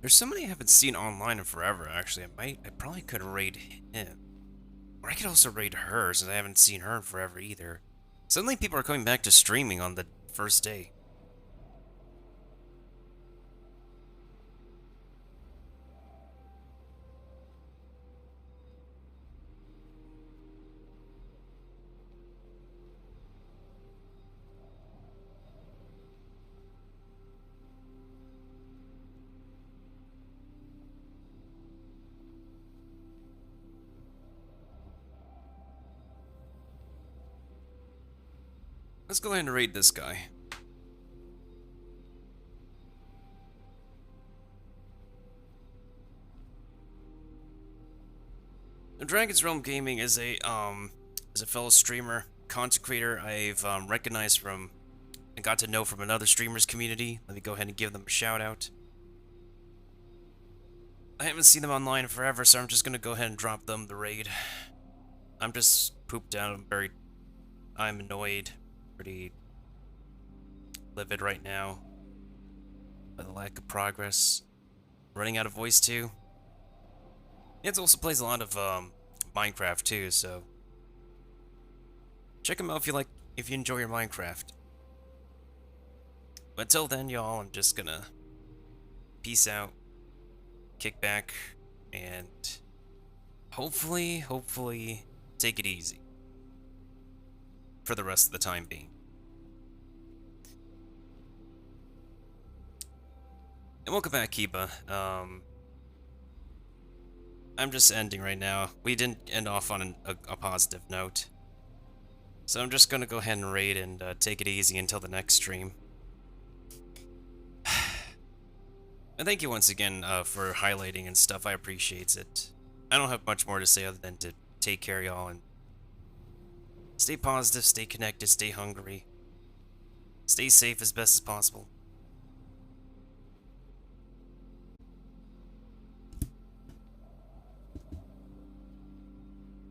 There's somebody I haven't seen online in forever, actually. I probably could raid him. Or I could also raid her, since I haven't seen her in forever either. Suddenly people are coming back to streaming on the first day. Let's go ahead and raid this guy. Dragon's Realm Gaming is a fellow streamer, content creator I've recognized from and got to know from another streamers community. Let me go ahead and give them a shout out. I haven't seen them online in forever, so I'm just gonna go ahead and drop them the raid. I'm just pooped out. I'm annoyed, pretty livid right now by the lack of progress. Running out of voice too. It also plays a lot of Minecraft too, so check him out if you enjoy your Minecraft. But until then, y'all, I'm just gonna peace out, kick back, and hopefully take it easy for the rest of the time being. And welcome back, Kiba. I'm just ending right now. We didn't end off on a positive note. So I'm just gonna go ahead and raid and take it easy until the next stream. And thank you once again for highlighting and stuff. I appreciate it. I don't have much more to say other than to take care, y'all, and stay positive, stay connected, stay hungry, stay safe as best as possible.